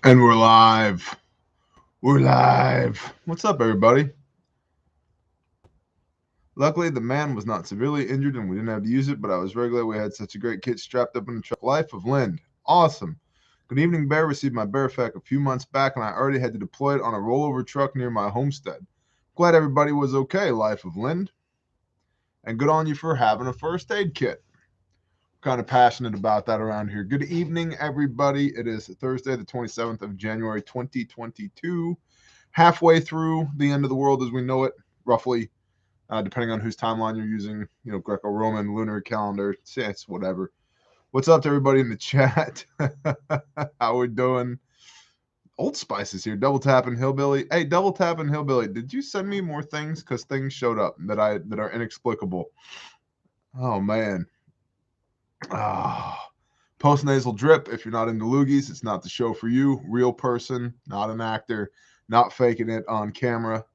And we're live. We're live. What's up, everybody? Luckily, the man was not severely injured and we didn't have to use it, but I was very glad we had such a great kit strapped up in the truck. Life of Lind. Awesome. Good evening, Bear. Received my Bear Fact a few months back, and I already had to deploy it on a rollover truck near my homestead. Glad everybody was okay, Life of Lind. And good on you for having a first aid kit. Kind of passionate about that around here. Good evening, everybody. It is Thursday, the 27th of January, 2022. Halfway through the end of the world as we know it, roughly, depending on whose timeline you're using, Greco-Roman, lunar calendar, it's whatever. What's up to everybody in the chat? How we doing? Old Spice is here. Double Tapping Hillbilly. Hey, Double Tapping Hillbilly, did you send me more things? Because things showed up that are inexplicable. Oh, man. Post-nasal drip. If you're not into loogies, it's not the show for you. Real person, not an actor, not faking it on camera.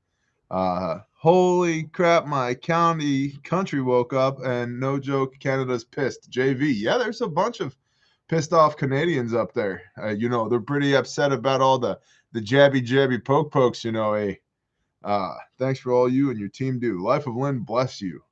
Holy crap, my country woke up, and no joke, Canada's pissed. JV. Yeah, there's a bunch of pissed off Canadians up there. They're pretty upset about all the jabby pokes, thanks for all you and your team do. Life of Lynn, bless you.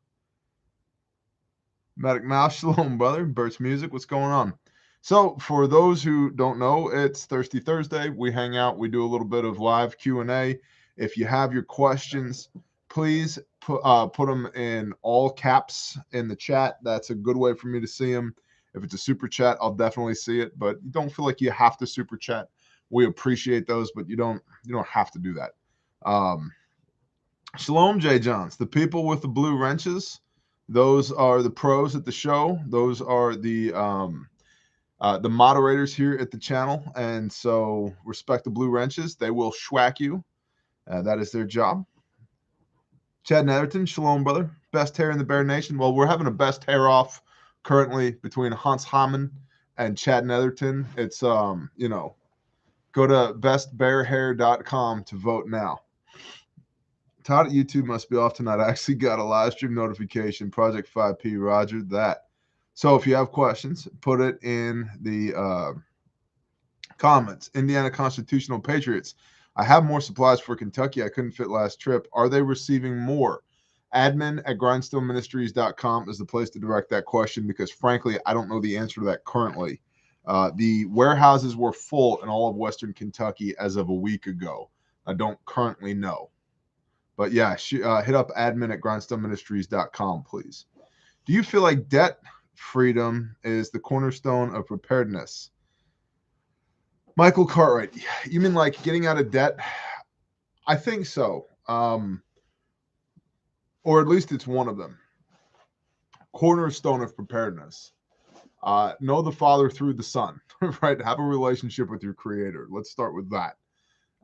Medic Mouse, shalom, brother. Bert's Music, what's going on? So, for those who don't know, it's Thirsty Thursday. We hang out. We do a little bit of live Q&A. If you have your questions, please put them in all caps in the chat. That's a good way for me to see them. If it's a super chat, I'll definitely see it. But you don't feel like you have to super chat. We appreciate those, but you don't have to do that. Shalom, J. Johns. The people with the blue wrenches. Those are the pros at the show. Those are the moderators here at the channel. And so respect the blue wrenches. They will schwack you. That is their job. Chad Netherton, shalom, brother. Best hair in the Bear Nation. Well, we're having a best hair off currently between Hans Hamann and Chad Netherton. It's, go to bestbearhair.com to vote now. Todd at YouTube must be off tonight. I actually got a live stream notification. Project 5P, roger that. So if you have questions, put it in the comments. Indiana Constitutional Patriots. I have more supplies for Kentucky. I couldn't fit last trip. Are they receiving more? Admin at grindstoneministries.com is the place to direct that question because, frankly, I don't know the answer to that currently. The warehouses were full in all of Western Kentucky as of a week ago. I don't currently know. But yeah, hit up admin at grindstoneministries.com, please. Do you feel like debt freedom is the cornerstone of preparedness? Michael Cartwright, you mean like getting out of debt? I think so. Or at least it's one of them. Cornerstone of preparedness. Know the Father through the Son, right? Have a relationship with your Creator. Let's start with that.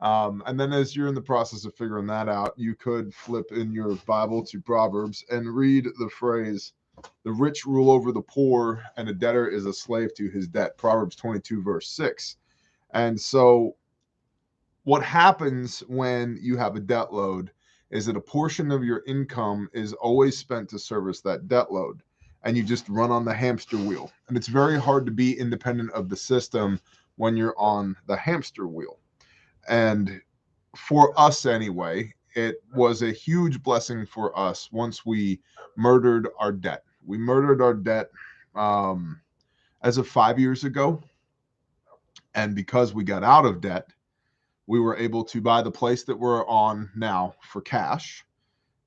And then as you're in the process of figuring that out, you could flip in your Bible to Proverbs and read the phrase, the rich rule over the poor and a debtor is a slave to his debt. Proverbs 22 verse 6. And so what happens when you have a debt load is that a portion of your income is always spent to service that debt load. And you just run on the hamster wheel. And it's very hard to be independent of the system when you're on the hamster wheel. And for us anyway, it was a huge blessing for us once we murdered our debt. We murdered our debt as of 5 years ago. And because we got out of debt, we were able to buy the place that we're on now for cash.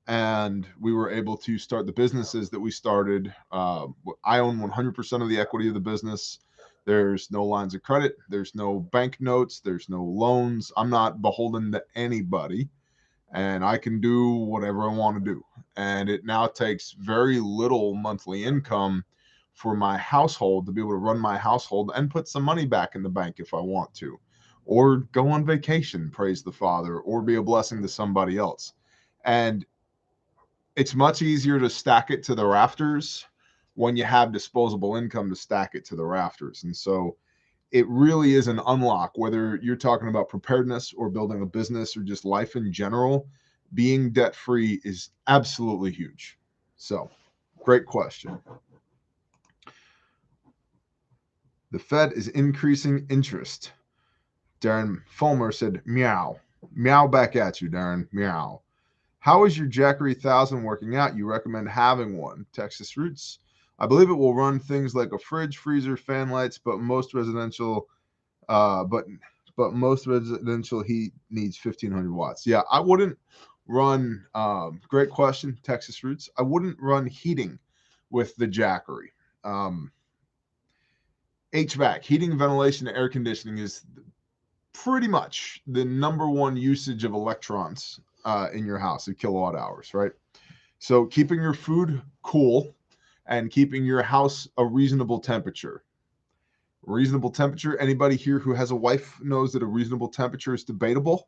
And we were able to start the businesses that we started. I own 100% of the equity of the business. There's no lines of credit. There's no bank notes. There's no loans. I'm not beholden to anybody. And I can do whatever I want to do. And it now takes very little monthly income for my household to be able to run my household and put some money back in the bank if I want to. Or go on vacation, praise the Father, or be a blessing to somebody else. And it's much easier to stack it to the rafters when you have disposable income to stack it to the rafters. And so it really is an unlock, whether you're talking about preparedness or building a business or just life in general. Being debt-free is absolutely huge. So, great question. The Fed is increasing interest. Darren Fulmer said, meow. Meow back at you, Darren. Meow. How is your Jackery 1000 working out? You recommend having one. Texas Roots. I believe it will run things like a fridge, freezer, fan lights, but most residential most residential heat needs 1500 watts. Yeah, I wouldn't run, great question, Texas Roots. I wouldn't run heating with the Jackery. HVAC, heating, ventilation, air conditioning is pretty much the number one usage of electrons in your house, of kilowatt hours, right? So keeping your food cool and keeping your house a reasonable temperature. Reasonable temperature. Anybody here who has a wife knows that a reasonable temperature is debatable,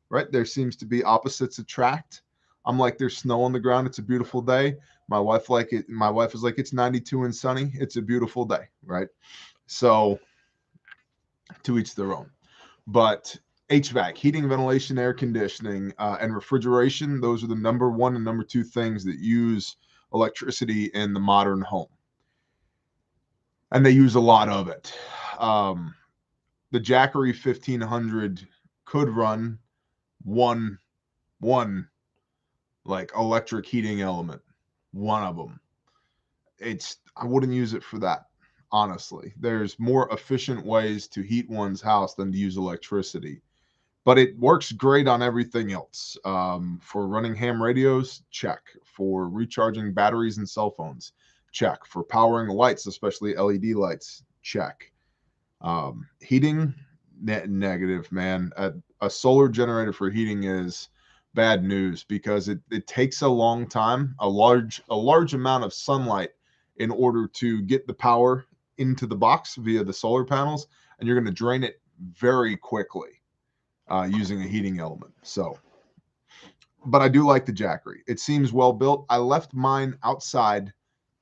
right? There seems to be opposites attract. I'm like, there's snow on the ground. It's a beautiful day. My wife is like, it's 92 and sunny. It's a beautiful day, right? So to each their own. But HVAC, heating, ventilation, air conditioning, and refrigeration, those are the number one and number two things that use electricity in the modern home. And they use a lot of it. The Jackery 1500 could run one like electric heating element, one of them. I wouldn't use it for that, honestly. There's more efficient ways to heat one's house than to use electricity. But it works great on everything else. For running ham radios, check. For recharging batteries and cell phones, check. For powering lights, especially LED lights, check. Heating, negative, man. A solar generator for heating is bad news because it takes a long time, a large amount of sunlight in order to get the power into the box via the solar panels, and you're going to drain it very quickly using a heating element. So, but I do like the Jackery. It seems well built. I left mine outside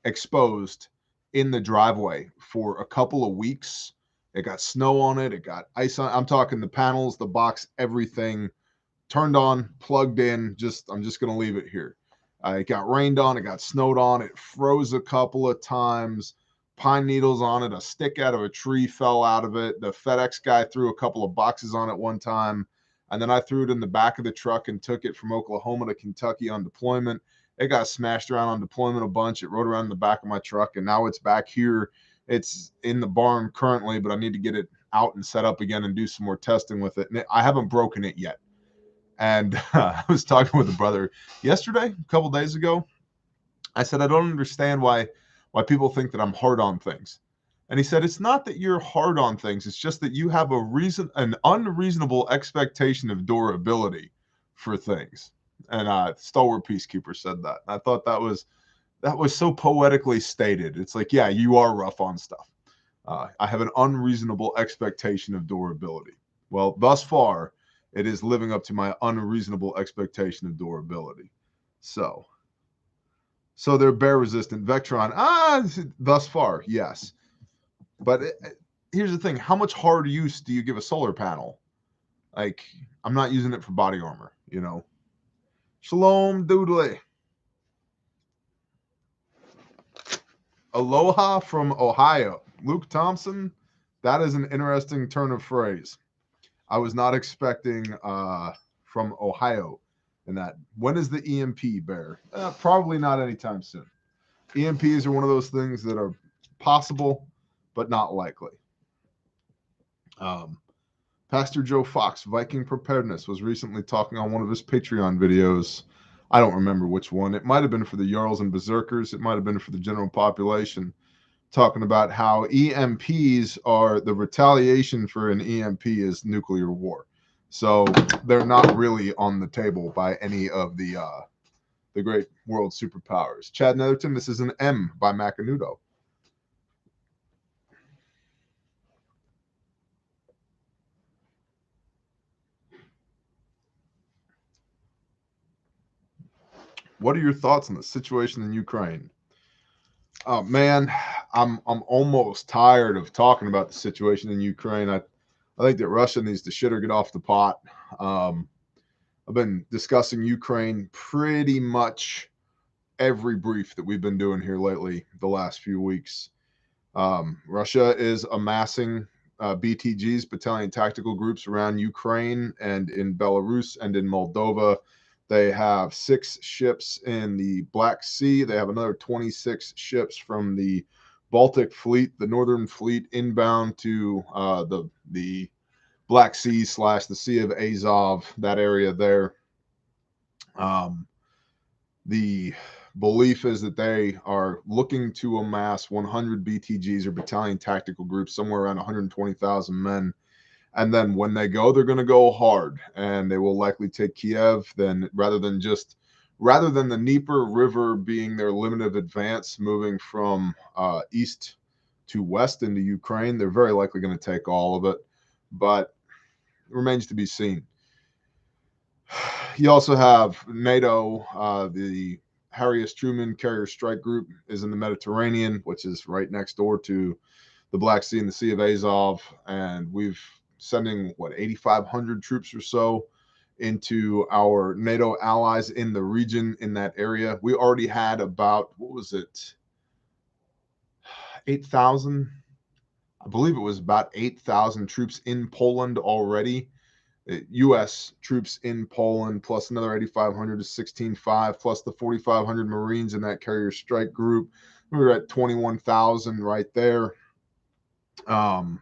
exposed in the driveway for a couple of weeks. It got snow on it. It got ice on. I'm talking the panels, the box, everything turned on, plugged in. I'm just going to leave it here. It got rained on. It got snowed on. It froze a couple of times. Pine needles on it. A stick out of a tree fell out of it. The FedEx guy threw a couple of boxes on it one time. And then I threw it in the back of the truck and took it from Oklahoma to Kentucky on deployment. It got smashed around on deployment a bunch. It rode around in the back of my truck, and now it's back here. It's in the barn currently, but I need to get it out and set up again and do some more testing with it. And I haven't broken it yet. And I was talking with a brother yesterday, a couple days ago. I said, I don't understand why people think that I'm hard on things. And he said, it's not that you're hard on things. It's just that you have an unreasonable expectation of durability for things. And Stalwart Peacekeeper said that. And I thought that was so poetically stated. It's like, yeah, you are rough on stuff. I have an unreasonable expectation of durability. Well, thus far, it is living up to my unreasonable expectation of durability. So they're bear resistant. Vectron, thus far, yes. But here's the thing. How much hard use do you give a solar panel? Like, I'm not using it for body armor, you know. Shalom, doodly. Aloha from Ohio. Luke Thompson, that is an interesting turn of phrase. I was not expecting from Ohio in that. When is the EMP, Bear? Probably not anytime soon. EMPs are one of those things that are possible, but not likely. Pastor Joe Fox, Viking Preparedness, was recently talking on one of his Patreon videos. I don't remember which one. It might have been for the Jarls and Berserkers. It might have been for the general population, talking about how EMPs are the retaliation for an EMP is nuclear war. So they're not really on the table by any of the great world superpowers. Chad Netherton, this is an M by Macanudo. What are your thoughts on the situation in Ukraine? Oh man, I'm almost tired of talking about the situation in Ukraine. I think that Russia needs to shit or get off the pot. I've been discussing Ukraine pretty much every brief that we've been doing here lately, the last few weeks. Russia is amassing BTGs, battalion tactical groups, around Ukraine and in Belarus and in Moldova. They have 6 ships in the Black Sea. They have another 26 ships from the Baltic Fleet, the Northern Fleet, inbound to the Black Sea / the Sea of Azov, that area there. The belief is that they are looking to amass 100 BTGs or battalion tactical groups, somewhere around 120,000 men. And then when they go, they're going to go hard, and they will likely take Kiev. Then rather than the Dnieper River being their limit of advance, moving from east to west into Ukraine, they're very likely going to take all of it, but it remains to be seen. You also have NATO, the Harry S. Truman Carrier Strike Group is in the Mediterranean, which is right next door to the Black Sea and the Sea of Azov. And we've sending, 8,500 troops or so into our NATO allies in the region, in that area. We already had about, 8,000? I believe it was about 8,000 troops in Poland already. U.S. troops in Poland, plus another 8,500 to 16,500, plus the 4,500 Marines in that carrier strike group. We were at 21,000 right there. And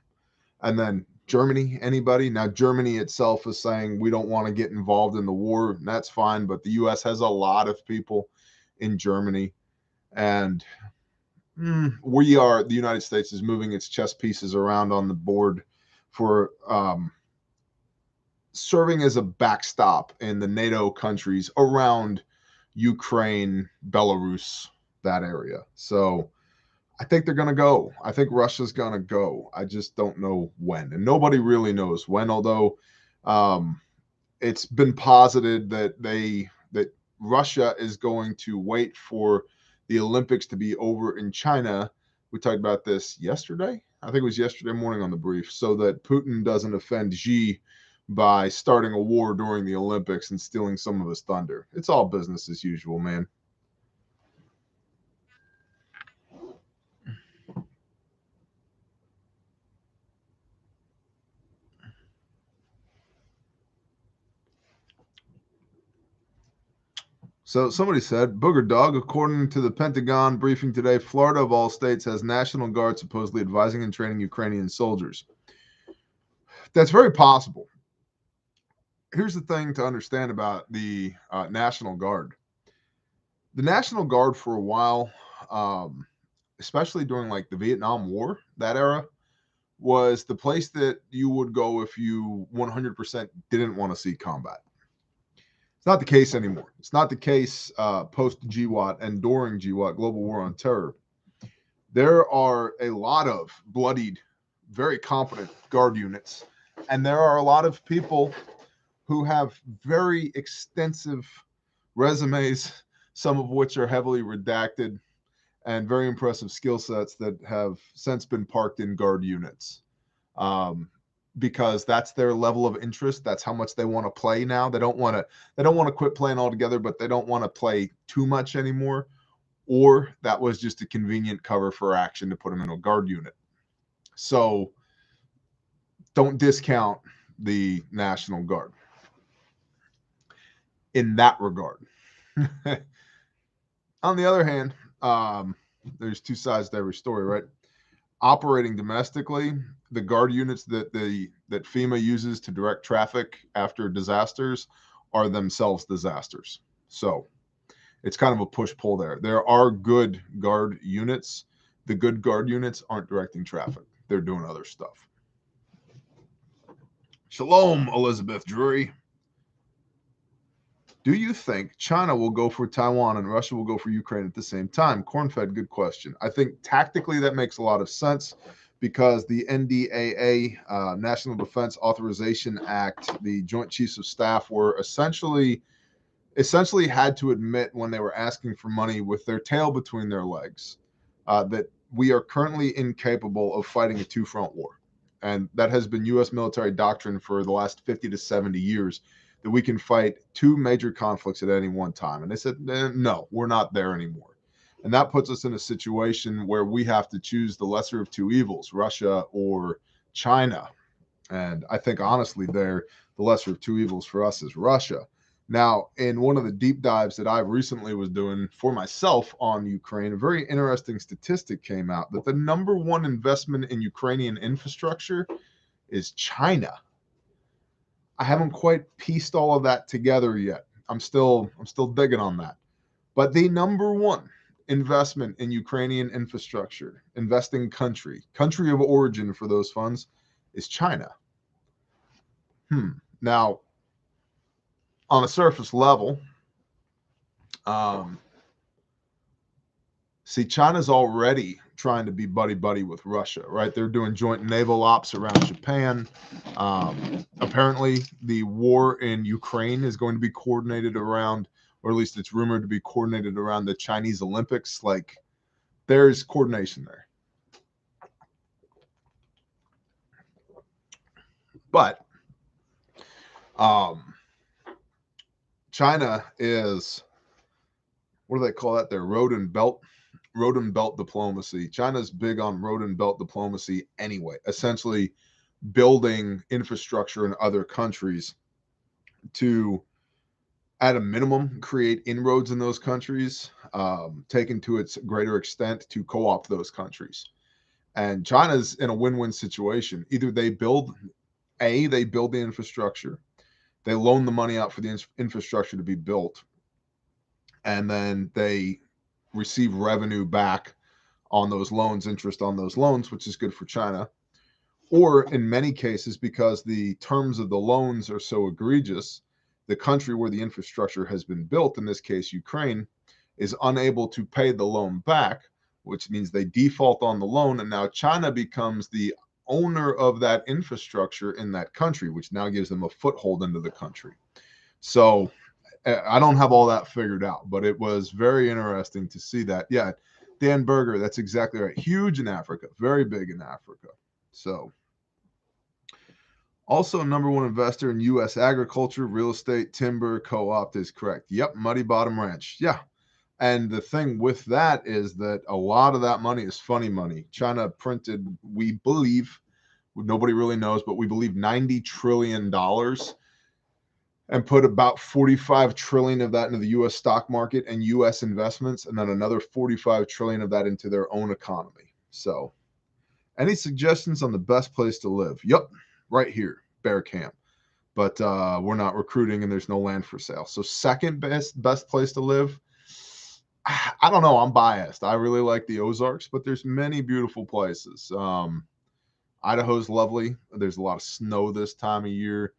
then Germany, anybody? Now, Germany itself is saying we don't want to get involved in the war, and that's fine, but the U.S. has a lot of people in Germany. And the United States is moving its chess pieces around on the board for serving as a backstop in the NATO countries around Ukraine, Belarus, that area. So I think they're going to go. I think Russia's going to go. I just don't know when. And nobody really knows when, although it's been posited that Russia is going to wait for the Olympics to be over in China. We talked about this yesterday. I think it was yesterday morning on the brief, so that Putin doesn't offend Xi by starting a war during the Olympics and stealing some of his thunder. It's all business as usual, man. So somebody said, Booger Dog, according to the Pentagon briefing today, Florida of all states has National Guard supposedly advising and training Ukrainian soldiers. That's very possible. Here's the thing to understand about the National Guard. The National Guard for a while, especially during like the Vietnam War, that era, was the place that you would go if you 100% didn't want to see combat. It's not the case anymore. It's not the case post GWOT and during GWOT, Global War on Terror. There are a lot of bloodied, very competent guard units, and there are a lot of people who have very extensive resumes, some of which are heavily redacted, and very impressive skill sets that have since been parked in guard units. Because that's their level of interest. That's how much they want to play now. They don't want to quit playing altogether, but they don't want to play too much anymore. Or that was just a convenient cover for action to put them in a guard unit. So don't discount the National Guard in that regard. On the other hand, there's two sides to every story, right? Operating domestically, the guard units that FEMA uses to direct traffic after disasters are themselves disasters. So it's kind of a push-pull there. There are good guard units. The good guard units aren't directing traffic. They're doing other stuff. Shalom, Elizabeth Drury. Do you think China will go for Taiwan and Russia will go for Ukraine at the same time? Cornfed, good question. I think tactically that makes a lot of sense because the NDAA, National Defense Authorization Act, the Joint Chiefs of Staff were essentially had to admit when they were asking for money with their tail between their legs that we are currently incapable of fighting a two-front war. And that has been U.S. military doctrine for the last 50 to 70 years, that we can fight two major conflicts at any one time. And they said, no, we're not there anymore. And that puts us in a situation where we have to choose the lesser of two evils, Russia or China. And I think, honestly, they're the lesser of two evils for us is Russia. Now, in one of the deep dives that I recently was doing for myself on Ukraine, a very interesting statistic came out that the number one investment in Ukrainian infrastructure is China. I haven't quite pieced all of that together yet. I'm still digging on that. But the number one investment in Ukrainian infrastructure, investing country of origin for those funds is China. Now, on a surface level, see, China's already trying to be buddy-buddy with Russia, right? They're doing joint naval ops around Japan. Apparently, the war in Ukraine is going to be coordinated around, or at least it's rumored to be coordinated around the Chinese Olympics. Like, there's coordination there. But China is, what do they call that? Their road and belt diplomacy. China's big on road and belt diplomacy anyway, essentially building infrastructure in other countries to, at a minimum, create inroads in those countries, taken to its greater extent to co-opt those countries. And China's in a win-win situation. Either they build the infrastructure, they loan the money out for the infrastructure to be built, and then they receive revenue back on those loans, interest on those loans, which is good for China. Or in many cases, because the terms of the loans are so egregious, the country where the infrastructure has been built, in this case, Ukraine, is unable to pay the loan back, which means they default on the loan. And now China becomes the owner of that infrastructure in that country, which now gives them a foothold into the country. So I don't have all that figured out, but it was very interesting to see that. Yeah, Dan Berger, that's exactly right. Huge in Africa, very big in Africa. So, also number one investor in U.S. agriculture, real estate, timber, co-op is correct. Yep, Muddy Bottom Ranch. Yeah. And the thing with that is that a lot of that money is funny money. China printed, we believe, nobody really knows, but we believe $90 trillion and put about 45 trillion of that into the U.S. stock market and U.S. investments, and then another 45 trillion of that into their own economy. So, any suggestions on the best place to live? Yep, right here, Bear Camp. But we're not recruiting and there's no land for sale. So second best place to live, I don't know. I'm biased. I really like the Ozarks, but there's many beautiful places. Idaho's lovely. There's a lot of snow this time of year.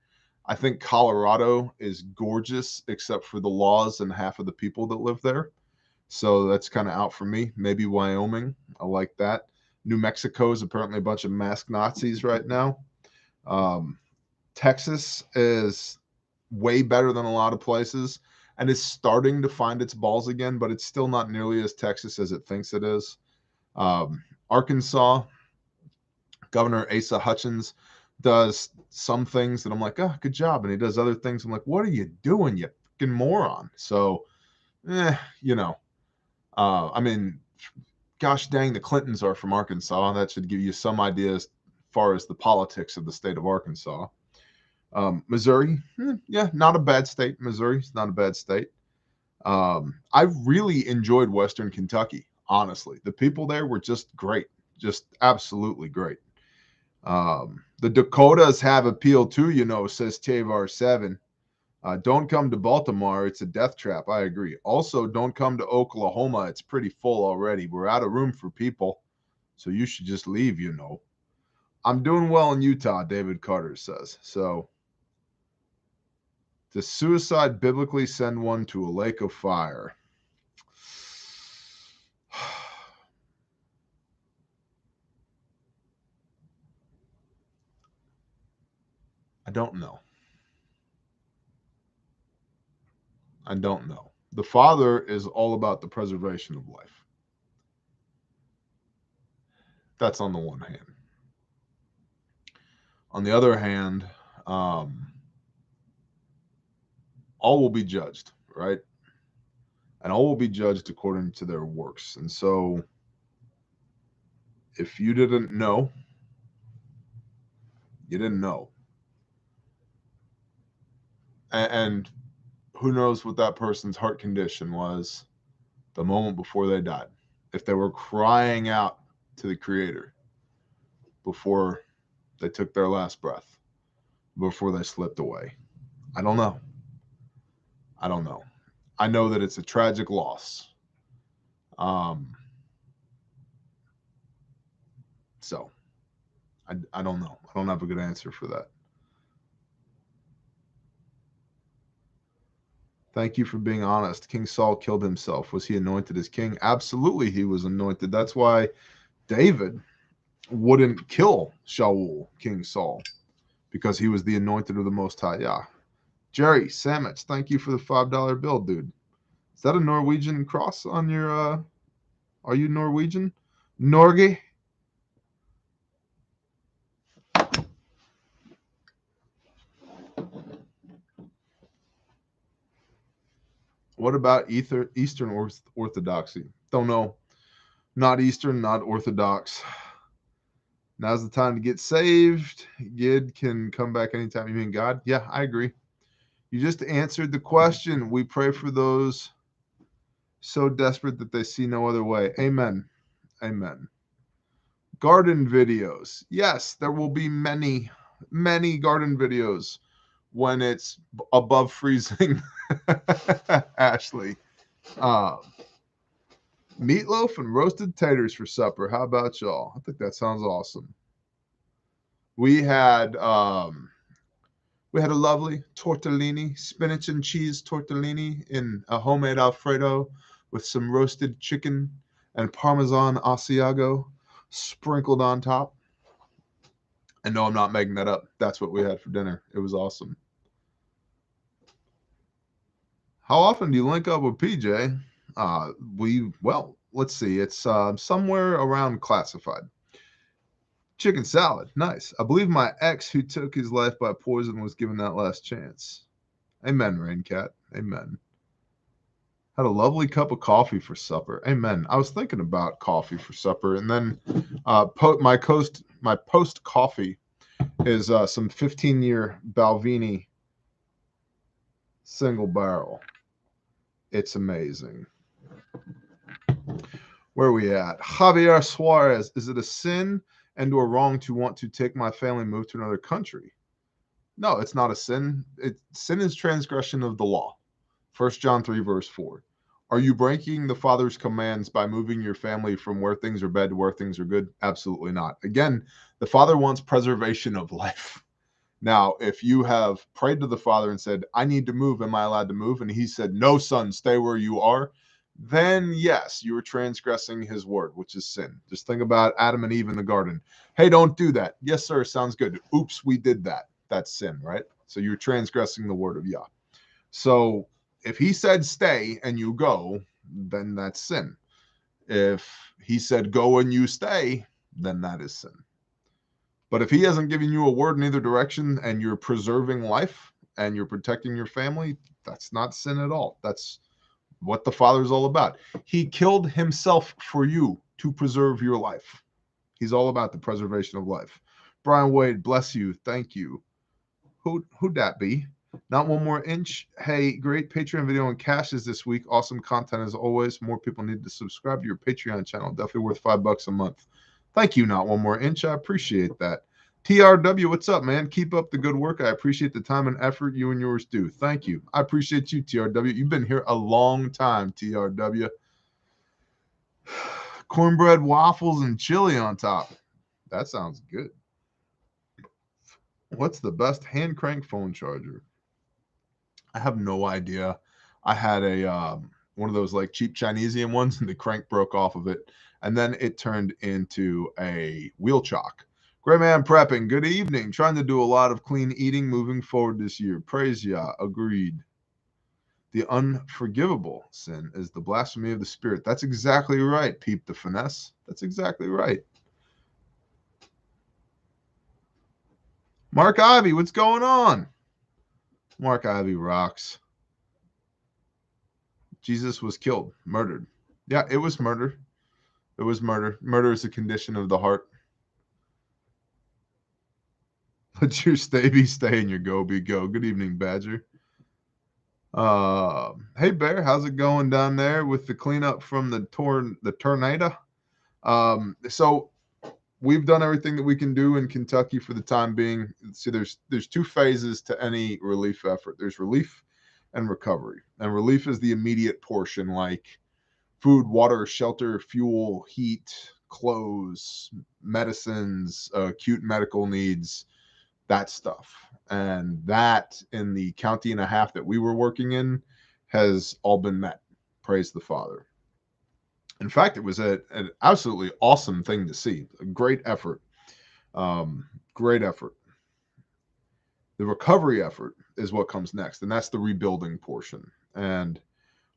I think Colorado is gorgeous, except for the laws and half of the people that live there. So that's kind of out for me. Maybe Wyoming. I like that. New Mexico is apparently a bunch of masked Nazis right now. Texas is way better than a lot of places and is starting to find its balls again, but it's still not nearly as Texas as it thinks it is. Arkansas, Governor Asa Hutchins does some things that I'm like, oh, good job. And he does other things. I'm like, what are you doing, you fucking moron? So, I mean, gosh dang, the Clintons are from Arkansas. That should give you some idea as far as the politics of the state of Arkansas. Missouri, yeah, not a bad state. Missouri's not a bad state. I really enjoyed Western Kentucky, honestly. The people there were just great, just absolutely great. The Dakotas have appeal too, says Tavar7. Don't come to Baltimore. It's a death trap. I agree. Also, don't come to Oklahoma. It's pretty full already. We're out of room for people. So you should just leave, I'm doing well in Utah, David Carter says. So, does suicide biblically send one to a lake of fire? I don't know. The Father is all about the preservation of life. That's on the one hand. On the other hand, all will be judged, right? And all will be judged according to their works. And so, if you didn't know, You didn't know. And who knows what that person's heart condition was the moment before they died. If they were crying out to the Creator before they took their last breath, before they slipped away. I don't know. I don't know. I know that it's a tragic loss. So I don't know. I don't have a good answer for that. Thank you for being honest. King Saul killed himself. Was he anointed as king? Absolutely, he was anointed. That's why David wouldn't kill Shaul, King Saul, because he was the anointed of the Most High Yah. Jerry Samich, thank you for the $5 bill, dude. Is that a Norwegian cross on your, are you Norwegian? Norge? What about Eastern Orthodoxy? Don't know. Not Eastern, not Orthodox. Now's the time to get saved. Gid can come back anytime. You mean God? Yeah, I agree. You just answered the question. We pray for those so desperate that they see no other way. Amen. Amen. Garden videos. Yes, there will be many, many garden videos when it's above freezing. Ashley. Meatloaf and roasted taters for supper. How about y'all? I think that sounds awesome. We had a lovely tortellini, spinach and cheese tortellini in a homemade Alfredo with some roasted chicken and Parmesan Asiago sprinkled on top. And no, I'm not making that up. That's what we had for dinner. It was awesome. How often do you link up with PJ? Well, let's see. It's somewhere around classified. Chicken salad. Nice. I believe my ex who took his life by poison was given that last chance. Amen, Raincat. Amen. Had a lovely cup of coffee for supper. Amen. I was thinking about coffee for supper, and then my post coffee is some 15-year Balvenie single barrel. It's amazing. Where are we at? Javier Suarez. Is it a sin and or wrong to want to take my family and move to another country? No, it's not a sin. Sin is transgression of the law. 1 John 3, verse 4. Are you breaking the Father's commands by moving your family from where things are bad to where things are good? Absolutely not. Again, the Father wants preservation of life. Now, if you have prayed to the Father and said, I need to move, am I allowed to move? And he said, no, son, stay where you are. Then yes, you are transgressing his word, which is sin. Just think about Adam and Eve in the garden. Hey, don't do that. Yes, sir. Sounds good. Oops, we did that. That's sin, right? So you're transgressing the word of Yah. So if he said stay and you go, then that's sin. If he said go and you stay, then that is sin. But if he hasn't given you a word in either direction and you're preserving life and you're protecting your family, that's not sin at all. That's what the Father's all about. He killed himself for you to preserve your life. He's all about the preservation of life. Brian Wade, bless you. Thank you. Who'd that be? Not one more inch. Hey, great Patreon video on caches this week. Awesome content as always. More people need to subscribe to your Patreon channel. Definitely worth $5 a month. Thank you, Not One More Inch. I appreciate that. TRW, what's up, man? Keep up the good work. I appreciate the time and effort you and yours do. Thank you. I appreciate you, TRW. You've been here a long time, TRW. Cornbread, waffles, and chili on top. That sounds good. What's the best hand crank phone charger? I have no idea. I had a one of those like cheap Chinesian ones, and the crank broke off of it, and then it turned into a wheel chock. Great man prepping. Good evening. Trying to do a lot of clean eating moving forward this year. Praise Yah. Agreed. The unforgivable sin is the blasphemy of the Spirit. That's exactly right. Peep the finesse. That's exactly right. Mark Ivy, what's going on? Mark Ivy rocks. Jesus was killed, murdered. Yeah, it was murder. It was murder. Murder is a condition of the heart. Let your stay be stay and your go be go. Good evening, Badger. Hey Bear, how's it going down there with the cleanup from the tornado? So we've done everything that we can do in Kentucky for the time being. See, there's two phases to any relief effort. There's relief and recovery. And relief is the immediate portion, like food, water, shelter, fuel, heat, clothes, medicines, acute medical needs, that stuff. And that in the county and a half that we were working in has all been met. Praise the Father. In fact, it was an absolutely awesome thing to see. A great effort. Great effort. The recovery effort is what comes next, and that's the rebuilding portion. And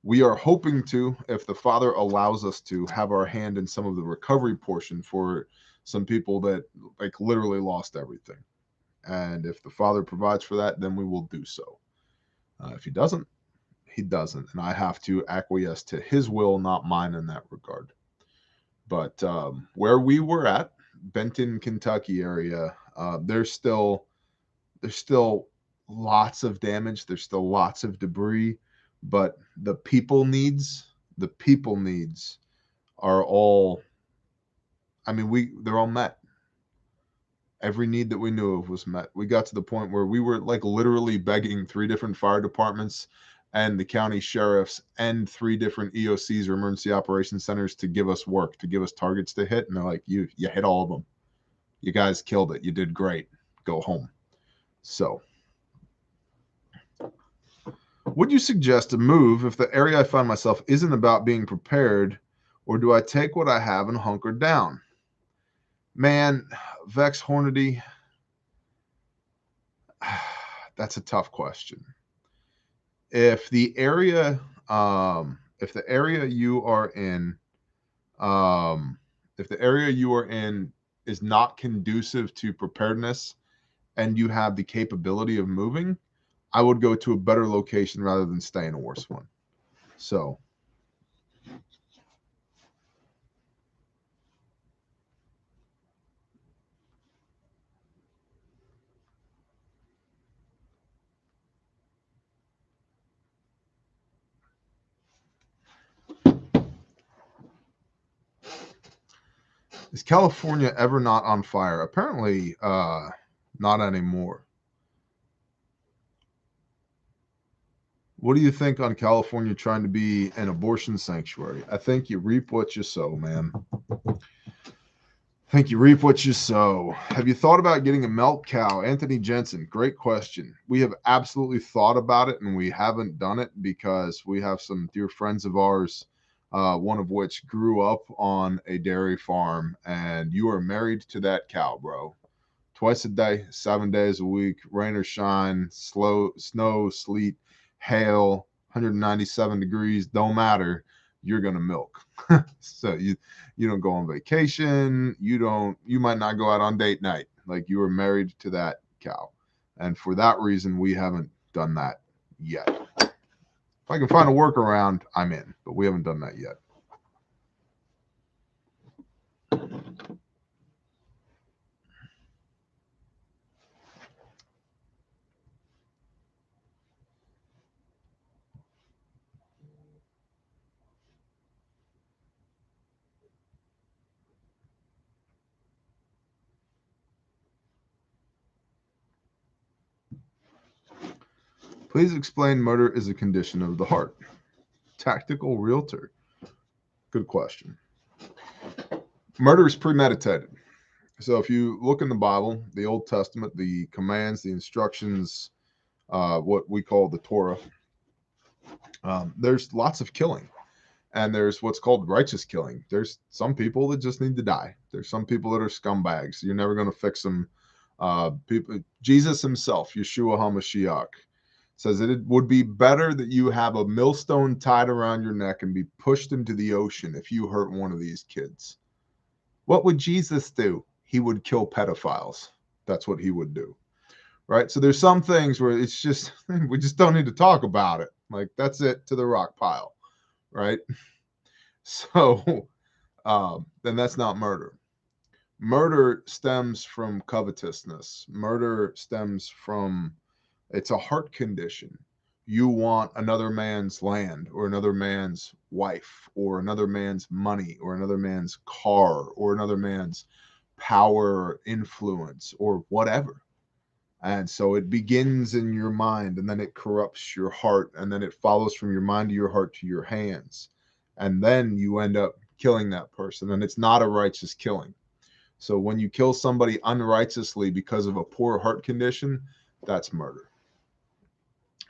we are hoping to, if the Father allows us to, have our hand in some of the recovery portion for some people that like literally lost everything. And if the Father provides for that, then we will do so. If he doesn't, he doesn't. And I have to acquiesce to his will, not mine in that regard. But where we were at, Benton, Kentucky area, there's still lots of damage. There's still lots of debris. But the people needs are all, I mean, they're all met. Every need that we knew of was met. We got to the point where we were like literally begging 3 different fire departments and the county sheriffs and 3 different EOCs or emergency operations centers to give us work, to give us targets to hit. And they're like, you hit all of them. You guys killed it. You did great. Go home. So would you suggest a move if the area I find myself isn't about being prepared, or do I take what I have and hunker down? Man, Vex Hornady, that's a tough question. If the area you are in, is not conducive to preparedness and you have the capability of moving, I would go to a better location rather than stay in a worse one. So is California ever not on fire? Apparently not anymore. What do you think on California trying to be an abortion sanctuary? I think you reap what you sow, man. I think you reap what you sow. Have you thought about getting a milk cow? Anthony Jensen, great question. We have absolutely thought about it, and we haven't done it because we have some dear friends of ours, one of which grew up on a dairy farm, and you are married to that cow, bro. Twice a day, 7 days a week, rain or shine, snow, sleet, hail, 197 degrees, don't matter. You're going to milk. So you don't go on vacation. You might not go out on date night. Like, you are married to that cow. And for that reason, we haven't done that yet. If I can find a workaround, I'm in, but we haven't done that yet. Please explain murder is a condition of the heart. Tactical realtor. Good question. Murder is premeditated. So if you look in the Bible, the Old Testament, the commands, the instructions, what we call the Torah, there's lots of killing. And there's what's called righteous killing. There's some people that just need to die. There's some people that are scumbags. You're never going to fix them. Jesus himself, Yeshua HaMashiach, says that it would be better that you have a millstone tied around your neck and be pushed into the ocean if you hurt one of these kids. What would Jesus do? He would kill pedophiles. That's what he would do. Right? So there's some things where it's just, we just don't need to talk about it. Like, that's it, to the rock pile. Right? So then that's not murder. Murder stems from covetousness. Murder stems from, it's a heart condition. You want another man's land or another man's wife or another man's money or another man's car or another man's power or influence or whatever. And so it begins in your mind, and then it corrupts your heart, and then it follows from your mind to your heart to your hands. And then you end up killing that person, and it's not a righteous killing. So when you kill somebody unrighteously because of a poor heart condition, that's murder.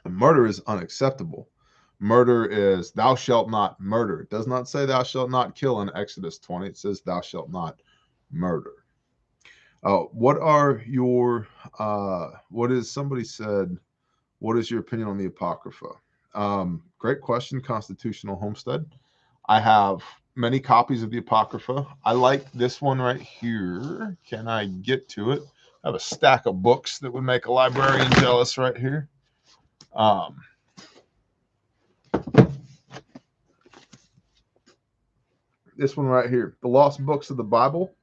And murder is unacceptable. Murder is thou shalt not murder. It does not say thou shalt not kill in Exodus 20. It says thou shalt not murder. What are your, somebody said, what is your opinion on the Apocrypha? Great question, Constitutional Homestead. I have many copies of the Apocrypha. I like this one right here. Can I get to it? I have a stack of books that would make a librarian jealous right here. This one right here, The Lost Books of the Bible,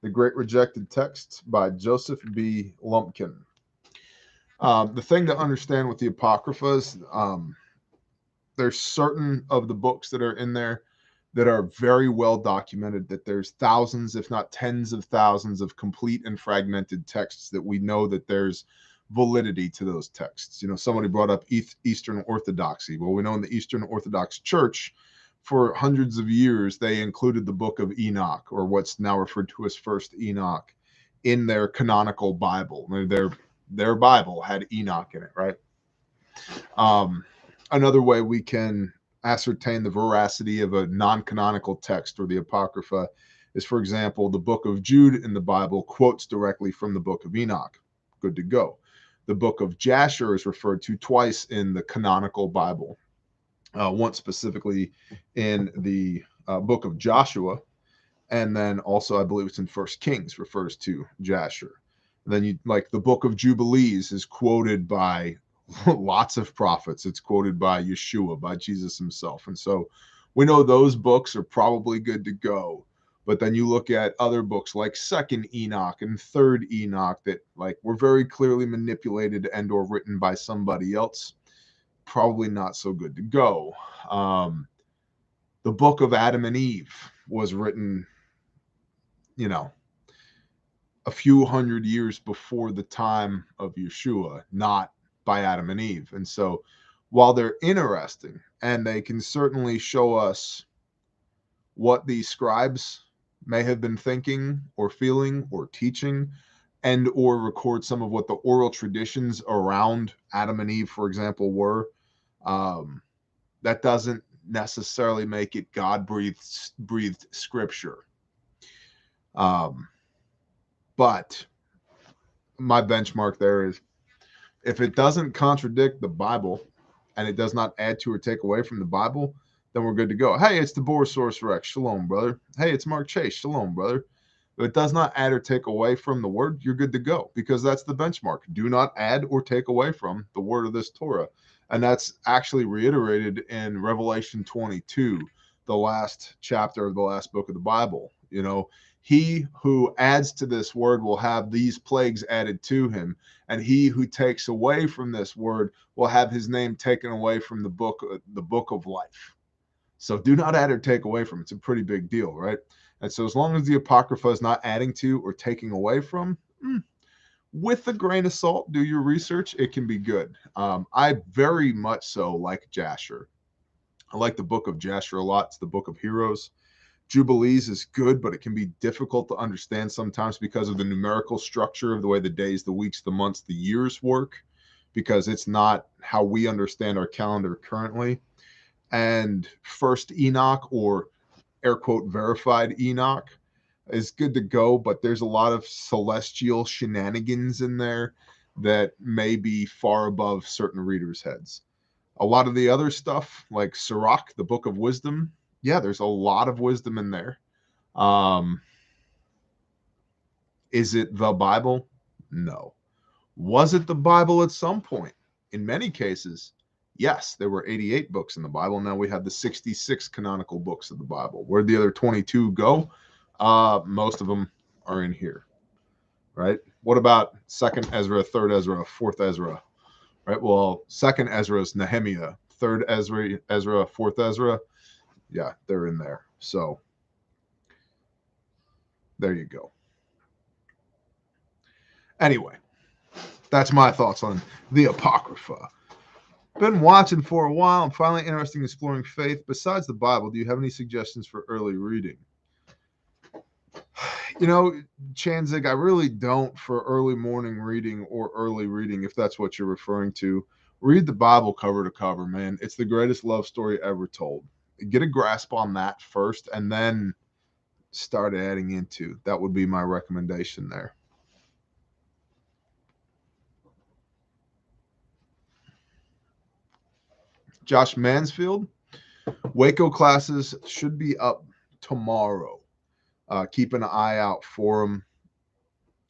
The Great Rejected Texts by Joseph B. Lumpkin. The thing to understand with the Apocrypha is there's certain of the books that are in there that are very well documented, that there's thousands, if not tens of thousands of complete and fragmented texts that we know that there's validity to those texts. You know, somebody brought up Eastern Orthodoxy. Well, we know in the Eastern Orthodox Church, for hundreds of years, they included the book of Enoch, or what's now referred to as First Enoch, in their canonical Bible. Their Bible had Enoch in it, right? Another way we can ascertain the veracity of a non-canonical text or the Apocrypha is, for example, the book of Jude in the Bible quotes directly from the book of Enoch. Good to go. The book of Jasher is referred to twice in the canonical Bible. Once specifically in the book of Joshua, and then also I believe it's in First Kings refers to Jasher. And then the book of Jubilees is quoted by lots of prophets. It's quoted by Yeshua, by Jesus himself. And so we know those books are probably good to go. But then you look at other books like Second Enoch and Third Enoch that were very clearly manipulated and or written by somebody else. Probably not so good to go. The book of Adam and Eve was written, a few hundred years before the time of Yeshua, not by Adam and Eve. And so while they're interesting and they can certainly show us what these scribes may have been thinking or feeling or teaching, and or record some of what the oral traditions around Adam and Eve, for example, were, that doesn't necessarily make it God-breathed scripture. But my benchmark there is, if it doesn't contradict the Bible and it does not add to or take away from the Bible, then we're good to go. Hey, it's the Borosaurus Rex. Shalom, brother. Hey, it's Mark Chase. Shalom, brother. If it does not add or take away from the word, you're good to go, because that's the benchmark. Do not add or take away from the word of this Torah. And that's actually reiterated in Revelation 22, the last chapter of the last book of the Bible. You know, he who adds to this word will have these plagues added to him, and he who takes away from this word will have his name taken away from the book of life. So do not add or take away from. It's a pretty big deal, right? And so as long as the Apocrypha is not adding to or taking away from, with a grain of salt, do your research. It can be good. I very much so like Jasher. I like the book of Jasher a lot. It's the book of heroes. Jubilees is good, but it can be difficult to understand sometimes because of the numerical structure of the way the days, the weeks, the months, the years work, because it's not how we understand our calendar currently. And First Enoch, or air quote verified Enoch, is good to go, but there's a lot of celestial shenanigans in there that may be far above certain readers' heads. A lot of the other stuff, like Sirach, the book of wisdom, yeah, there's a lot of wisdom in there. Is it the Bible? No. Was it the Bible at some point? In many cases, yes, there were 88 books in the Bible. Now we have the 66 canonical books of the Bible. Where'd the other 22 go? Most of them are in here, right? What about 2nd Ezra, 3rd Ezra, 4th Ezra, right? Well, 2nd Ezra is Nehemiah, 3rd Ezra, 4th Ezra. Yeah, they're in there. So there you go. Anyway, that's my thoughts on the Apocrypha. Been watching for a while. I'm finally interested in exploring faith. Besides the Bible, do you have any suggestions for early reading? You know, Chanzig, I really don't for early morning reading or early reading, if that's what you're referring to. Read the Bible cover to cover, man. It's the greatest love story ever told. Get a grasp on that first and then start adding into. That would be my recommendation there. Josh Mansfield, Waco classes should be up tomorrow. Keep an eye out for them.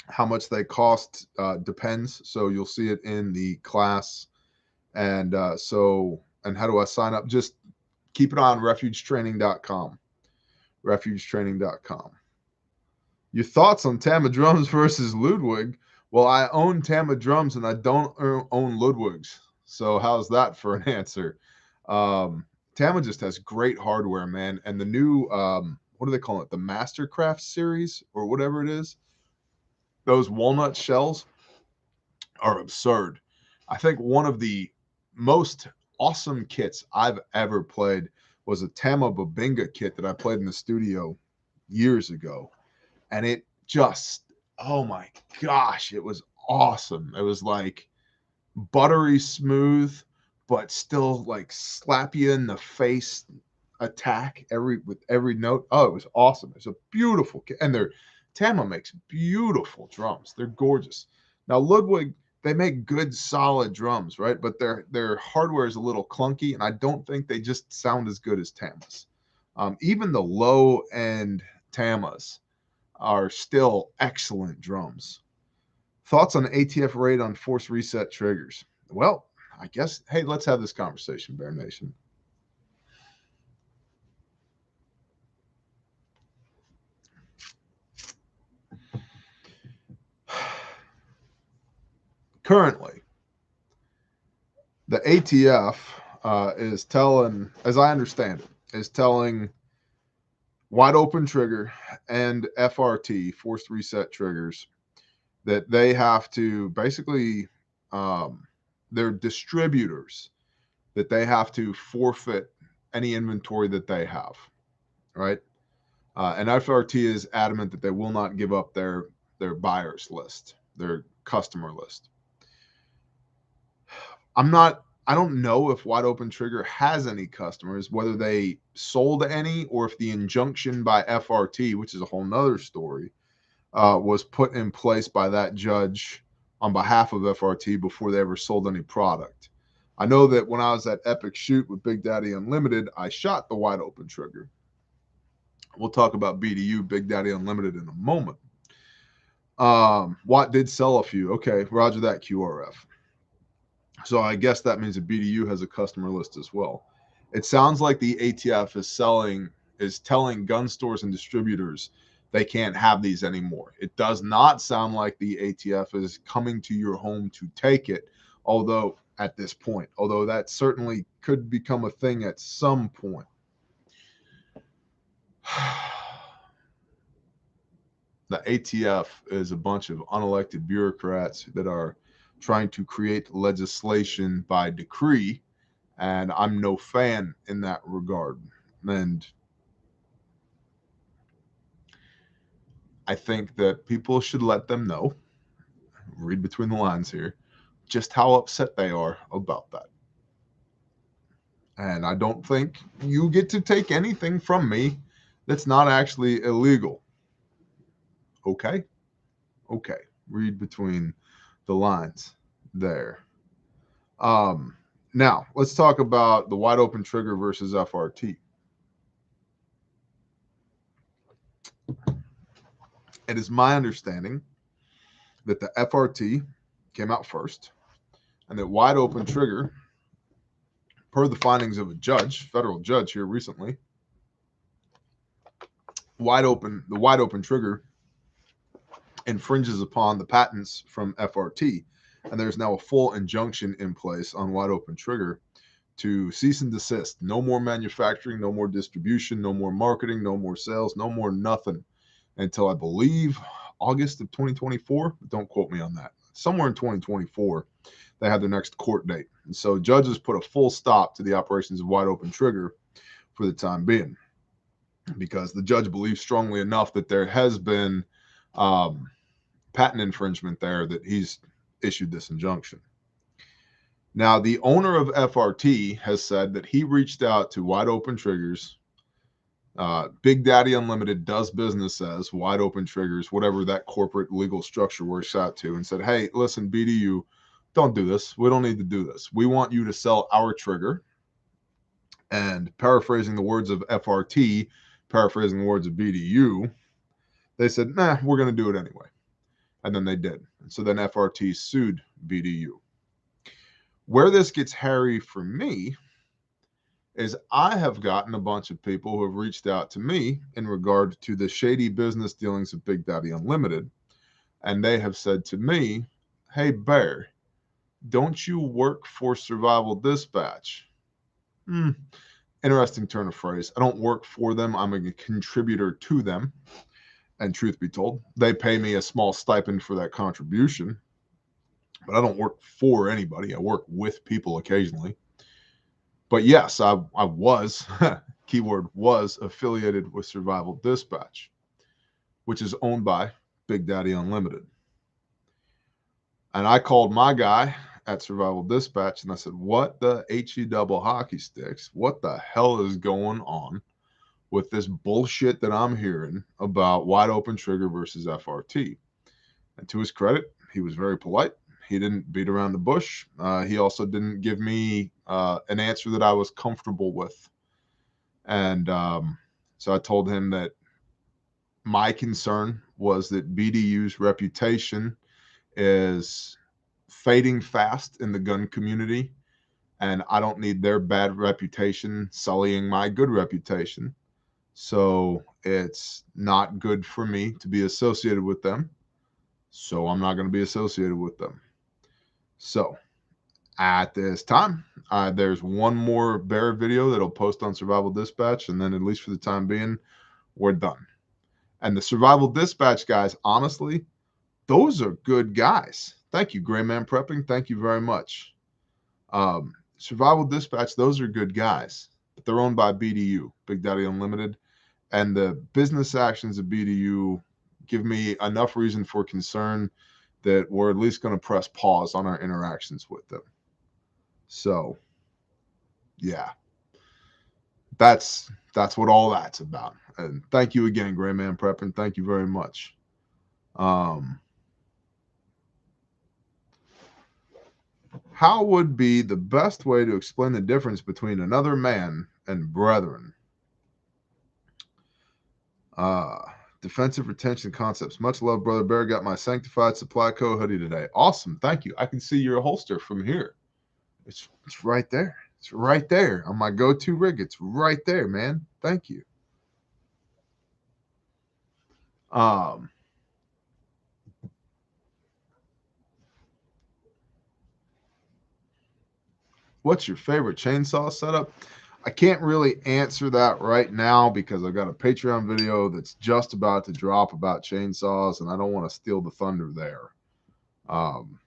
How much they cost depends. So you'll see it in the class. And and how do I sign up? Just keep it on refugetraining.com. Refugetraining.com. Your thoughts on Tama drums versus Ludwig? Well, I own Tama drums and I don't own Ludwigs. So how's that for an answer? Tama just has great hardware, man. And the new, what do they call it? The Mastercraft series or whatever it is. Those walnut shells are absurd. I think one of the most awesome kits I've ever played was a Tama Babinga kit that I played in the studio years ago. And it just, oh my gosh, it was awesome. It was like buttery smooth, but still like slap you in the face attack with every note. Oh, it was awesome. It's a beautiful kit. And Tama makes beautiful drums. They're gorgeous. Now, Ludwig, they make good, solid drums, right? But their hardware is a little clunky, and I don't think they just sound as good as Tama's. Even the low-end Tamas are still excellent drums. Thoughts on ATF raid on force reset triggers? Well, I guess, hey, let's have this conversation, Bear Nation. Currently, the ATF is telling, as I understand it, is telling wide open trigger and FRT, forced reset triggers, that they have to basically, they're distributors, that they have to forfeit any inventory that they have, right? And FRT is adamant that they will not give up their buyers list, their customer list. I don't know if Wide Open Trigger has any customers, whether they sold any or if the injunction by FRT, which is a whole nother story, was put in place by that judge on behalf of FRT before they ever sold any product. I know that when I was at Epic Shoot with Big Daddy Unlimited, I shot the Wide Open Trigger. We'll talk about BDU, Big Daddy Unlimited, in a moment. Watt did sell a few. Okay, roger that, QRF. So I guess that means that BDU has a customer list as well. It sounds like the ATF is telling gun stores and distributors they can't have these anymore. It does not sound like the ATF is coming to your home to take it, although at this point, although that certainly could become a thing at some point. The ATF is a bunch of unelected bureaucrats that are trying to create legislation by decree, and I'm no fan in that regard. And I think that people should let them know, read between the lines here, just how upset they are about that. And I don't think you get to take anything from me that's not actually illegal. Okay? Okay. Read between the lines there. Now, let's talk about the wide open trigger versus FRT. It is my understanding that the FRT came out first and that wide open trigger, per the findings of a judge, federal judge here recently, the wide open trigger infringes upon the patents from FRT. And there's now a full injunction in place on Wide Open Trigger to cease and desist. No more manufacturing, no more distribution, no more marketing, no more sales, no more nothing until I believe August of 2024. Don't quote me on that. Somewhere in 2024, they have their next court date. And so judges put a full stop to the operations of Wide Open Trigger for the time being, because the judge believes strongly enough that there has been patent infringement there that he's issued this injunction. Now, the owner of FRT has said that he reached out to Wide Open Triggers. Big Daddy Unlimited does business as Wide Open Triggers, whatever that corporate legal structure works out to, and said, hey, listen, BDU, don't do this. We don't need to do this. We want you to sell our trigger. And paraphrasing the words of FRT, paraphrasing the words of BDU, they said, nah, we're going to do it anyway. And then they did. And so then FRT sued BDU. Where this gets hairy for me is I have gotten a bunch of people who have reached out to me in regard to the shady business dealings of Big Daddy Unlimited. And they have said to me, hey, Bear, don't you work for Survival Dispatch? Interesting turn of phrase. I don't work for them. I'm a contributor to them. And truth be told, they pay me a small stipend for that contribution. But I don't work for anybody. I work with people occasionally. But yes, I was, keyword was, affiliated with Survival Dispatch, which is owned by Big Daddy Unlimited. And I called my guy at Survival Dispatch and I said, what the HE double hockey sticks? What the hell is going on with this bullshit that I'm hearing about Wide Open Trigger versus FRT? And to his credit, he was very polite. He didn't beat around the bush. He also didn't give me an answer that I was comfortable with. And so I told him that my concern was that BDU's reputation is fading fast in the gun community, and I don't need their bad reputation sullying my good reputation. So it's not good for me to be associated with them. So I'm not going to be associated with them. So at this time, there's one more bear video that'll post on Survival Dispatch, and then at least for the time being, we're done. And the Survival Dispatch guys, honestly, those are good guys. Thank you, Gray Man Prepping. Thank you very much. Survival Dispatch, those are good guys, but they're owned by BDU, Big Daddy Unlimited, and the business actions of BDU give me enough reason for concern that we're at least going to press pause on our interactions with them. So, yeah, that's what all that's about. And thank you again, Gray Man Prepping. Thank you very much. How would be the best way to explain the difference between another man and brethren? Defensive retention concepts. Much love, Brother Bear. Got my Sanctified Supply Co. hoodie today. Awesome. Thank you. I can see your holster from here. It's right there. It's right there on my go-to rig. It's right there, man. Thank you. What's your favorite chainsaw setup? I can't really answer that right now because I've got a Patreon video that's just about to drop about chainsaws, and I don't want to steal the thunder there. I'm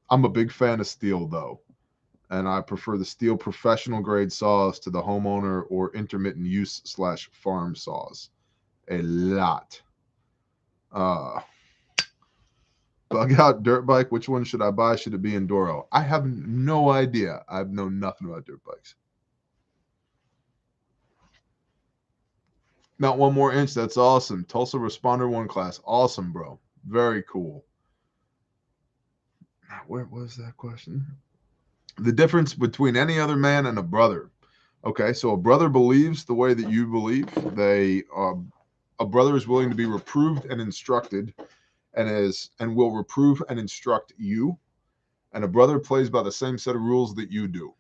a big fan of steel, though, and I prefer the steel professional grade saws to the homeowner or intermittent use / farm saws a lot. Bug out dirt bike. Which one should I buy? Should it be Enduro? I have no idea. I know nothing about dirt bikes. Not one more inch. That's awesome. Tulsa Responder 1 class. Awesome, bro. Very cool. Where was that question? The difference between any other man and a brother. Okay, so a brother believes the way that you believe. A brother is willing to be reproved and instructed, and will reprove and instruct you. And a brother plays by the same set of rules that you do.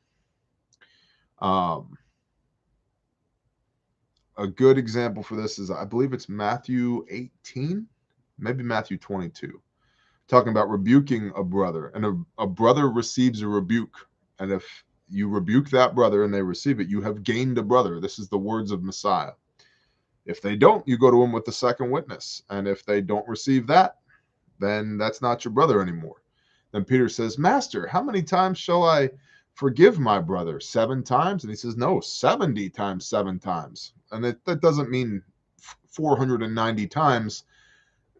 A good example for this is, I believe it's Matthew 18. maybe Matthew 22, talking about rebuking a brother, and a brother receives a rebuke. And if you rebuke that brother and they receive it, you have gained a brother. This is the words of Messiah. If they don't, you go to him with the second witness. And if they don't receive that, then that's not your brother anymore. Then Peter says, Master, how many times shall I forgive my brother? 7 times? And he says, no, 70 times 7 times. And that doesn't mean 490 times.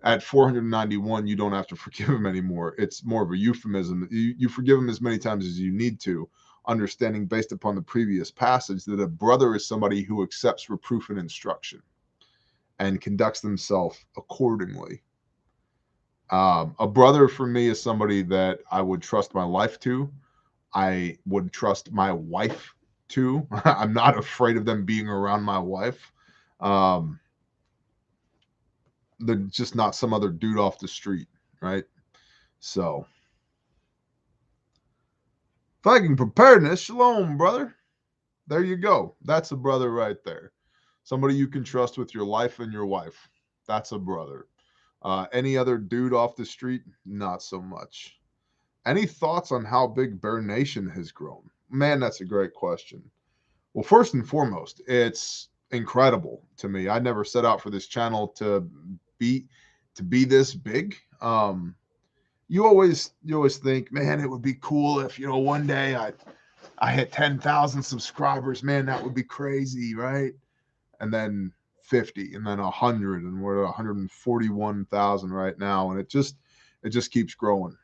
At 491, you don't have to forgive him anymore. It's more of a euphemism. You forgive him as many times as you need to, understanding based upon the previous passage that a brother is somebody who accepts reproof and instruction and conducts themselves accordingly. A brother for me is somebody that I would trust my life to. I would trust my wife to. I'm not afraid of them being around my wife. They're just not some other dude off the street, right? So, fighting preparedness, shalom, brother. There you go. That's a brother right there. Somebody you can trust with your life and your wife. That's a brother. Any other dude off the street? Not so much. Any thoughts on how big Bear Nation has grown? Man, that's a great question. Well, first and foremost, it's incredible to me. I never set out for this channel to be this big. You always think, man, it would be cool if, one day I hit 10,000 subscribers. Man, that would be crazy, right? And then 50, and then 100, and we're at 141,000 right now, and it just keeps growing.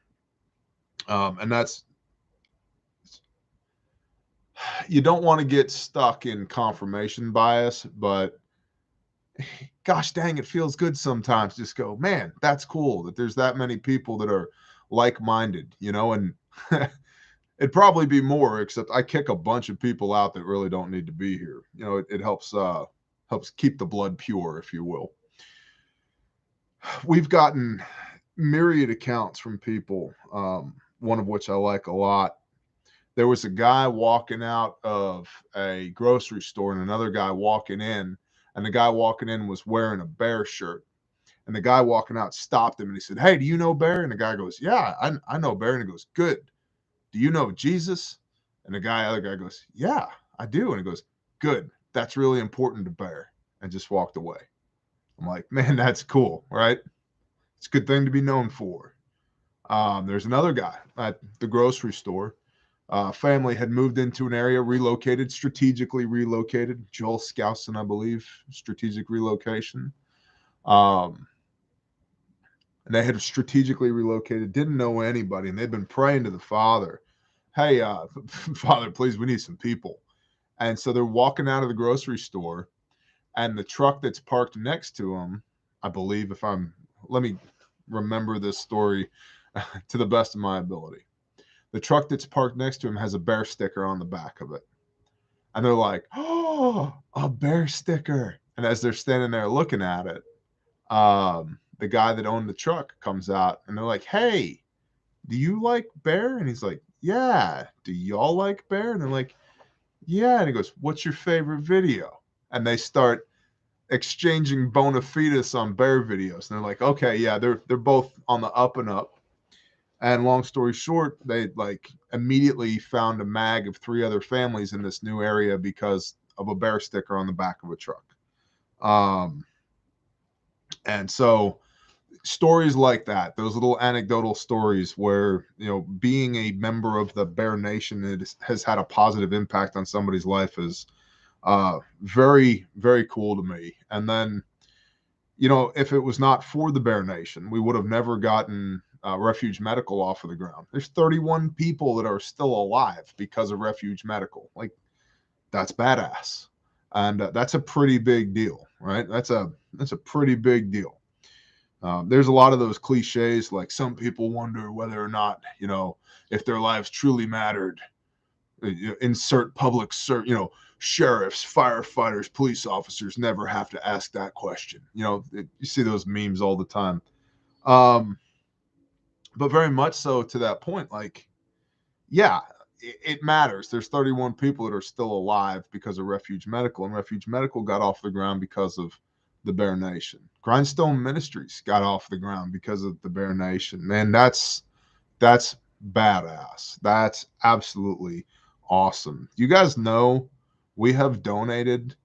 And that's, you don't want to get stuck in confirmation bias, but gosh dang, it feels good sometimes. Just go, man, that's cool that there's that many people that are like-minded, and it'd probably be more, except I kick a bunch of people out that really don't need to be here. It helps keep the blood pure, if you will. We've gotten myriad accounts from people, one of which I like a lot. There was a guy walking out of a grocery store and another guy walking in, and the guy walking in was wearing a Bear shirt. And the guy walking out stopped him and he said, hey, do you know Bear? And the guy goes, yeah, I know Bear. And he goes, good. Do you know Jesus? And the other guy goes, yeah, I do. And he goes, good. That's really important to Bear. And just walked away. I'm like, man, that's cool, right? It's a good thing to be known for. There's another guy at the grocery store. Family had moved into an area, strategically relocated. Joel Skousen, I believe, strategic relocation. And they had strategically relocated, didn't know anybody, and they'd been praying to the Father, hey, Father, please, we need some people. And so they're walking out of the grocery store, and the truck that's parked next to them, I believe, let me remember this story to the best of my ability. The truck that's parked next to him has a Bear sticker on the back of it. And they're like, oh, a Bear sticker. And as they're standing there looking at it, the guy that owned the truck comes out and they're like, hey, do you like Bear? And he's like, yeah. Do y'all like Bear? And they're like, yeah. And he goes, what's your favorite video? And they start exchanging bona fides on Bear videos. And they're like, okay, yeah, they're both on the up and up. And long story short, they immediately found a mag of 3 other families in this new area because of a Bear sticker on the back of a truck. And so stories like that, those little anecdotal stories where, being a member of the Bear Nation has had a positive impact on somebody's life is very, very cool to me. And then, if it was not for the Bear Nation, we would have never gotten Refuge Medical off of the ground. There's 31 people that are still alive because of Refuge Medical. That's badass. And that's a pretty big deal, right? That's a pretty big deal. There's a lot of those cliches, like some people wonder whether or not, if their lives truly mattered. Insert public, sheriffs, firefighters, police officers never have to ask that question. You see those memes all the time. But very much so to that point, yeah, it matters. There's 31 people that are still alive because of Refuge Medical, and Refuge Medical got off the ground because of the Bear Nation. Grindstone Ministries got off the ground because of the Bear Nation. Man, that's badass. That's absolutely awesome. You guys know we have donated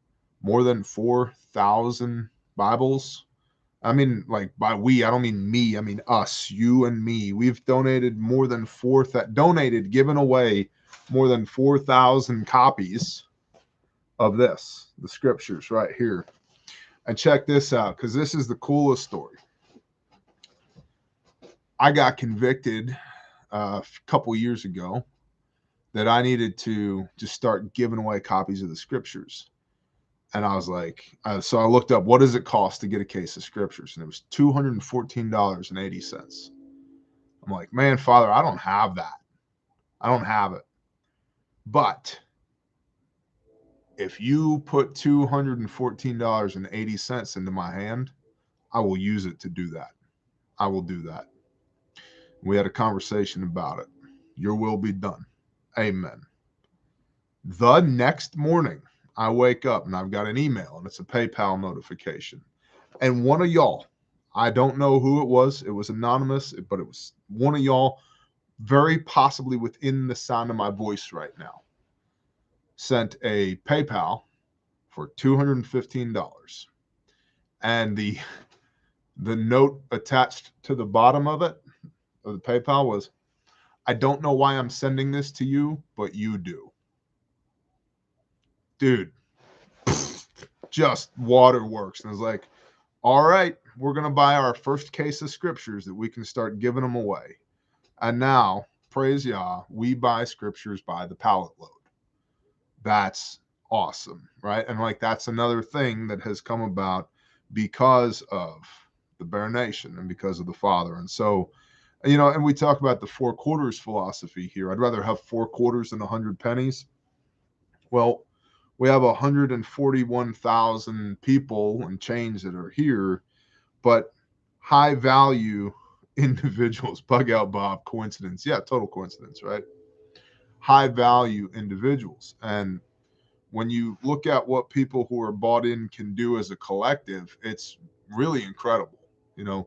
more than 4,000 Bibles. I mean, like by we, I don't mean me. I mean us, you and me. We've donated more than given away more than 4,000 copies of this, the scriptures right here. And check this out, because this is the coolest story. I got convicted a couple years ago that I needed to just start giving away copies of the scriptures. And I was like, so I looked up, what does it cost to get a case of scriptures? And it was $214.80. I'm like, man, Father, I don't have that. I don't have it. But if you put $214.80 into my hand, I will use it to do that. I will do that. We had a conversation about it. Your will be done. Amen. The next morning, I wake up and I've got an email and it's a PayPal notification. And one of y'all, I don't know who it was anonymous, but it was one of y'all, very possibly within the sound of my voice right now, sent a PayPal for $215. And the note attached to the bottom of it, of the PayPal, was, I don't know why I'm sending this to you, but you do. Dude, just waterworks. And I was like, all right, we're going to buy our first case of scriptures that we can start giving them away. And now, praise Yah, we buy scriptures by the pallet load. That's awesome, right? And like, that's another thing that has come about because of the Bear Nation and because of the Father. And so, you know, and we talk about the 4 quarters philosophy here. I'd rather have 4 quarters than 100 pennies. Well, we have 141,000 people and change that are here, but high value individuals. Bug out, Bob. Coincidence. Yeah, total coincidence, right? High value individuals. And when you look at what people who are bought in can do as a collective, it's really incredible. You know,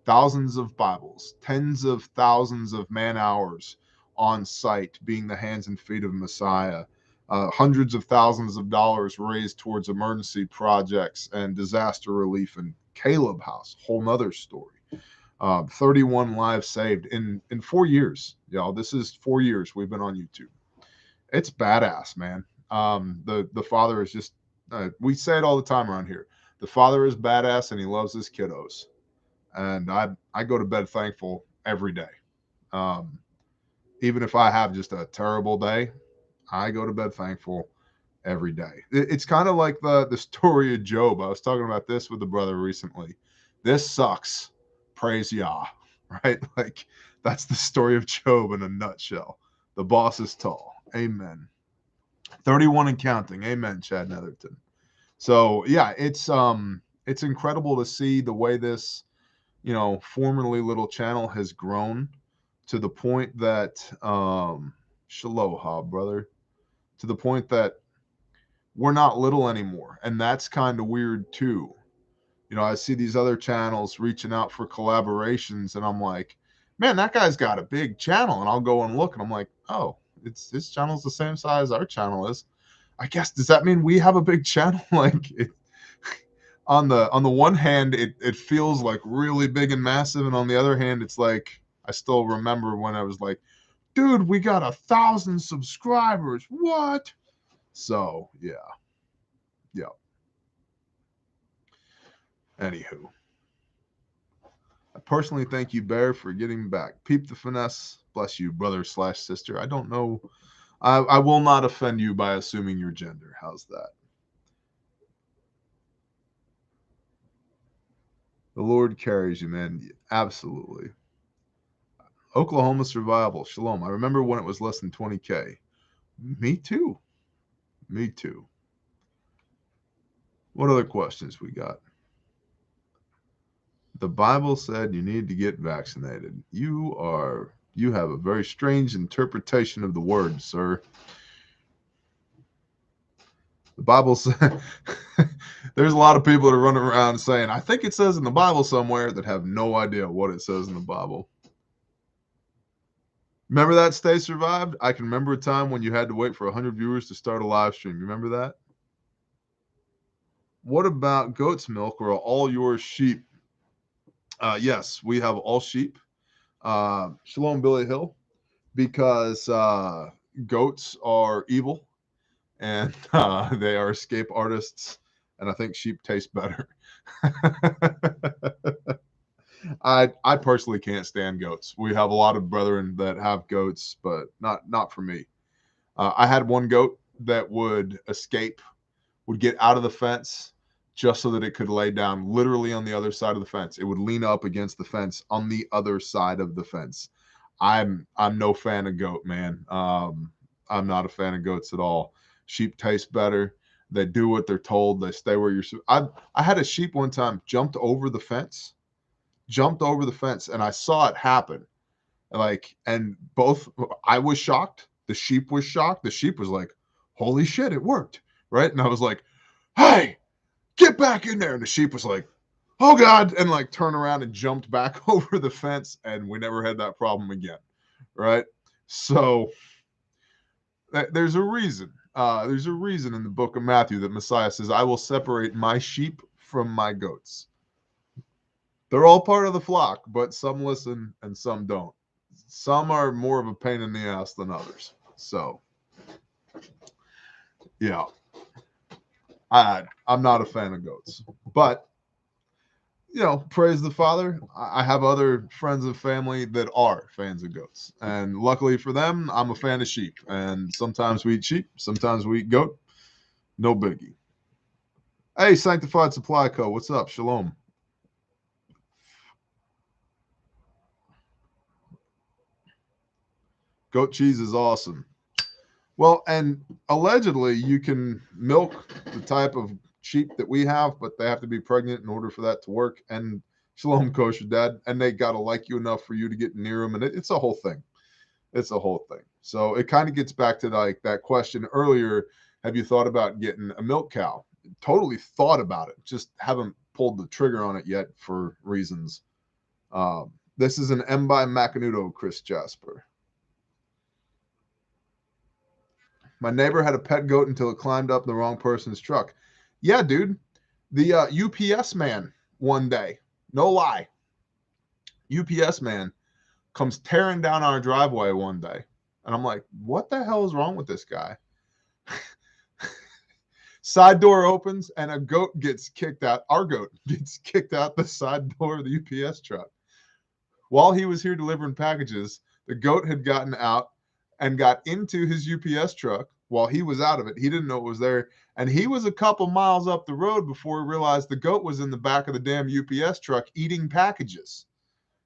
thousands of Bibles, tens of thousands of man hours on site being the hands and feet of Messiah, hundreds of thousands of dollars raised towards emergency projects and disaster relief in Caleb House, whole nother story. 31 lives saved in 4 years. Y'all, this is 4 years we've been on YouTube. It's badass, man. The Father is just, we say it all the time around here. The Father is badass and he loves his kiddos. And I go to bed thankful every day. Even if I have just a terrible day, I go to bed thankful every day. It's kind of like the story of Job. I was talking about this with a brother recently. This sucks. Praise Yah, right? Like, that's the story of Job in a nutshell. The boss is tall. Amen. 31 and counting. Amen, Chad Netherton. So yeah, it's incredible to see the way this, you know, formerly little channel has grown to the point that Shaloha, brother, to the point that we're not little anymore. And that's kind of weird too. You know, I see these other channels reaching out for collaborations and I'm like, man, that guy's got a big channel. And I'll go and look and I'm like, oh, his channel's the same size our channel is. I guess, does that mean we have a big channel? Like, on the one hand, it feels like really big and massive. And on the other hand, it's like, I still remember when I was like, dude, we got 1,000 subscribers. What? So yeah. Anywho, I personally thank you, Bear, for getting back. Peep the finesse. Bless you, brother/sister. I don't know. I will not offend you by assuming your gender. How's that? The Lord carries you, man. Absolutely. Oklahoma survival. Shalom. I remember when it was less than 20K. Me too. Me too. What other questions we got? The Bible said you need to get vaccinated. You have a very strange interpretation of the word, sir. The Bible says there's a lot of people that are running around saying, I think it says in the Bible somewhere, that have no idea what it says in the Bible. Remember that Stay Survived? I can remember a time when you had to wait for 100 viewers to start a live stream. You remember that? What about goat's milk or all your sheep? Yes, we have all sheep. Shalom, Billy Hill, because goats are evil and they are escape artists, and I think sheep taste better. I personally can't stand goats. We have a lot of brethren that have goats, but not for me. I had one goat that would escape, would get out of the fence just so that it could lay down literally on the other side of the fence. It would lean up against the fence on the other side of the fence. I'm no fan of goat, man. I'm not a fan of goats at all. Sheep taste better. They do what they're told. They stay where you're. I had a sheep one time jumped over the fence, and I saw it happen. And both, I was shocked. The sheep was shocked. The sheep was like, "Holy shit, it worked!" Right? And I was like, "Hey, get back in there!" And the sheep was like, "Oh God," and like turned around and jumped back over the fence, and we never had that problem again. Right? So there's a reason. There's a reason in the book of Matthew that Messiah says, "I will separate my sheep from my goats." They're all part of the flock, but some listen and some don't. Some are more of a pain in the ass than others. So, yeah, I'm not a fan of goats, but praise the Father. I have other friends and family that are fans of goats, and luckily for them, I'm a fan of sheep. And sometimes we eat sheep, sometimes we eat goat. No biggie. Hey, Sanctified Supply Co. What's up? Shalom. Goat cheese is awesome. Well, and allegedly you can milk the type of sheep that we have, but they have to be pregnant in order for that to work. And Shalom Kosher Dad, and they got to like you enough for you to get near them. And it's a whole thing. It's a whole thing. So it kind of gets back to like that question earlier. Have you thought about getting a milk cow? Totally thought about it. Just haven't pulled the trigger on it yet for reasons. This is an M by Macanudo, Chris Jasper. My neighbor had a pet goat until it climbed up the wrong person's truck. Yeah, dude. The UPS man one day, no lie, UPS man comes tearing down our driveway one day. And I'm like, what the hell is wrong with this guy? Side door opens and a goat gets kicked out. Our goat gets kicked out the side door of the UPS truck. While he was here delivering packages, the goat had gotten out and got into his UPS truck while he was out of it. He didn't know it was there. And he was a couple miles up the road before he realized the goat was in the back of the damn UPS truck eating packages.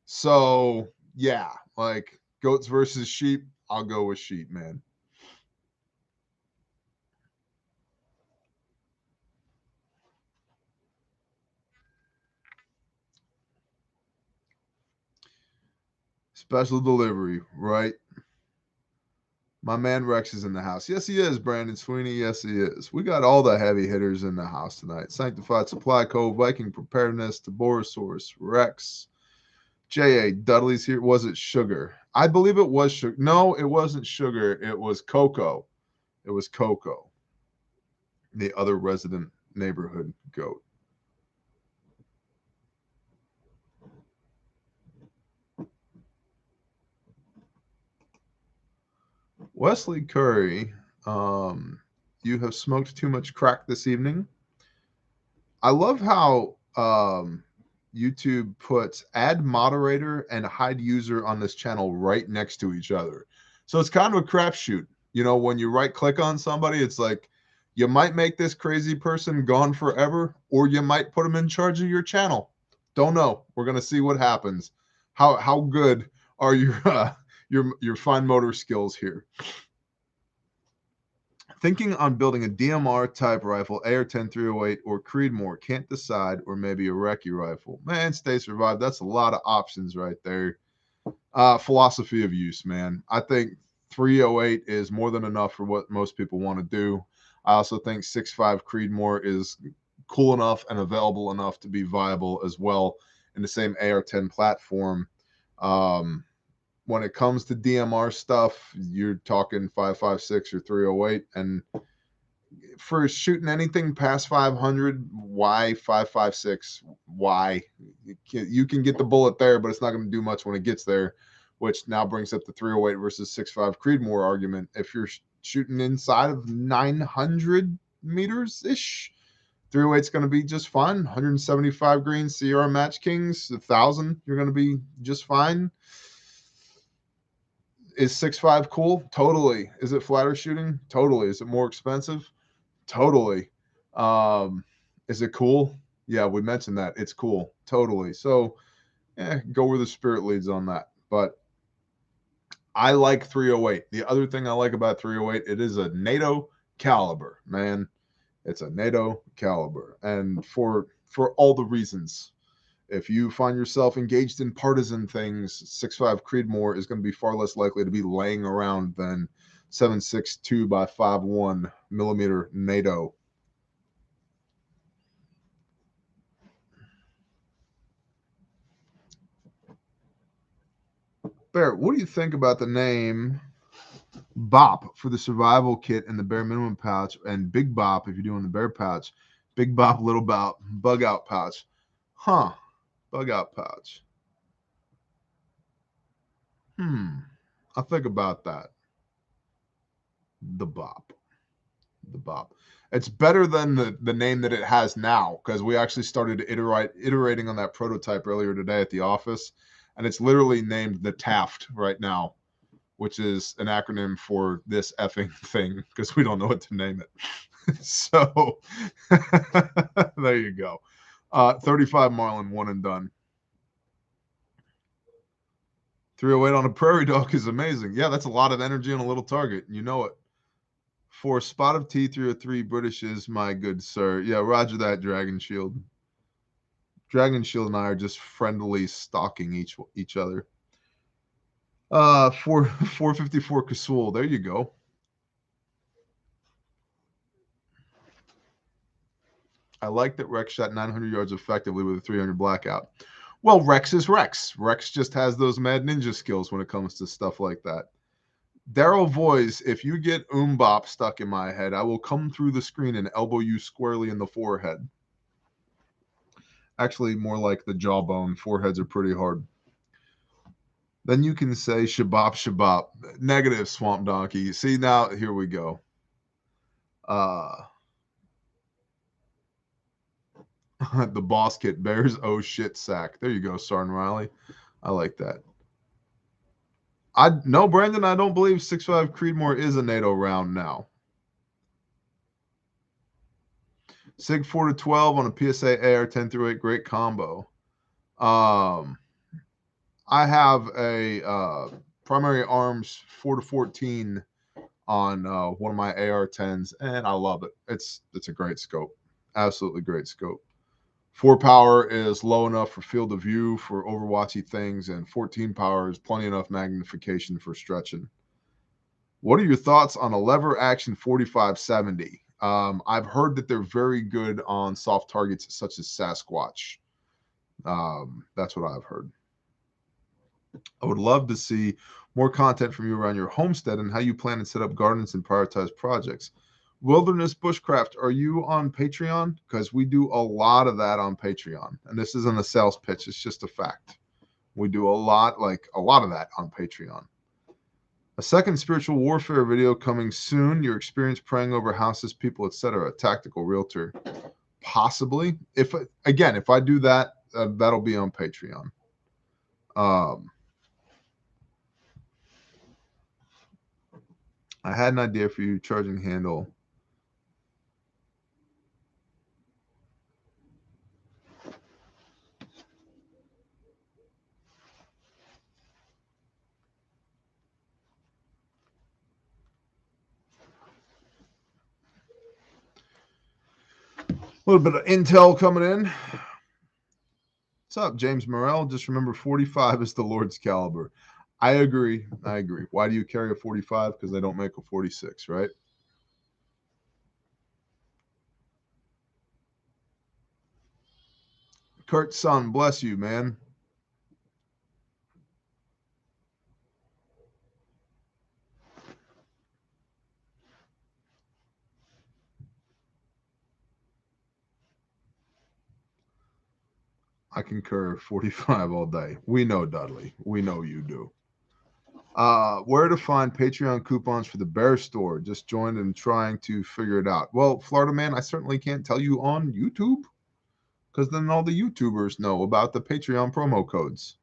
So, yeah, like goats versus sheep, I'll go with sheep, man. Special delivery, right? My man Rex is in the house. Yes, he is, Brandon Sweeney. Yes, he is. We got all the heavy hitters in the house tonight. Sanctified Supply Co., Viking Preparedness, Taborosaurus, Rex, J.A. Dudley's here. Was it sugar? I believe it was sugar. No, it wasn't sugar. It was Coco. It was Coco, the other resident neighborhood goat. Wesley Curry, you have smoked too much crack this evening. I love how YouTube puts add moderator and hide user on this channel right next to each other. So it's kind of a crapshoot. When you right click on somebody, it's like you might make this crazy person gone forever, or you might put them in charge of your channel. Don't know. We're gonna see what happens. How good are your fine motor skills here? Thinking on building a DMR type rifle, AR-10-308 or Creedmoor. Can't decide, or maybe a Recce rifle. Man, Stay Survive. That's a lot of options right there. Philosophy of use, man. I think 308 is more than enough for what most people want to do. I also think 6.5 Creedmoor is cool enough and available enough to be viable as well in the same AR-10 platform. When it comes to DMR stuff, you're talking 5.56 or 308, and for shooting anything past 500, why 5.56? Why? You can get the bullet there, but it's not going to do much when it gets there, which now brings up the 308 versus 6.5 Creedmoor argument. If you're shooting inside of 900 meters ish, 308 is going to be just fine. 175 green Sierra Match Kings, 1,000, you're going to be just fine. Is 6.5 cool? Totally. Is it flatter shooting? Totally. Is it more expensive? Totally. Is it cool? Yeah, we mentioned that. It's cool. Totally. So, go where the spirit leads on that. But I like 308. The other thing I like about 308, it is a NATO caliber, man. It's a NATO caliber. And for all the reasons. If you find yourself engaged in partisan things, 6.5 Creedmoor is going to be far less likely to be laying around than 7.62 by 5.1 millimeter NATO. Bear, what do you think about the name Bop for the survival kit and the bare minimum pouch, and Big Bop if you're doing the bear pouch? Big Bop, Little Bop, bug out pouch. Huh. Bug out pouch. I'll think about that. The Bop. The Bop. It's better than the name that it has now, because we actually started iterating on that prototype earlier today at the office, and it's literally named the Taft right now, which is an acronym for this effing thing, because we don't know what to name it. So there you go. 35 Marlin, one and done. 308 on a prairie dog is amazing. Yeah, that's a lot of energy on a little target. You know it. For spot of T303 British is my good sir. Yeah, roger that, Dragon Shield. Dragon Shield and I are just friendly stalking each other. 454 Kasul. There you go. I like that Rex shot 900 yards effectively with a 300 blackout. Well, Rex is Rex. Rex just has those mad ninja skills when it comes to stuff like that. Daryl Voice, if you get Bop stuck in my head, I will come through the screen and elbow you squarely in the forehead. Actually, more like the jawbone. Foreheads are pretty hard. Then you can say Shabop Shabop. Negative, Swamp Donkey. See, now, here we go. The boss kit bears oh shit sack. There you go, Sarn Riley. I like that. No, Brandon, I don't believe 6.5 Creedmoor is a NATO round now. Sig 4 to 12 on a PSA AR 10 through 8, great combo. I have a primary arms 4 to 14 on one of my AR-10s, and I love it. It's a great scope. Absolutely great scope. 4 power is low enough for field of view for overwatchy things, and 14 power is plenty enough magnification for stretching. What are your thoughts on a lever action 4570? I've heard that they're very good on soft targets such as Sasquatch. That's what I've heard. I would love to see more content from you around your homestead and how you plan to set up gardens and prioritize projects. Wilderness Bushcraft, are you on Patreon? Because we do a lot of that on Patreon. And this isn't a sales pitch, it's just a fact. We do a lot of that on Patreon. A second spiritual warfare video coming soon. Your experience praying over houses, people, etc. Tactical realtor. Possibly. If I do that, that'll be on Patreon. I had an idea for you, charging handle. A little bit of intel coming in. What's up, James Morrell? Just remember 45 is the Lord's caliber. I agree. Why do you carry a 45? Because they don't make a 46, right? Kurt Son, bless you, man. I concur. 45 all day. We know, Dudley. We know you do. Where to find Patreon coupons for the Bear Store? Just joined and trying to figure it out. Well, Florida man, I certainly can't tell you on YouTube, because then all the YouTubers know about the Patreon promo codes.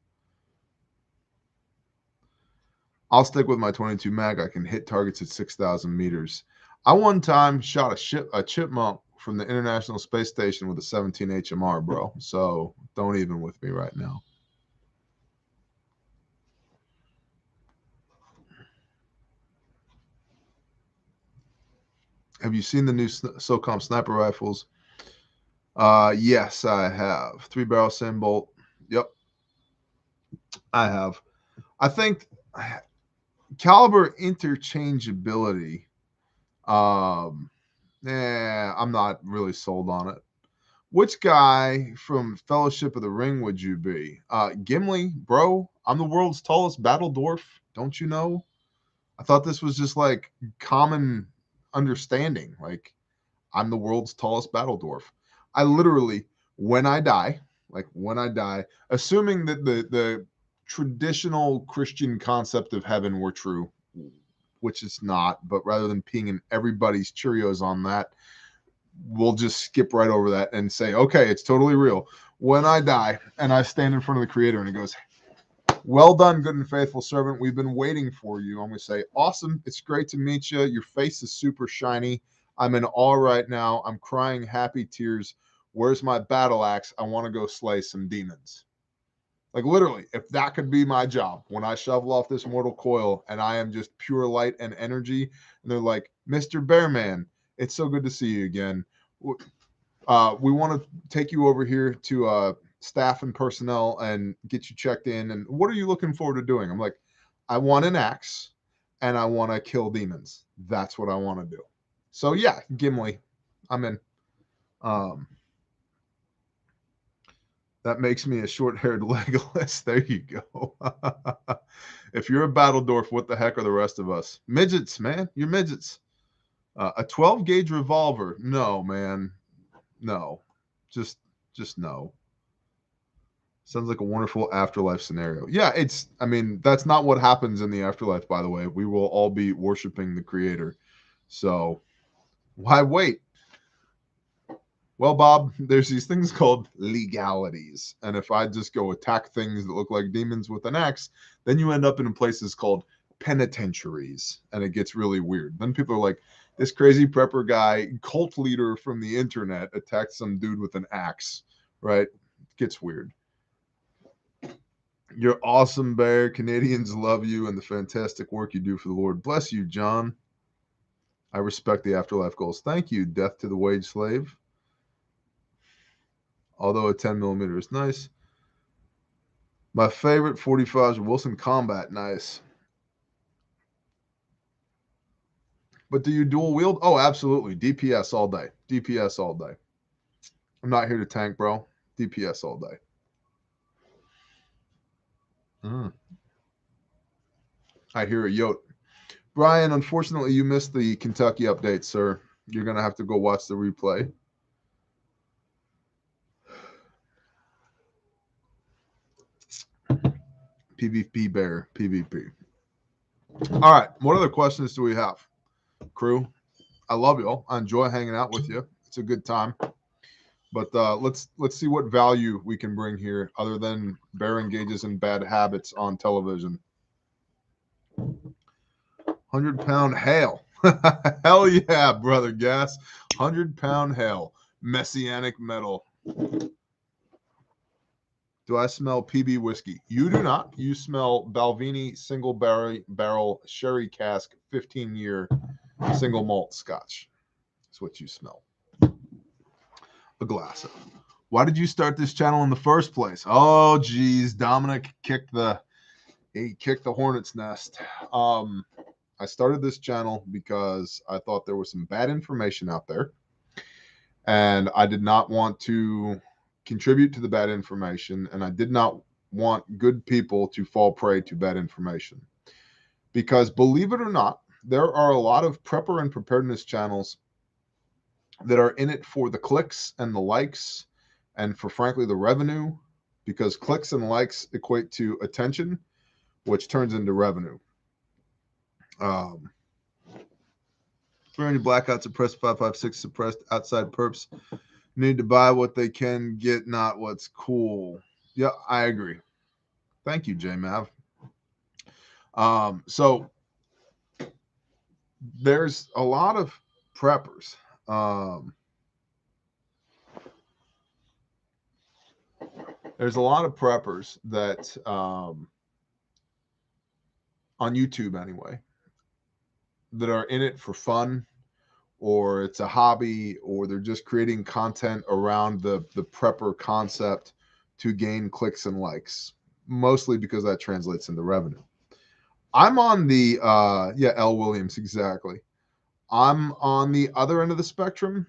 I'll stick with my 22 mag. I can hit targets at 6,000 meters. I one time shot a chipmunk from the International Space Station with a 17 HMR, bro. So don't even with me right now. Have you seen the new SOCOM sniper rifles? Yes, I have. 3-barrel sand bolt. Yep, I have. I think caliber interchangeability. I'm not really sold on it. Which guy from Fellowship of the Ring would you be? Gimli, bro. I'm the world's tallest battle dwarf. Don't you know? I thought this was just like common understanding. Like, I'm the world's tallest battle dwarf. I literally, when I die, assuming that the traditional Christian concept of heaven were true, which it's not, but rather than peeing in everybody's Cheerios on that, we'll just skip right over that and say, okay, it's totally real. When I die and I stand in front of the Creator and he goes, well done, good and faithful servant. We've been waiting for you. I'm going to say, awesome. It's great to meet you. Your face is super shiny. I'm in awe right now. I'm crying happy tears. Where's my battle axe? I want to go slay some demons. Like, literally, if that could be my job when I shovel off this mortal coil and I am just pure light and energy, and they're like, Mr. Bearman, it's so good to see you again. We want to take you over here to staff and personnel and get you checked in. And what are you looking forward to doing? I'm like, I want an axe and I want to kill demons. That's what I want to do. So yeah, Gimli, I'm in. That makes me a short-haired Legolas. There you go. If you're a battle dwarf, what the heck are the rest of us? Midgets, man. You're midgets. A 12-gauge revolver. No, man. No. Just no. Sounds like a wonderful afterlife scenario. Yeah, that's not what happens in the afterlife, by the way. We will all be worshiping the Creator. So why wait? Well, Bob, there's these things called legalities. And if I just go attack things that look like demons with an axe, then you end up in places called penitentiaries. And it gets really weird. Then people are like, this crazy prepper guy, cult leader from the internet, attacked some dude with an axe, right? It gets weird. You're awesome, Bear. Canadians love you and the fantastic work you do for the Lord. Bless you, John. I respect the afterlife goals. Thank you, Death to the Wage Slave. Although a 10 millimeter is nice. My favorite 45 is Wilson Combat. Nice. But do you dual wield? Oh, absolutely. DPS all day. DPS all day. I'm not here to tank, bro. DPS all day. I hear a yote. Brian, unfortunately, you missed the Kentucky update, sir. You're going to have to go watch the replay. PvP Bear, PvP. All right, what other questions do we have? Crew, I love y'all. I enjoy hanging out with you. It's a good time. But let's see what value we can bring here other than bear engages in bad habits on television. 100-pound hail. Hell yeah, brother Gas. 100-pound hail. Messianic metal. Do I smell PB whiskey? You do not. You smell Balvenie single barrel sherry cask 15-year single malt scotch. That's what you smell. A glass of. Why did you start this channel in the first place? Oh, geez. Dominic kicked the hornet's nest. I started this channel because I thought there was some bad information out there. And I did not want to contribute to the bad information, and I did not want good people to fall prey to bad information. Because believe it or not, there are a lot of prepper and preparedness channels that are in it for the clicks and the likes and for, frankly, the revenue, because clicks and likes equate to attention, which turns into revenue. For any blackouts, suppressed 556, suppressed outside perps need to buy what they can get, not what's cool. Yeah, I agree. Thank you, JMav. So there's a lot of preppers. There's a lot of preppers that on YouTube anyway, that are in it for fun, or it's a hobby, or they're just creating content around the prepper concept to gain clicks and likes, mostly because that translates into revenue. I'm on the yeah, L. Williams, exactly. I'm on the other end of the spectrum.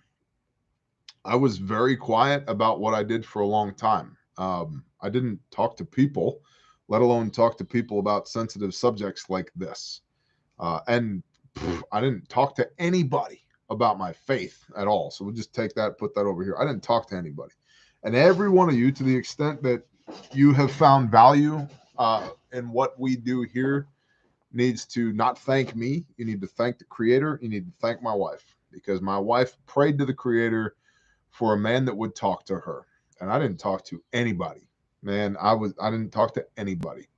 I was very quiet about what I did for a long time. I didn't talk to people, let alone talk to people about sensitive subjects like this. And I didn't talk to anybody about my faith at all. So we'll just take that, put that over here. I didn't talk to anybody. And every one of you, to the extent that you have found value in what we do here, needs to not thank me. You need to thank the Creator. You need to thank my wife, because my wife prayed to the Creator for a man that would talk to her. And I didn't talk to anybody, man. I didn't talk to anybody.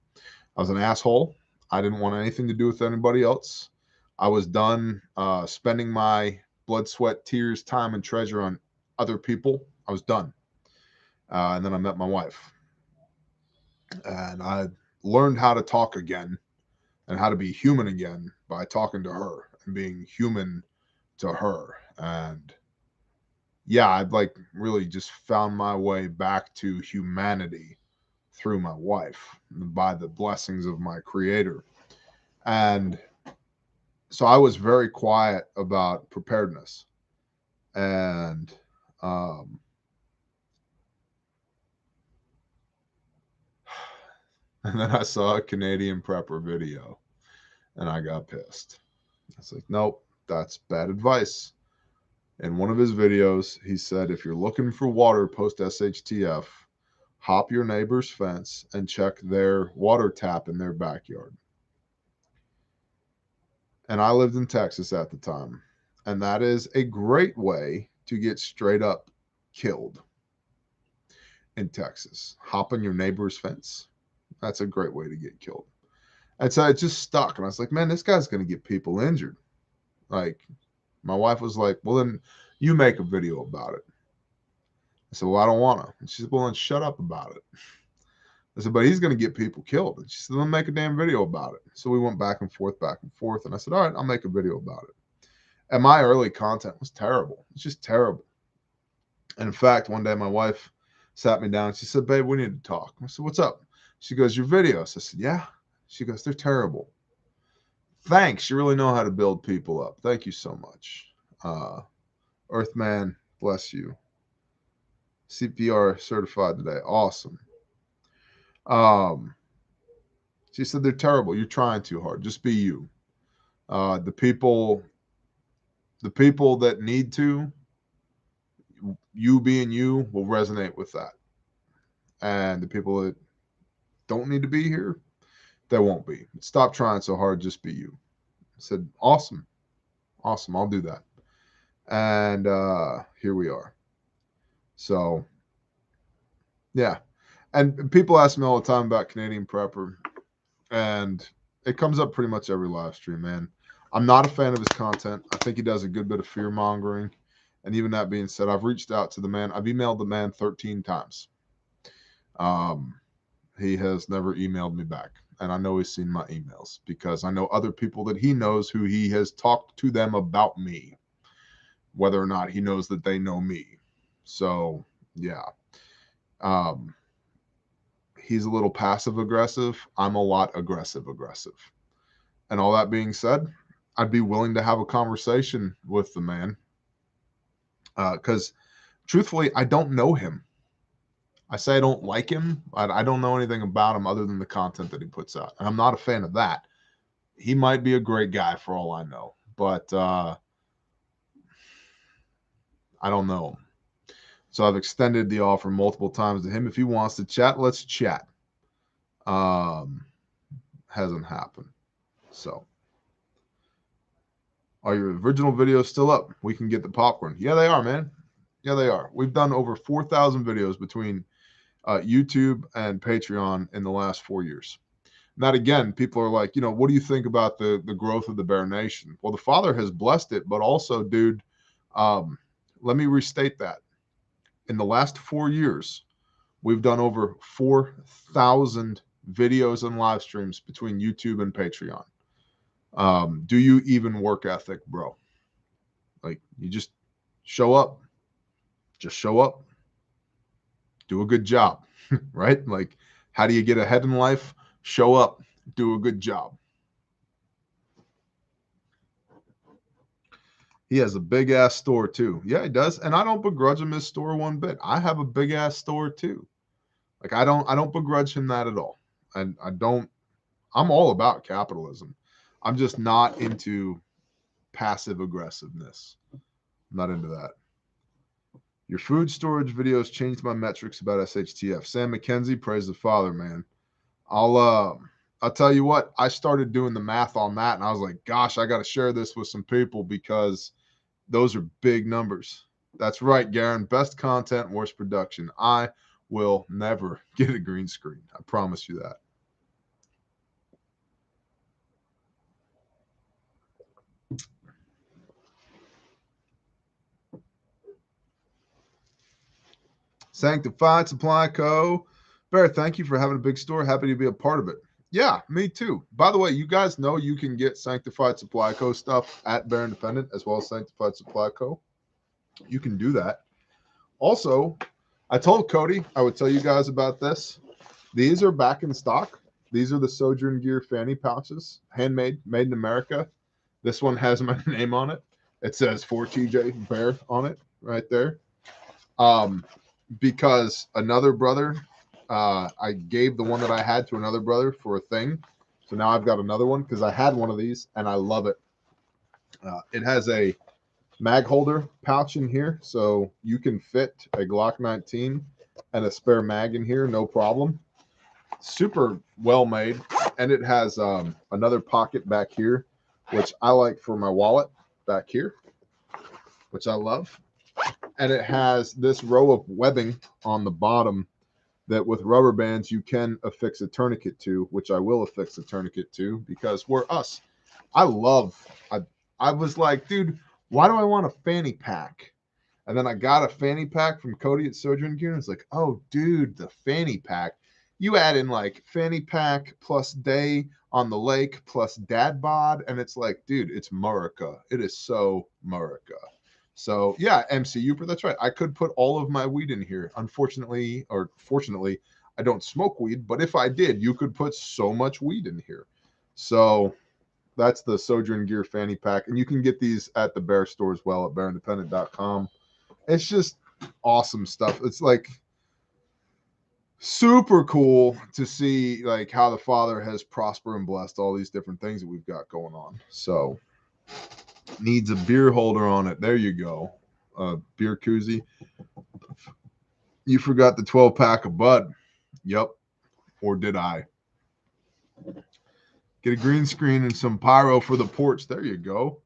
I was an asshole. I didn't want anything to do with anybody else. I was done spending my blood, sweat, tears, time, and treasure on other people. I was done. And then I met my wife. And I learned how to talk again and how to be human again by talking to her and being human to her. And yeah, I'd like really just found my way back to humanity through my wife by the blessings of my Creator. And so I was very quiet about preparedness. And and then I saw a Canadian prepper video and I got pissed. I was like, nope, that's bad advice. In one of his videos, he said, if you're looking for water post SHTF, hop your neighbor's fence and check their water tap in their backyard. And I lived in Texas at the time. And that is a great way to get straight up killed in Texas. Hop on your neighbor's fence. That's a great way to get killed. And so it just stuck. And I was like, man, this guy's going to get people injured. Like, my wife was like, well, then you make a video about it. I said, well, I don't want to. And she said, well, then shut up about it. I said, but he's going to get people killed. And she said, then make a damn video about it. So we went back and forth. And I said, all right, I'll make a video about it. And my early content was terrible. It's just terrible. And in fact, one day my wife sat me down and she said, babe, we need to talk. I said, what's up? She goes, your videos. I said, yeah. She goes, they're terrible. Thanks. You really know how to build people up. Thank you so much. Earthman, bless you. CPR certified today. Awesome. She said, they're terrible. You're trying too hard. Just be you. The people that need to, you being you, will resonate with that. And the people that don't need to be here, they won't be. Stop trying so hard. Just be you. I said, awesome. Awesome. I'll do that. And here we are. So, yeah. And people ask me all the time about Canadian prepper. And it comes up pretty much every live stream, man. I'm not a fan of his content. I think he does a good bit of fear mongering. And even that being said, I've reached out to the man. I've emailed the man 13 times. He has never emailed me back. And I know he's seen my emails because I know other people that he knows who he has talked to them about me, whether or not he knows that they know me. So, yeah. He's a little passive aggressive. I'm a lot aggressive. And all that being said, I'd be willing to have a conversation with the man because truthfully, I don't know him. I say I don't like him. I don't know anything about him other than the content that he puts out. And I'm not a fan of that. He might be a great guy for all I know, but I don't know him. So I've extended the offer multiple times to him. If he wants to chat, let's chat. Hasn't happened. So are your original videos still up? We can get the popcorn. Yeah, they are, man. Yeah, they are. We've done over 4,000 videos between YouTube and Patreon in the last 4 years. Now, again, people are like, you know, what do you think about the growth of the Bear Nation? Well, the Father has blessed it, but also, dude, let me restate that. In the last 4 years, we've done over 4,000 videos and live streams between YouTube and Patreon. Do you even work ethic, bro? Like, you just show up. Just show up. Do a good job, right? Like, how do you get ahead in life? Show up. Do a good job. He has a big ass store too. Yeah, he does. And I don't begrudge him his store one bit. I have a big ass store too. Like, I don't begrudge him that at all. And I'm all about capitalism. I'm just not into passive aggressiveness. I'm not into that. Your food storage videos changed my metrics about SHTF. Sam McKenzie, praise the Father, man. I'll tell you what, I started doing the math on that and I was like, gosh, I got to share this with some people because those are big numbers. That's right, Garen. Best content, worst production. I will never get a green screen. I promise you that. Sanctified Supply Co. Bear, thank you for having a big store. Happy to be a part of it. Yeah, me too. By the way, you guys know you can get Sanctified Supply Co. stuff at Bear Independent as well as Sanctified Supply Co. You can do that. Also, I told Cody I would tell you guys about this. These are back in stock. These are the Sojourn Gear fanny pouches, handmade, made in America. This one has my name on it. It says 4TJ Bear on it right there. Because another brother, I gave the one that I had to another brother for a thing. So now I've got another one because I had one of these and I love it. It has a mag holder pouch in here, so you can fit a Glock 19 and a spare mag in here, no problem. Super well made, and it has another pocket back here, which I like for my wallet back here, which I love. And it has this row of webbing on the bottom that with rubber bands you can affix a tourniquet to, which I will affix a tourniquet to because we're us. I was like, dude, why do I want a fanny pack? And then I got a fanny pack from Cody at Sojourn Gear, and it's like, oh, dude, the fanny pack. You add in like fanny pack plus day on the lake plus dad bod, and it's like, dude, it's America. It is so America. So yeah, MCU, that's right. I could put all of my weed in here. Unfortunately, or fortunately, I don't smoke weed, but if I did, you could put so much weed in here. So that's the Sojourn Gear fanny pack. And you can get these at the Bear store as well at bearindependent.com. It's just awesome stuff. It's like super cool to see like how the Father has prospered and blessed all these different things that we've got going on. So needs a beer holder on it. There you go. Beer koozie. You forgot the 12-pack of Bud. Yep. Or did I? Get a green screen and some pyro for the porch. There you go.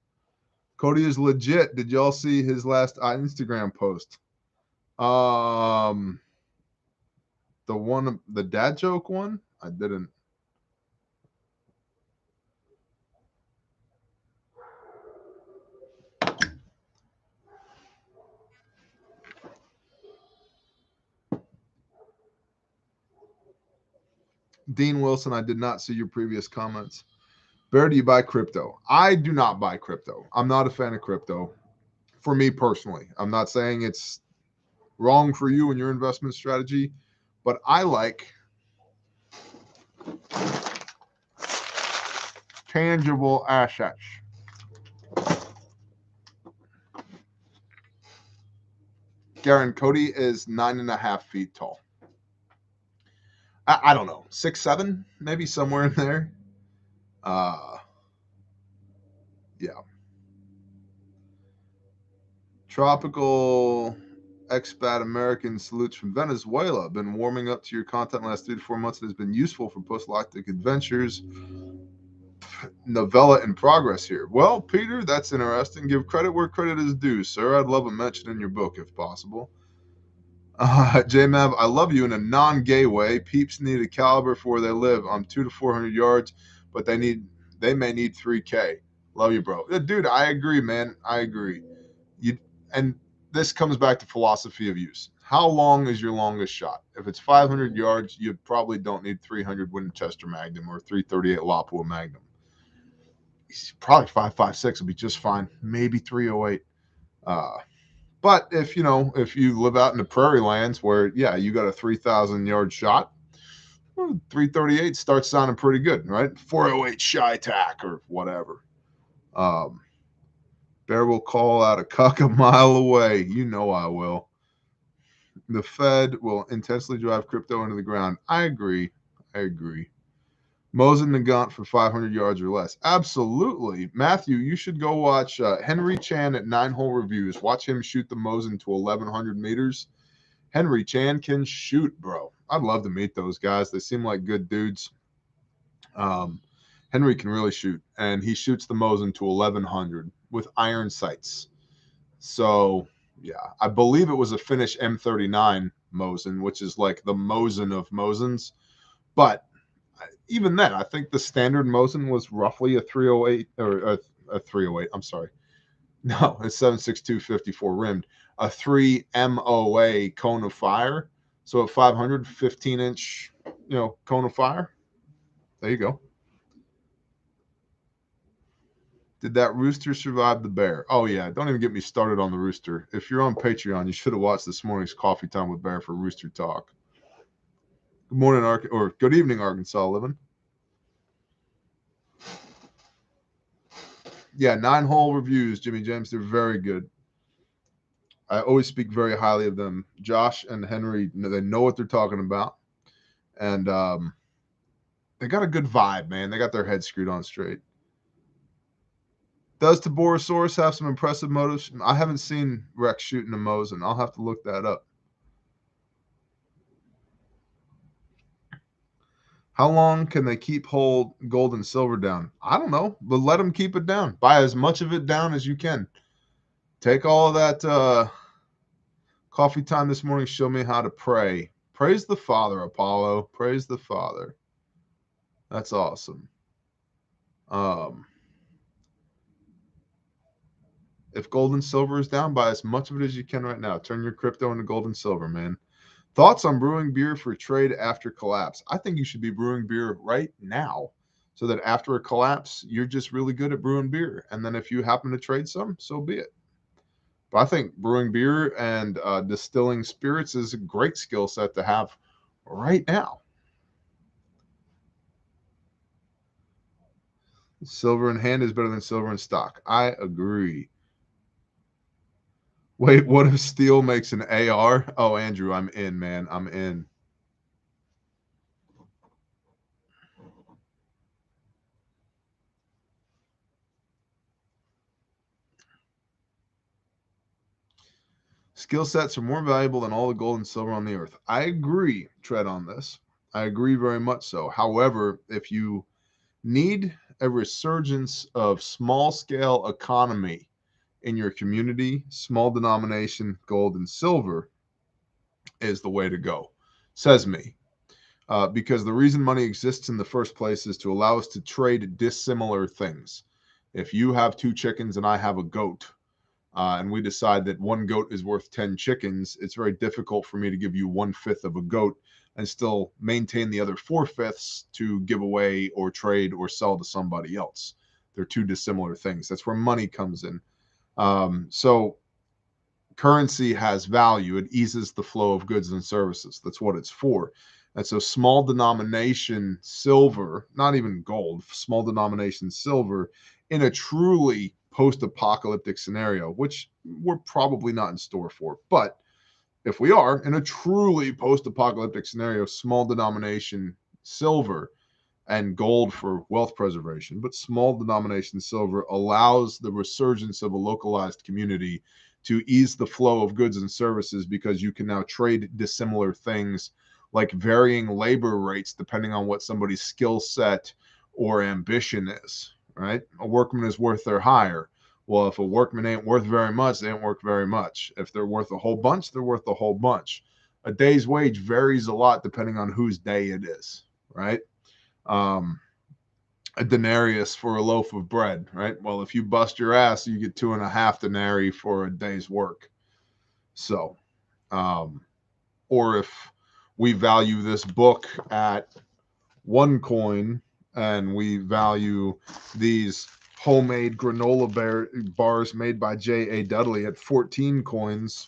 Cody is legit. Did y'all see his last Instagram post? The dad joke one? I didn't. Dean Wilson, I did not see your previous comments. Bear, do you buy crypto? I do not buy crypto. I'm not a fan of crypto. For me personally, I'm not saying it's wrong for you and your investment strategy, but I like tangible assets. Garen, Cody is 9.5 feet tall. I don't know, 6, 7, maybe somewhere in there. Yeah. Tropical expat American salutes from Venezuela. Been warming up to your content last 3 to 4 months. It has been useful for post-lactic adventures. Novella in progress here. Well, Peter, that's interesting. Give credit where credit is due, sir. I'd love a mention in your book if possible. JMav, I love you in a non-gay way. Peeps need a caliber for where they live. I'm 200 to 400 yards, but they may need 3K. Love you, bro. Dude, I agree, man. I agree. And this comes back to philosophy of use. How long is your longest shot? If it's 500 yards, you probably don't need 300 Winchester Magnum or 338 Lapua Magnum. Probably 5.56 will be just fine. Maybe 308. But if you live out in the prairie lands where, yeah, you got a 3,000 yard shot, 338 starts sounding pretty good, right? 408 shy tack or whatever. Bear will call out a cuck a mile away. You know I will. The Fed will intensely drive crypto into the ground. I agree. Mosin Nagant for 500 yards or less. Absolutely. Matthew, you should go watch Henry Chan at 9-Hole Reviews. Watch him shoot the Mosin to 1,100 meters. Henry Chan can shoot, bro. I'd love to meet those guys. They seem like good dudes. Henry can really shoot, and he shoots the Mosin to 1,100 with iron sights. So, yeah, I believe it was a Finnish M39 Mosin, which is like the Mosin of Mosins. But even then, I think the standard Mosin was roughly a 308 or a 308. I'm sorry. No, it's 7.62 54 rimmed. A 3 MOA cone of fire. So at 500, 15-inch, cone of fire. There you go. Did that rooster survive the bear? Oh, yeah. Don't even get me started on the rooster. If you're on Patreon, you should have watched this morning's Coffee Time with Bear for Rooster Talk. Good morning, or good evening, Arkansas living. Yeah, 9-Hole Reviews, Jimmy James. They're very good. I always speak very highly of them. Josh and Henry, they know what they're talking about. And they got a good vibe, man. They got their head screwed on straight. Does Taborosaurus have some impressive motives? I haven't seen Rex shooting a Mosin. I'll have to look that up. How long can they keep gold and silver down? I don't know, but let them keep it down. Buy as much of it down as you can. Take all of that coffee time this morning. Show me how to pray. Praise the Father, Apollo. Praise the Father. That's awesome. If gold and silver is down, buy as much of it as you can right now. Turn your crypto into gold and silver, man. Thoughts on brewing beer for trade after collapse? I think you should be brewing beer right now so that after a collapse, you're just really good at brewing beer. And then if you happen to trade some, so be it. But I think brewing beer and distilling spirits is a great skill set to have right now. Silver in hand is better than silver in stock. I agree. Wait, what if steel makes an AR? Oh, Andrew, I'm in, man. I'm in. Skill sets are more valuable than all the gold and silver on the earth. I agree, Tread, on this. I agree very much so. However, if you need a resurgence of small-scale economy in your community, small denomination gold and silver is the way to go, says me. Because the reason money exists in the first place is to allow us to trade dissimilar things. If you have 2 chickens and I have a goat, and we decide that 1 goat is worth 10 chickens, it's very difficult for me to give you 1/5 of a goat and still maintain the other 4/5 to give away or trade or sell to somebody else. They're 2 dissimilar things. That's where money comes in. So currency has value. It eases the flow of goods and services. That's what it's for. And so small denomination silver, not even gold, small denomination silver in a truly post-apocalyptic scenario, which we're probably not in store for, but if we are in a truly post-apocalyptic scenario, small denomination silver and gold for wealth preservation, but small denomination silver allows the resurgence of a localized community to ease the flow of goods and services, because you can now trade dissimilar things like varying labor rates depending on what somebody's skill set or ambition is, right? A workman is worth their hire. Well, if a workman ain't worth very much, they ain't worth very much. If they're worth a whole bunch, they're worth a whole bunch. A day's wage varies a lot depending on whose day it is, right? A denarius for a loaf of bread, right? Well, if you bust your ass, you get 2.5 denarii for a day's work. So, or if we value this book at 1 coin and we value these homemade granola bars made by J.A. Dudley at 14 coins,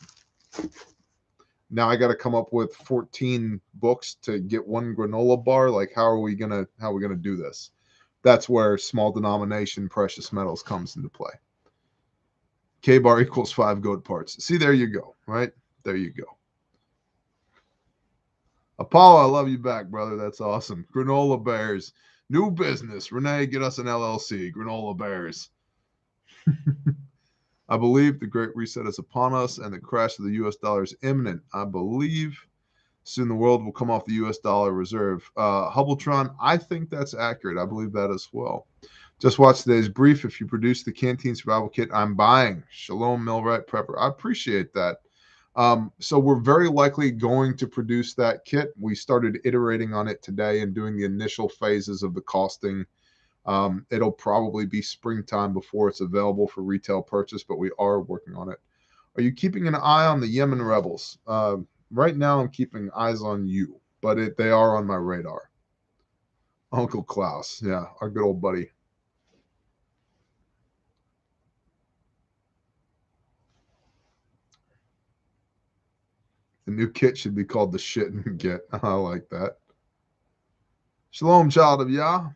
now I got to come up with 14 books to get 1 granola bar. Like, how are we gonna do this? That's where small denomination precious metals comes into play. K bar equals 5 goat parts. See, there you go, right? There you go. Apollo, I love you back, brother. That's awesome. Granola bears. New business. Renee, get us an LLC. Granola bears. I believe the Great Reset is upon us and the crash of the U.S. dollar is imminent. I believe soon the world will come off the U.S. dollar reserve. Hubbletron, I think that's accurate. I believe that as well. Just watch today's brief. If you produce the Canteen Survival Kit, I'm buying. Shalom, Millwright Prepper. I appreciate that. So we're very likely going to produce that kit. We started iterating on it today and doing the initial phases of the costing. It'll probably be springtime before it's available for retail purchase, but we are working on it. Are you keeping an eye on the Yemen rebels? Right now I'm keeping eyes on you, but they are on my radar. Uncle Klaus, yeah, our good old buddy. The new kit should be called the shit and get. I like that. Shalom, child of Yah.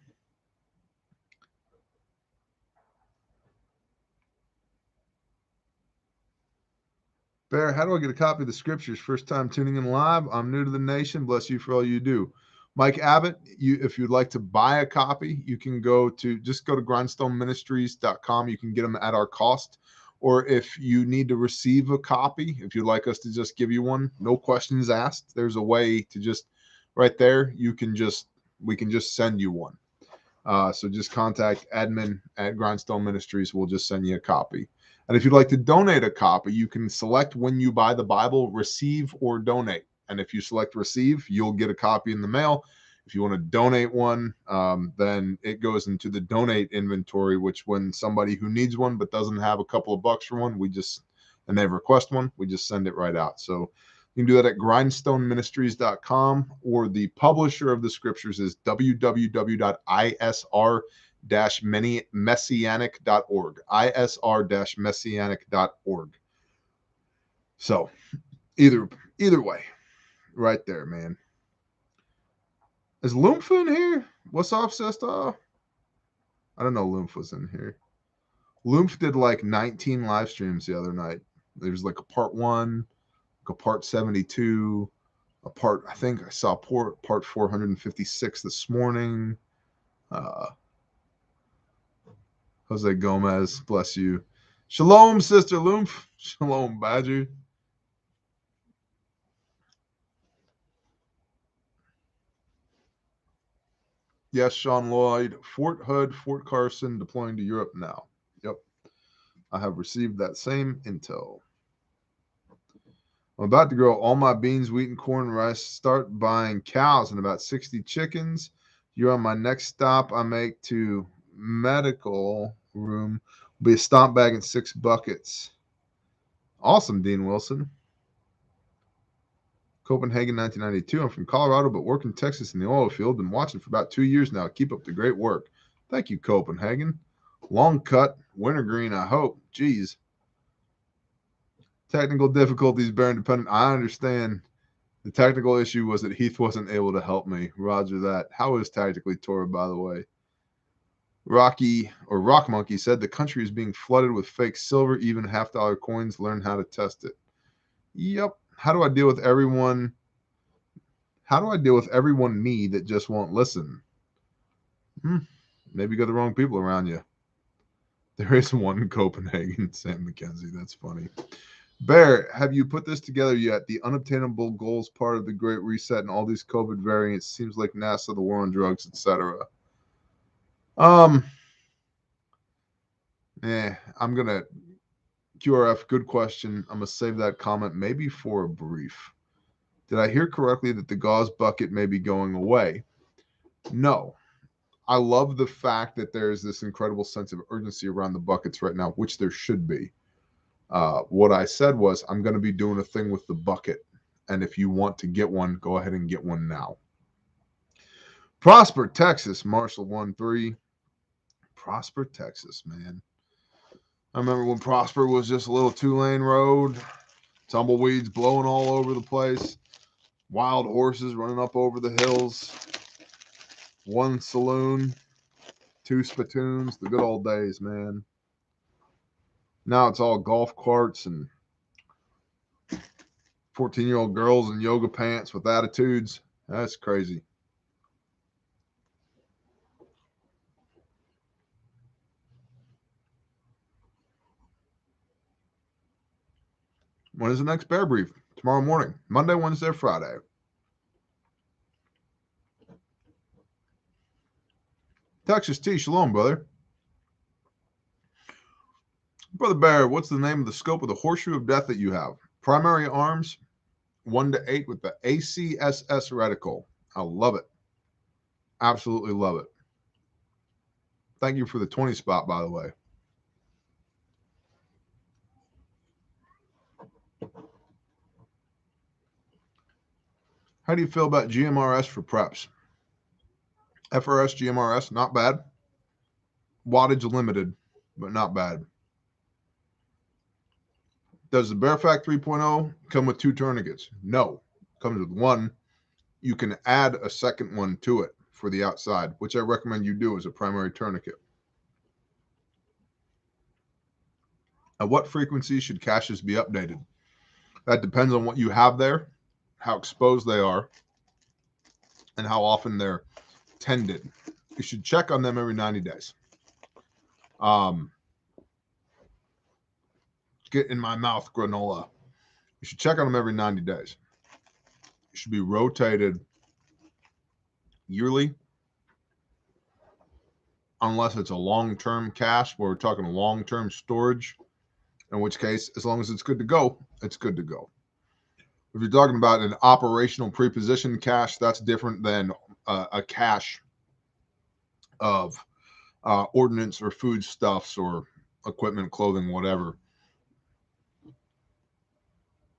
Bear, how do I get a copy of the scriptures? First time tuning in live. I'm new to the nation. Bless you for all you do. Mike Abbott, if you'd like to buy a copy, you can go to grindstoneministries.com. You can get them at our cost. Or if you need to receive a copy, if you'd like us to just give you one, no questions asked, there's a way to just right there. We can just send you one. So just contact admin at Grindstone Ministries. We'll just send you a copy. And if you'd like to donate a copy, you can select when you buy the Bible, receive or donate. And if you select receive, you'll get a copy in the mail. If you want to donate one, then it goes into the donate inventory, which when somebody who needs one but doesn't have a couple of bucks for one, and they request one, we just send it right out. So you can do that at grindstoneministries.com, or the publisher of the scriptures is www.isr-messianic.org. isr-messianic.org. So either way, right there, man. Is Lumph in here? What's up, sister? I don't know Lumph was in here. Lumph did like 19 live streams the other night. There's like a part 1, like a part 72, I think I saw part 456 this morning. Jose Gomez, bless you. Shalom, Sister Lumph. Shalom, Badger. Yes, Sean Lloyd. Fort Hood, Fort Carson deploying to Europe now. Yep. I have received that same intel. I'm about to grow all my beans, wheat, and corn, rice. Start buying cows and about 60 chickens. You're on my next stop. I make to medical room. Will be a stomp bag and 6 buckets. Awesome, Dean Wilson. Copenhagen, 1992. I'm from Colorado, but work in Texas in the oil field. Been watching for about 2 years now. Keep up the great work. Thank you, Copenhagen. Long cut, wintergreen, I hope. Jeez. Technical difficulties, Baron Dependent. I understand. The technical issue was that Heath wasn't able to help me. Roger that. How is Tactically Torah, by the way? Rock Monkey said the country is being flooded with fake silver, even $50 coins. Learn how to test it. Yep. How do I deal with everyone? How do I deal with everyone me that just won't listen? Maybe you got the wrong people around you. There is one in Copenhagen, Sam McKenzie. That's funny. Bear, have you put this together yet? The unobtainable goals part of the Great Reset and all these COVID variants seems like NASA, the war on drugs, etc. I'm gonna QRF. Good question. I'm gonna save that comment maybe for a brief. Did I hear correctly that the gauze bucket may be going away? No. I love the fact that there's this incredible sense of urgency around the buckets right now, which there should be. What I said was I'm going to be doing a thing with the bucket. And if you want to get one, go ahead and get one now. Prosper, Texas, Marshall 1-3. Prosper, Texas, man. I remember when Prosper was just a little 2-lane road, tumbleweeds blowing all over the place, wild horses running up over the hills, one saloon, 2 spittoons, the good old days, man. Now it's all golf carts and 14-year-old girls in yoga pants with attitudes. That's crazy. When is the next bear brief? Tomorrow morning. Monday, Wednesday, Friday. Texas T, shalom, brother. Brother Bear, what's the name of the scope of the horseshoe of death that you have? Primary arms, 1 to 8 with the ACSS reticle. I love it. Absolutely love it. Thank you for the 20 spot, by the way. How do you feel about GMRS for preps? FRS, GMRS, not bad. Wattage limited, but not bad. Does the Bear Fact 3.0 come with 2 tourniquets? No. It comes with 1. You can add a second one to it for the outside, which I recommend you do as a primary tourniquet. At what frequency should caches be updated? That depends on what you have there, how exposed they are, and how often they're tended. You should check on them every 90 days. Get in my mouth granola. You should check on them every 90 days. It should be rotated yearly, unless it's a long-term cache where we're talking long-term storage, in which case, as long as it's good to go, it's good to go. If you're talking about an operational prepositioned cache, that's different than a cache of ordnance or foodstuffs or equipment, clothing, whatever.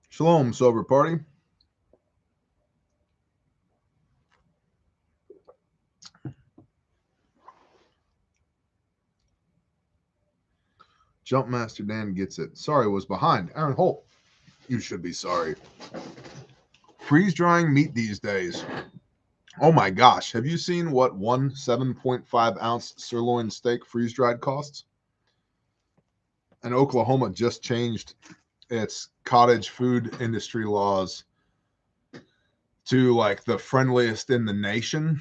Shalom, sober party. Jumpmaster Dan gets it. Sorry, was behind. Aaron Holt, you should be sorry. Freeze drying meat these days. Oh my gosh. Have you seen what one 7.5 ounce sirloin steak freeze dried costs? And Oklahoma just changed its cottage food industry laws to like the friendliest in the nation.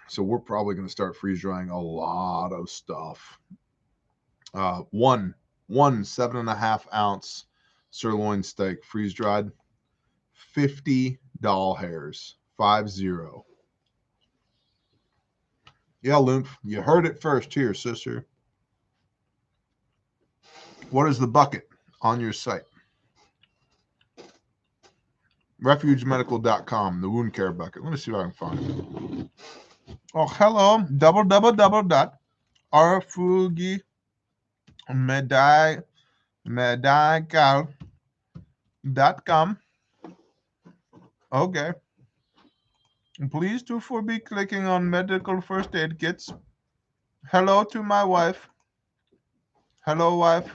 So we're probably going to start freeze drying a lot of stuff. One 7.5 ounce sirloin steak freeze dried, $50 hairs, 50. Yeah, Loomp, you heard it first here, sister. What is the bucket on your site? refugemedical.com, the wound care bucket. Let me see if I can find it. Oh, hello. Refugi medical.com. Okay. Please do for be clicking on medical first aid kits. Hello to my wife. Hello, wife.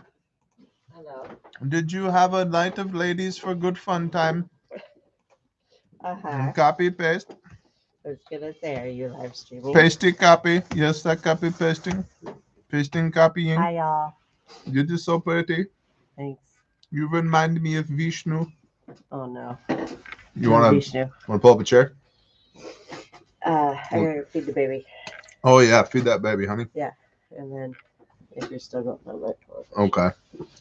Hello. Did you have a night of ladies for good fun time? Copy, paste. I was gonna say, are you live streaming? Pasting, copy. Yes, I copy, pasting. Pasting, copying. Hi, y'all. You do so pretty. Thanks. You remind me of Vishnu. Oh no. You want to pull up a chair? I gotta feed the baby. Oh yeah, feed that baby, honey. Yeah, and then if you're still going on that. Okay.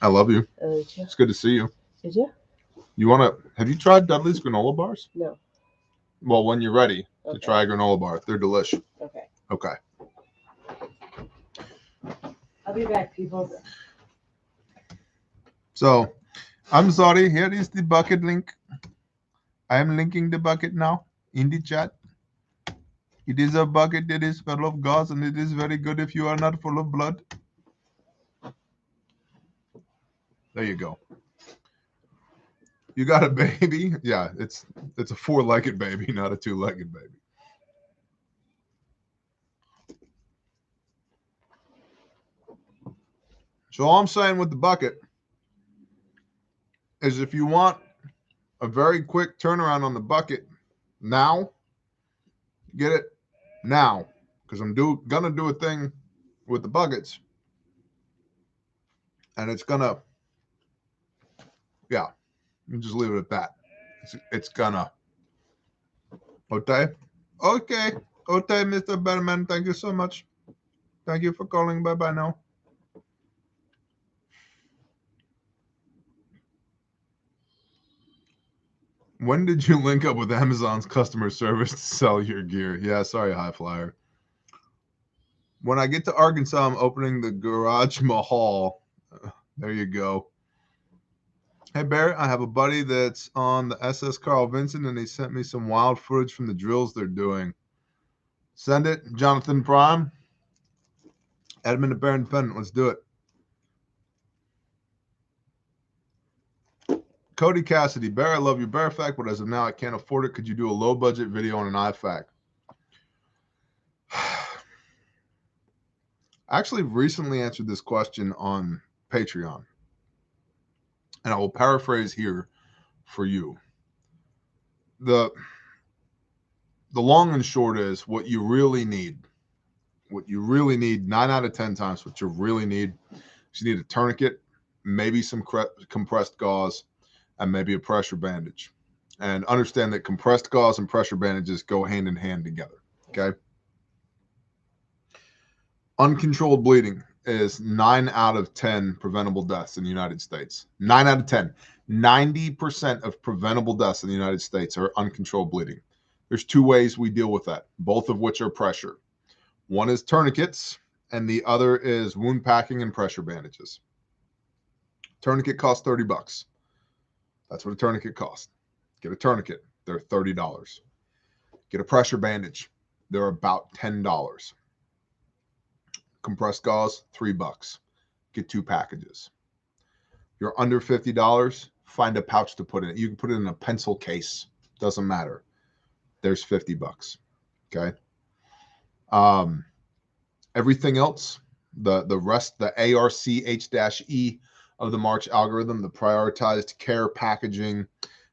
I love you. It's good to see you. Did you? You want to? Have you tried Dudley's granola bars? No. Well, when you're ready to try a granola bar, they're delicious. Okay. Okay. I'll be back, people. So, I'm sorry. Here is the bucket link. I am linking the bucket now in the chat. It is a bucket that is full of gauze, and it is very good if you are not full of blood. There you go. You got a baby? Yeah, it's a four-legged baby, not a two-legged baby. So all I'm saying with the bucket is if you want a very quick turnaround on the bucket now, get it now, because I'm gonna do a thing with the buckets, and it's gonna, yeah, you just leave it at that. It's gonna. Okay, Mr. Bellman, thank you so much. Thank you for calling. Bye bye now. When did you link up with Amazon's customer service to sell your gear? Yeah, sorry, High Flyer. When I get to Arkansas, I'm opening the Garage Mahal. There you go. Hey, Barrett, I have a buddy that's on the SS Carl Vinson, and he sent me some wild footage from the drills they're doing. Send it, Jonathan Prime. Edmund the Bear Independent. Let's do it. Cody Cassidy. Bear, I love your Bear Fact, but as of now, I can't afford it. Could you do a low-budget video on an IFAC? I actually recently answered this question on Patreon, and I will paraphrase here for you. The long and short is what you really need, 9 out of 10 times, what you really need is you need a tourniquet, maybe some compressed gauze, and maybe a pressure bandage. And understand that compressed gauze and pressure bandages go hand in hand together, okay? Uncontrolled bleeding is 9 out of 10 preventable deaths in the United States. 9 out of 10. 90% of preventable deaths in the United States are uncontrolled bleeding. There's 2 ways we deal with that, both of which are pressure. One is tourniquets, and the other is wound packing and pressure bandages. Tourniquet costs $30. That's what a tourniquet costs. Get a tourniquet, they're $30. Get a pressure bandage, they're about $10. Compressed gauze, $3. Get 2 packages. You're under $50, find a pouch to put in it. You can put it in a pencil case, doesn't matter. There's $50. Okay. Everything else, the rest, the ARCH-E of the March algorithm, the prioritized care packaging,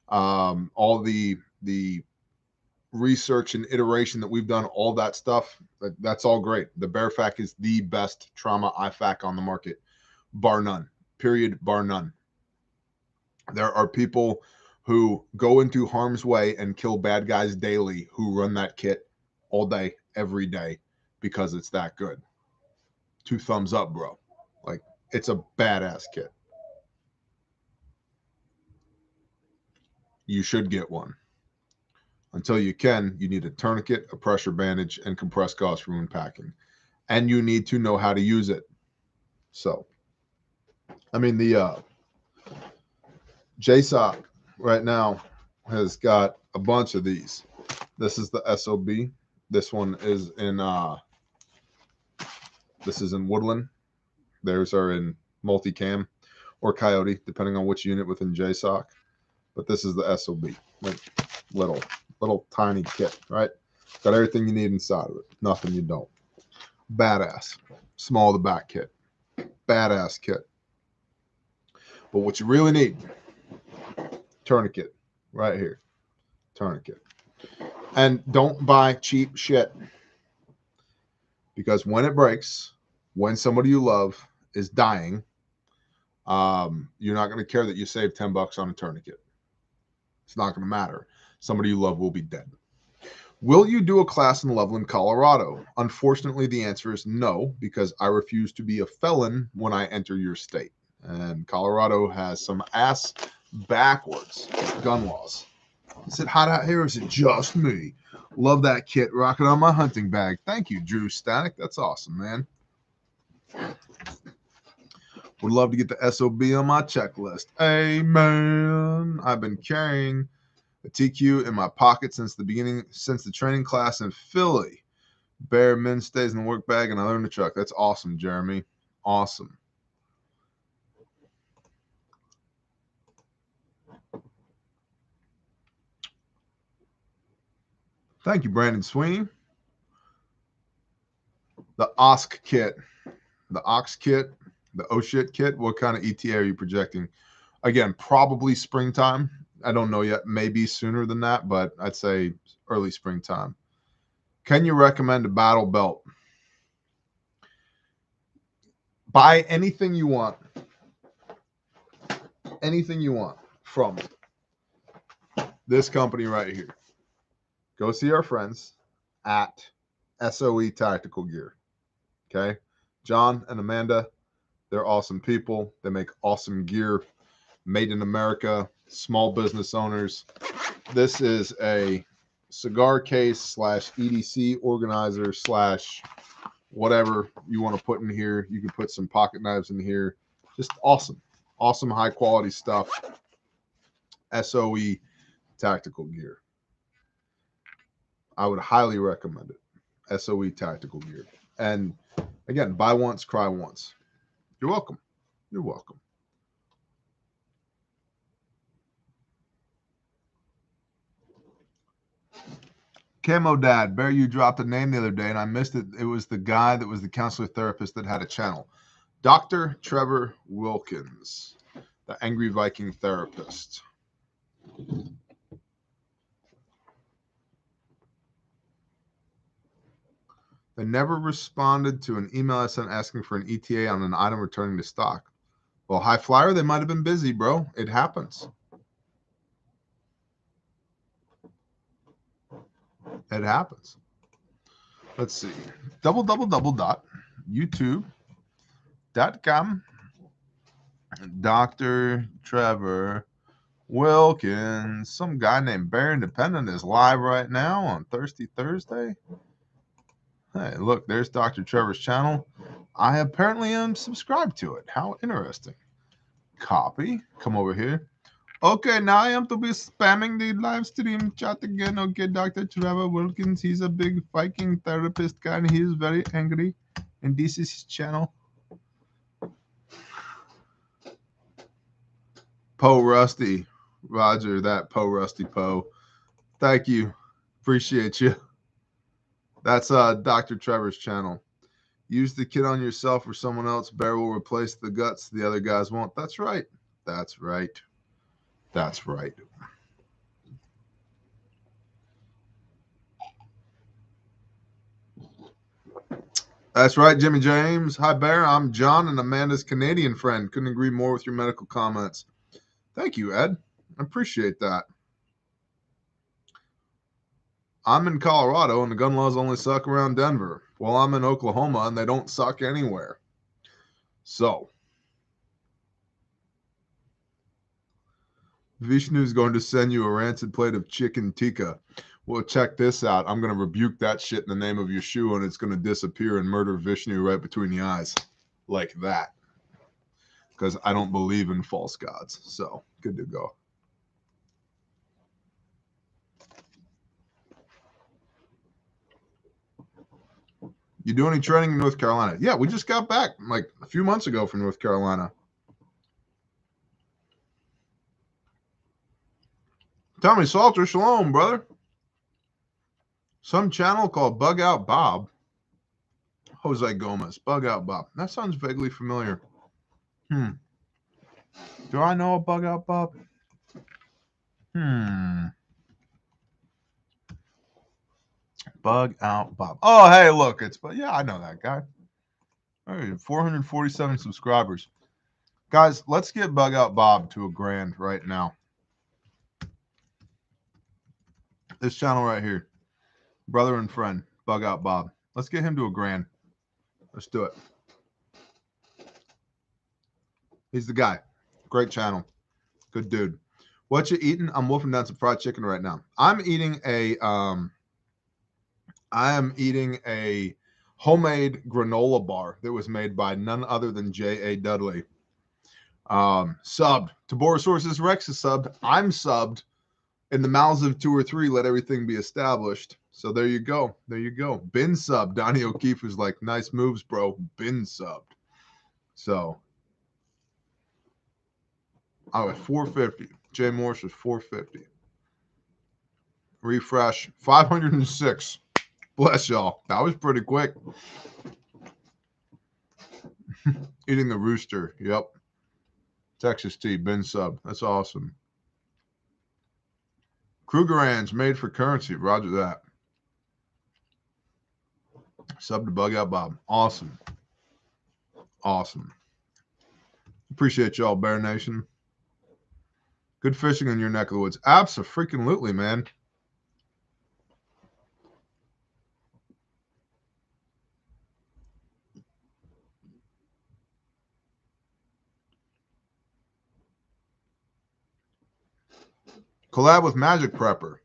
all the research and iteration that we've done, all that stuff, that's all great. The Bearfac is the best trauma IFAC on the market, bar none, period, bar none. There are people who go into harm's way and kill bad guys daily who run that kit all day, every day, because it's that good. 2 thumbs up, bro. Like, it's a badass kit. You should get one. Until you can, you need a tourniquet, a pressure bandage, and compressed gauze for wound packing. And you need to know how to use it. So, I mean, the JSOC right now has got a bunch of these. This is the SOB. This one is in Woodland. Theirs are in multicam or Coyote, depending on which unit within JSOC. But this is the SOB, like little tiny kit, right? Got everything you need inside of it. Nothing you don't. Badass. Small the back kit. Badass kit. But what you really need, tourniquet, right here. Tourniquet. And don't buy cheap shit. Because when it breaks, when somebody you love is dying, you're not going to care that you saved $10 on a tourniquet. It's not going to matter. Somebody you love will be dead. Will you do a class in Loveland, Colorado? Unfortunately, the answer is no, because I refuse to be a felon when I enter your state. And Colorado has some ass backwards gun laws. Is it hot out here or is it just me? Love that kit. Rocking on my hunting bag. Thank you, Drew Static. That's awesome, man. Would love to get the SOB on my checklist. Amen. I've been carrying a TQ in my pocket since the training class in Philly. Bare men stays in the work bag and I learned the truck. That's awesome, Jeremy. Awesome. Thank you, Brandon Sweeney. The OSC kit. The OX kit. The oh shit kit. What kind of ETA are you projecting? Again, probably springtime. I don't know yet. Maybe sooner than that, but I'd say early springtime. Can you recommend a battle belt? Buy anything you want. Anything you want from this company right here. Go see our friends at SOE Tactical Gear. Okay? John and Amanda, they're awesome people. They make awesome gear made in America, small business owners. This is a cigar case / EDC organizer / whatever you want to put in here. You can put some pocket knives in here. Just awesome. Awesome high quality stuff. SOE Tactical Gear. I would highly recommend it. SOE Tactical Gear. And again, buy once, cry once. You're welcome. You're welcome. Camo Dad, Bear, you dropped a name the other day and I missed it. It was the guy that was the counselor therapist that had a channel. Dr. Trevor Wilkins, the Angry Viking therapist. They never responded to an email I sent asking for an ETA on an item returning to stock. Well, High Flyer, they might have been busy, bro. It happens. It happens. Let's see. YouTube.com. Dr. Trevor Wilkins. Some guy named Bear Independent is live right now on Thirsty Thursday. Hey, look, there's Dr. Trevor's channel. I apparently am subscribed to it. How interesting. Copy. Come over here. Okay, now I am to be spamming the live stream chat again. Okay, Dr. Trevor Wilkins, he's a big Viking therapist guy, and he is very angry. And this is his channel. Poe Rusty. Roger that, Poe Rusty Poe. Thank you. Appreciate you. That's Dr. Trevor's channel. Use the kit on yourself or someone else. Bear will replace the guts. The other guys won't. That's right. That's right. That's right. That's right, Jimmy James. Hi, Bear. I'm John and Amanda's Canadian friend. Couldn't agree more with your medical comments. Thank you, Ed. I appreciate that. I'm in Colorado and the gun laws only suck around Denver. Well, I'm in Oklahoma and they don't suck anywhere. So, Vishnu is going to send you a rancid plate of chicken tikka. Well, check this out. I'm going to rebuke that shit in the name of Yeshua and it's going to disappear and murder Vishnu right between the eyes. Like that. Because I don't believe in false gods. So, good to go. You do any training in North Carolina? Yeah, we just got back like a few months ago from North Carolina. Tommy Salter, shalom, brother. Some channel called Bug Out Bob. Jose Gomez, Bug Out Bob. That sounds vaguely familiar. Do I know a Bug Out Bob? Bug Out Bob. Oh, hey, look, yeah, I know that guy. All right, 447 subscribers. Guys, let's get Bug Out Bob to $1,000 right now. This channel right here, brother and friend, Bug Out Bob. Let's get him to a grand. Let's do it. He's the guy. Great channel. Good dude. What you eating? I'm wolfing down some fried chicken right now. I am eating a homemade granola bar that was made by none other than J.A. Dudley. Subbed. Taborosaurus Rex is subbed. I'm subbed. In the mouths of 2 or 3, let everything be established. So there you go. There you go. Been subbed. Donnie O'Keefe was like, nice moves, bro. Been subbed. So I was 450. Jay Morse was 450. Refresh 506. Bless y'all. That was pretty quick. Eating the rooster. Yep. Texas tea. Been sub. That's awesome. Krugerrands made for currency. Roger that. Sub to Bug Out Bob. Awesome. Awesome. Appreciate y'all, Bear Nation. Good fishing in your neck of the woods. Abso-freaking-lutely, man. Collab with Magic Prepper.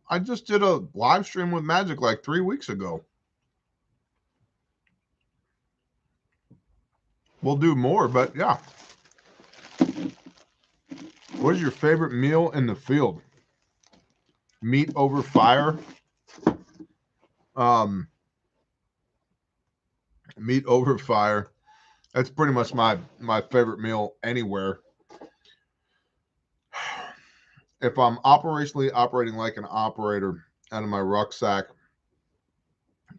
I just did a live stream with Magic like 3 weeks ago. We'll do more, but yeah. What is your favorite meal in the field? Meat over fire. Meat over fire. That's pretty much my favorite meal anywhere. If I'm operationally operating like an operator out of my rucksack,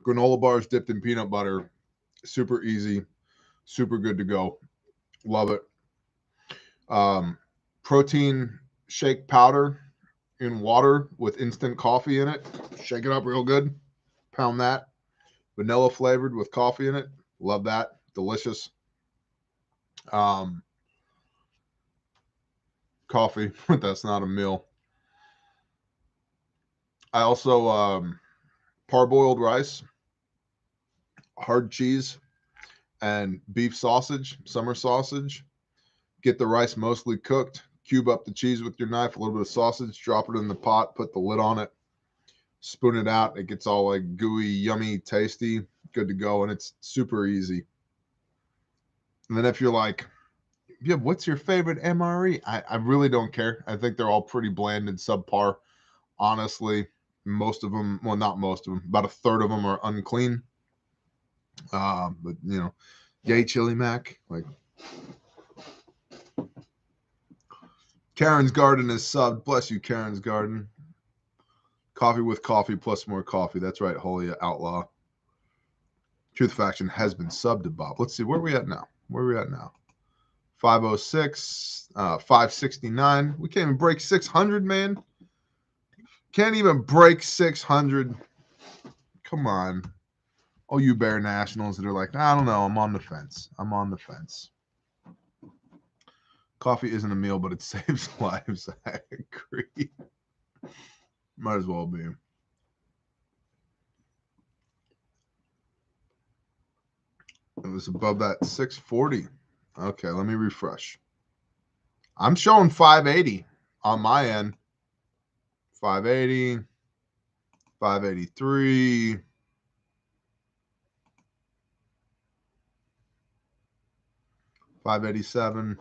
granola bars dipped in peanut butter, super easy, super good to go. Love it. Protein shake powder in water with instant coffee in it. Shake it up real good. Pound that. Vanilla flavored with coffee in it. Love that. Delicious. Coffee. That's not a meal. I also parboiled rice, hard cheese, and beef sausage, summer sausage. Get the rice mostly cooked. Cube up the cheese with your knife, a little bit of sausage, drop it in the pot, put the lid on it, spoon it out. It gets all like gooey, yummy, tasty, good to go, and it's super easy. And then if you're like, yeah, what's your favorite MRE? I really don't care. I think they're all pretty bland and subpar. Honestly, most of them, well, not most of them, about a third of them are unclean. But, you know, yay, Chili Mac. Like, Karen's Garden is subbed. Bless you, Karen's Garden. Coffee with coffee plus more coffee. That's right, Holy Outlaw. Truth Faction has been subbed to Bob. Let's see, where are we at now? 506, 569. We can't even break 600, man. Can't even break 600. Come on. Oh, you Bear Nationals that are like, I don't know. I'm on the fence. Coffee isn't a meal, but it saves lives. I agree. Might as well be. It was above that 640. Okay, let me refresh. I'm showing 580 on my end. 580, 583. 587.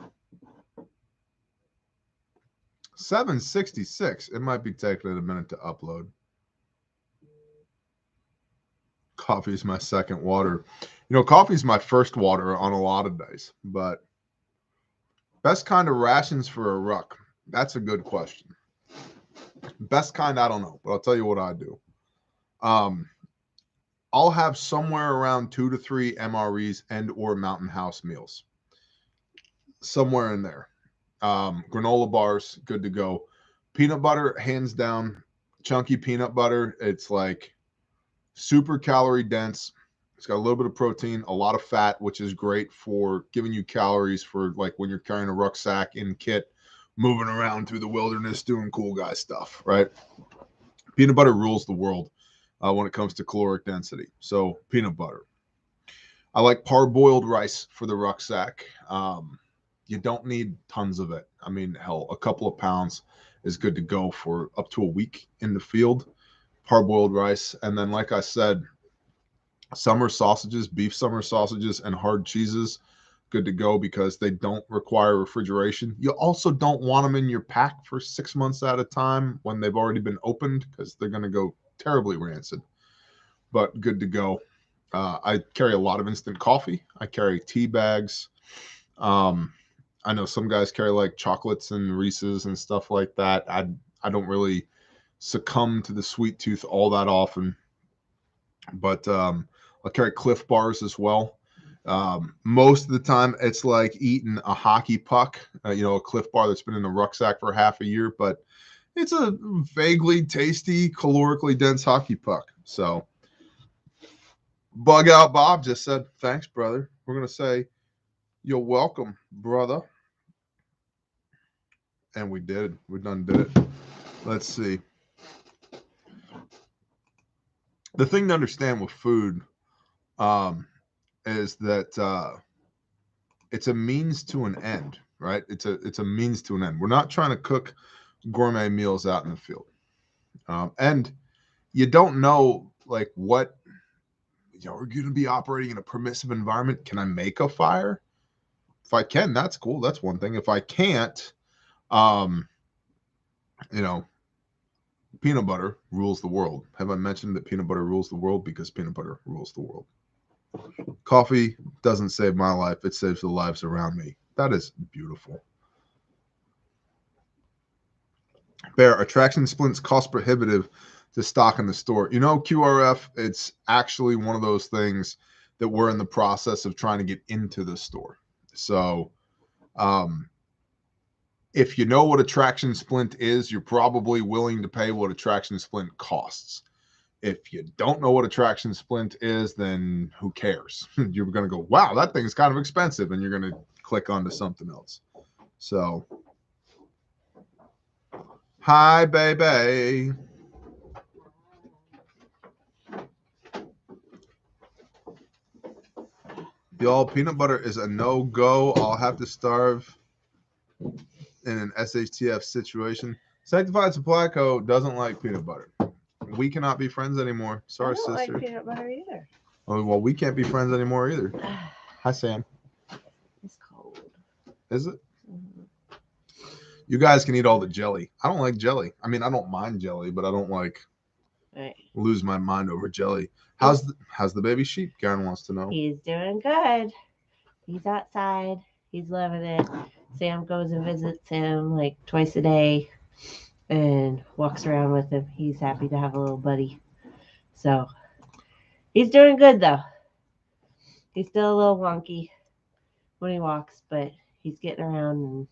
766. It might be taking it a minute to upload. Coffee is my second water. You know, coffee is my first water on a lot of days, but best kind of rations for a ruck? That's a good question. Best kind, I don't know, but I'll tell you what I do. I'll have somewhere around 2 to 3 MREs and or Mountain House meals. Somewhere in there. Granola bars, good to go. Peanut butter, hands down. Chunky peanut butter. It's like super calorie dense. It's got a little bit of protein, a lot of fat, which is great for giving you calories for like when you're carrying a rucksack in kit moving around through the wilderness doing cool guy stuff, right? Peanut butter rules the world when it comes to caloric density. So peanut butter. I like parboiled rice for the rucksack. You don't need tons of it. I mean, hell, a couple of pounds is good to go for up to a week in the field. Parboiled rice. And then, like I said, summer sausages, beef summer sausages, and hard cheeses, good to go because they don't require refrigeration. You also don't want them in your pack for 6 months at a time when they've already been opened because they're going to go terribly rancid. But good to go. I carry a lot of instant coffee. I carry tea bags. I know some guys carry like chocolates and Reese's and stuff like that. I don't really succumb to the sweet tooth all that often, but I'll carry Cliff Bars as well. Most of the time it's like eating a hockey puck, a Cliff Bar that's been in the rucksack for half a year, but it's a vaguely tasty, calorically dense hockey puck. So Bug Out Bob just said, thanks, brother. We're going to say, you're welcome, brother. And we did. We done did it. Let's see. The thing to understand with food is that it's a means to an end, right? It's a means to an end. We're not trying to cook gourmet meals out in the field. And you don't know, like, what, we're going to be operating in a permissive environment. Can I make a fire? If I can, that's cool. That's one thing. If I can't, peanut butter rules the world. Have I mentioned that peanut butter rules the world? Because peanut butter rules the world. Coffee doesn't save my life. It saves the lives around me. That is beautiful. Bear, attraction splints cost prohibitive to stock in the store. QRF, it's actually one of those things that we're in the process of trying to get into the store. So, if you know what a traction splint is, you're probably willing to pay what a traction splint costs. If you don't know what a traction splint is, then who cares? You're going to go, wow, that thing's kind of expensive, and you're going to click onto something else. So, hi, baby. Y'all, peanut butter is a no-go. I'll have to starve in an SHTF situation. Sanctified Supply Co. doesn't like peanut butter. We cannot be friends anymore. Sorry, sister. I don't like peanut butter either. Oh, well, we can't be friends anymore either. Hi, Sam. It's cold. Is it? Mm-hmm. You guys can eat all the jelly. I don't like jelly. I mean, I don't mind jelly, but I don't lose my mind over jelly. How's the baby sheep? Karen wants to know. He's doing good. He's outside. He's loving it. Sam goes and visits him like twice a day and walks around with him. He's happy to have a little buddy. So he's doing good, though. He's still a little wonky when he walks, but he's getting around and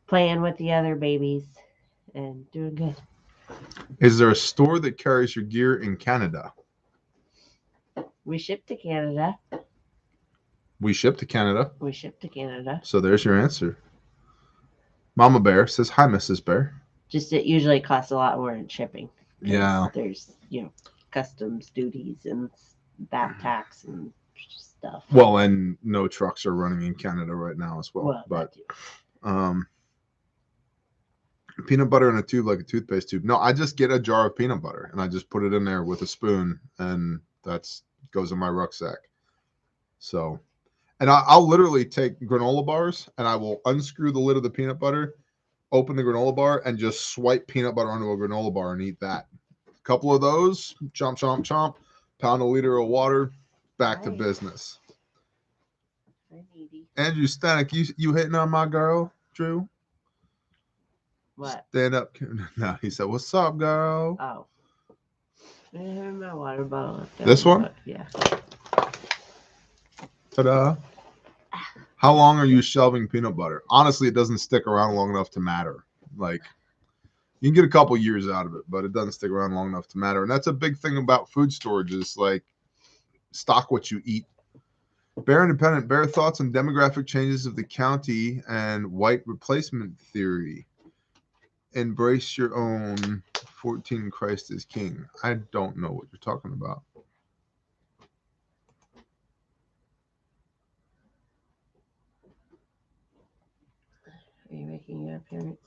playing with the other babies and doing good. Is there a store that carries your gear in Canada? We ship to Canada. We ship to Canada. We ship to Canada. So there's your answer. Mama Bear says, hi, Mrs. Bear. Just it usually costs a lot more in shipping. Yeah. There's, customs duties and that tax and stuff. Well, and no trucks are running in Canada right now as well. But peanut butter in a tube like a toothpaste tube. No, I just get a jar of peanut butter and I just put it in there with a spoon, and that's goes in my rucksack. So, and I'll literally take granola bars and I will unscrew the lid of the peanut butter, open the granola bar, and just swipe peanut butter onto a granola bar and eat that. A couple of those, chomp, chomp, chomp, pound a liter of water, back to business. Andrew Stanek, you hitting on my girl, Drew? What? Stand up. No, he said, what's up, girl? Oh. I have my water bottle. This one? Yeah. Ta-da. How long are you shelving peanut butter? Honestly, it doesn't stick around long enough to matter. Like, you can get a couple years out of it, but it doesn't stick around long enough to matter. And that's a big thing about food storage is, like, stock what you eat. Bear Independent, bear thoughts on demographic changes of the county and white replacement theory. Embrace your own 14 Christ is King. I don't know what you're talking about. Are you making your appearance?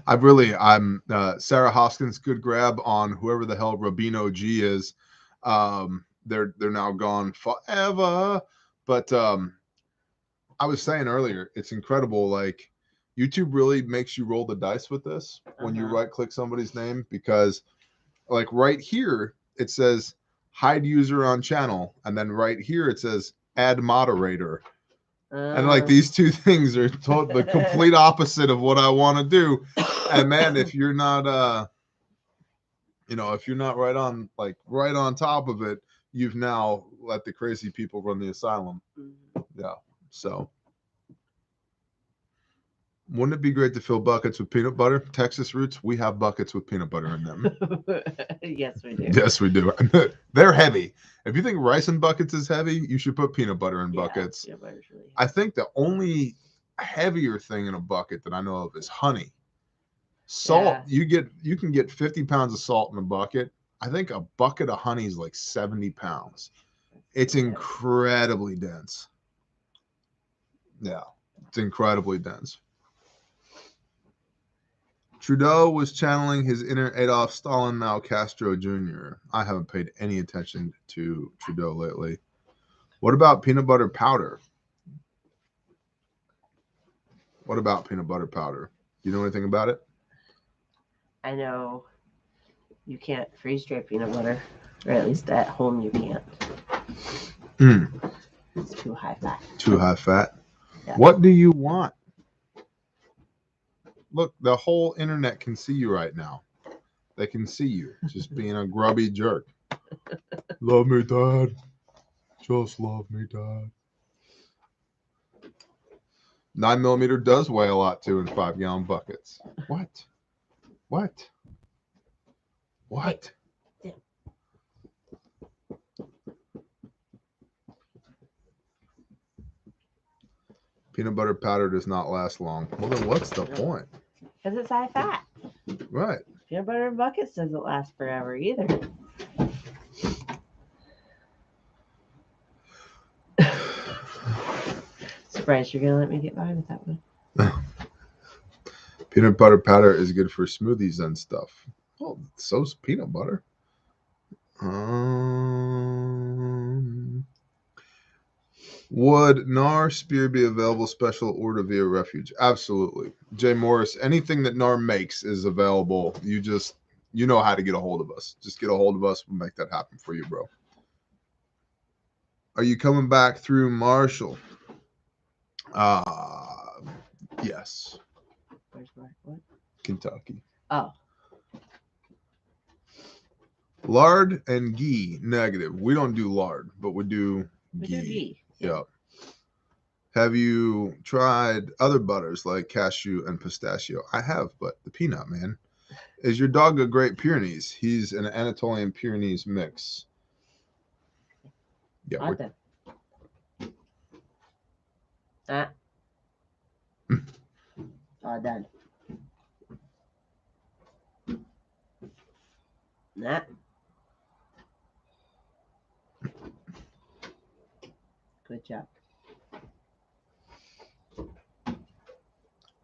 I'm Sarah Hoskins, good grab on whoever the hell Rabino G is. They're now gone forever. But I was saying earlier, it's incredible. Like YouTube really makes you roll the dice with this when you right click somebody's name, because like right here it says hide user on channel, and then right here it says add moderator. And like these two things are the complete opposite of what I want to do. And man, if you're not if you're not right on top of it, you've now let the crazy people run the asylum. Yeah. So wouldn't it be great to fill buckets with peanut butter? Texas roots, we have buckets with peanut butter in them. Yes, we do. Yes, we do. They're heavy. If you think rice in buckets is heavy, you should put peanut butter in buckets. Peanut butter's really heavy. I think the only heavier thing in a bucket that I know of is honey. Salt, you can get 50 pounds of salt in a bucket. I think a bucket of honey is like 70 pounds. It's incredibly dense. Yeah, it's incredibly dense. Trudeau was channeling his inner Adolf Stalin, Mao Castro Jr. I haven't paid any attention to Trudeau lately. What about peanut butter powder? What about peanut butter powder? Do you know anything about it? I know you can't freeze dry peanut butter, or at least at home you can't. It's too high fat. Too high fat? Yeah. What do you want? Look, the whole internet can see you right now. They can see you just being a grubby jerk. Love me, Dad. Just love me, Dad. 9mm does weigh a lot too in 5-gallon buckets. What? Hey. Peanut butter powder does not last long. Well, then what's the point? Because it's high fat. Right. Peanut butter in buckets doesn't last forever either. Surprised you're going to let me get by with that one. Peanut butter powder is good for smoothies and stuff. Oh, so's peanut butter. Would NAR spear be available special order via refuge? Absolutely. Jay Morris, anything that NAR makes is available. You know how to get a hold of us. Just get a hold of us. We'll make that happen for you, bro. Are you coming back through Marshall? Yes. Where's Mark? What? Kentucky. Oh. Lard and ghee, negative. We don't do lard, but we do ghee. We do ghee. Yeah. Have you tried other butters like cashew and pistachio? I have, but the peanut, man. Is your dog a Great Pyrenees? He's an Anatolian Pyrenees mix. Yeah. All done. Nah. Good job.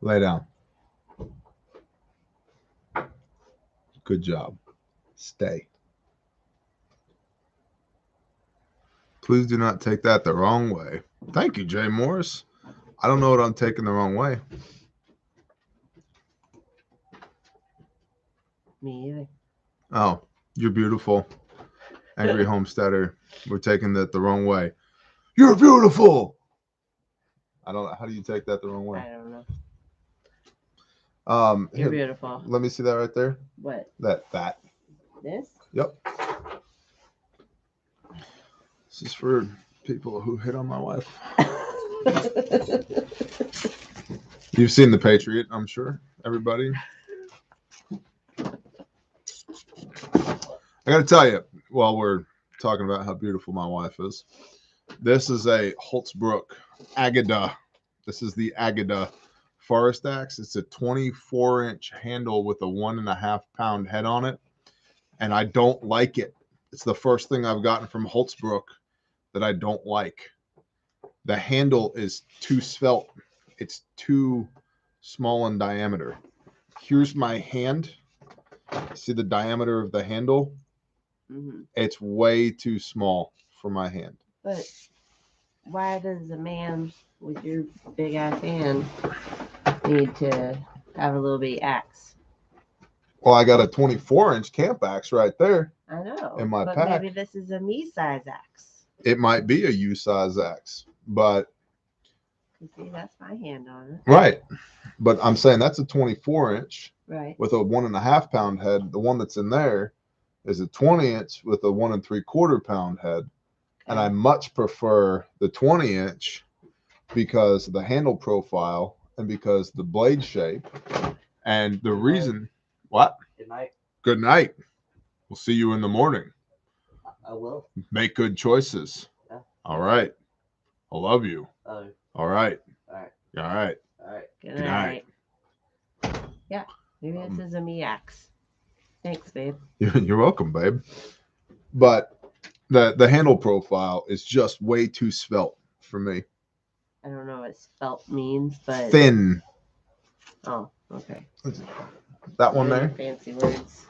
Lay down. Good job. Stay. Please do not take that the wrong way. Thank you, Jay Morris. I don't know what I'm taking the wrong way. Me either. Oh, you're beautiful. Angry homesteader. We're taking that the wrong way. You're beautiful. I don't know. How do you take that the wrong way? I don't know. Here, You're beautiful. Let me see that right there. What? That. This? Yep. This is for people who hit on my wife. You've seen The Patriot, I'm sure. Everybody. I got to tell you, while we're talking about how beautiful my wife is, this is a Holtzbrook Agata. This is the Agata Forest Axe. It's a 24-inch handle with a 1.5 pound head on it, and I don't like it. It's the first thing I've gotten from Holtzbrook that I don't like. The handle is too svelte. It's too small in diameter. Here's my hand. See the diameter of the handle? Mm-hmm. It's way too small for my hand. But why does a man with your big ass hand need to have a little bitty axe? Well, I got a 24-inch camp axe right there. I know. In my but pack. Maybe this is a me size axe. It might be a U-size axe, but You see, that's my hand on it. right. But I'm saying that's a 24-inch Right. with a 1.5 pound head. The one that's in there is a 20-inch with a 1 3/4 pound head. Okay. And I much prefer the 20-inch because of the handle profile and because the blade shape. And the reason, what? Good night. Good night. We'll see you in the morning. I will. Make good choices. Yeah. All right. I love you. Oh, All right. all right. All right. All right. Good Good night. night. Yeah. Maybe this is a me axe. Thanks, babe. You're welcome, babe. But the handle profile is just way too svelte for me. I don't know what spelt means, but Thin. oh, okay. That one Really there. fancy words.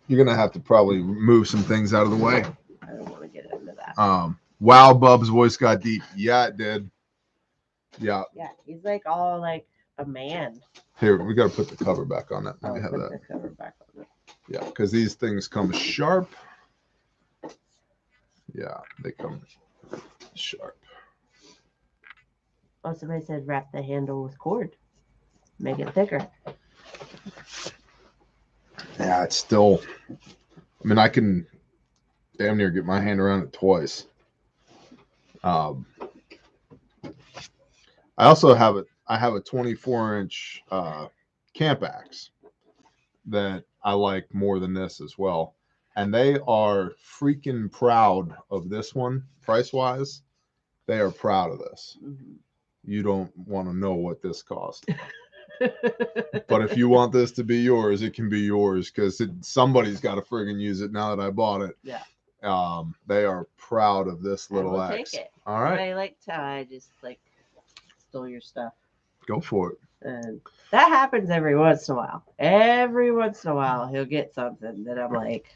You're gonna have to probably move some things out of the way. I don't want to get into that. Wow, Bub's voice got deep. Yeah, it did. Yeah. Yeah, he's like all like a man. Here, we gotta put the cover back on that. Let me I'll have put that. the cover back on it. Yeah, because these things come sharp. Yeah, they come sharp. Oh, somebody said wrap the handle with cord. Make it thicker. Yeah, it's still. I mean, I can damn near get my hand around it twice. I also have I have a 24-inch camp axe that I like more than this as well. And they are freaking proud of this one, price-wise. They are proud of this. Mm-hmm. You don't want to know what this cost. But if you want this to be yours, it can be yours because somebody's got to friggin' use it now that I bought it. Yeah. They are proud of this little I will axe. take it. All right. I liked how I just like stole your stuff. Go for it. And that happens every once in a while. Every once in a while, he'll get something that I'm like,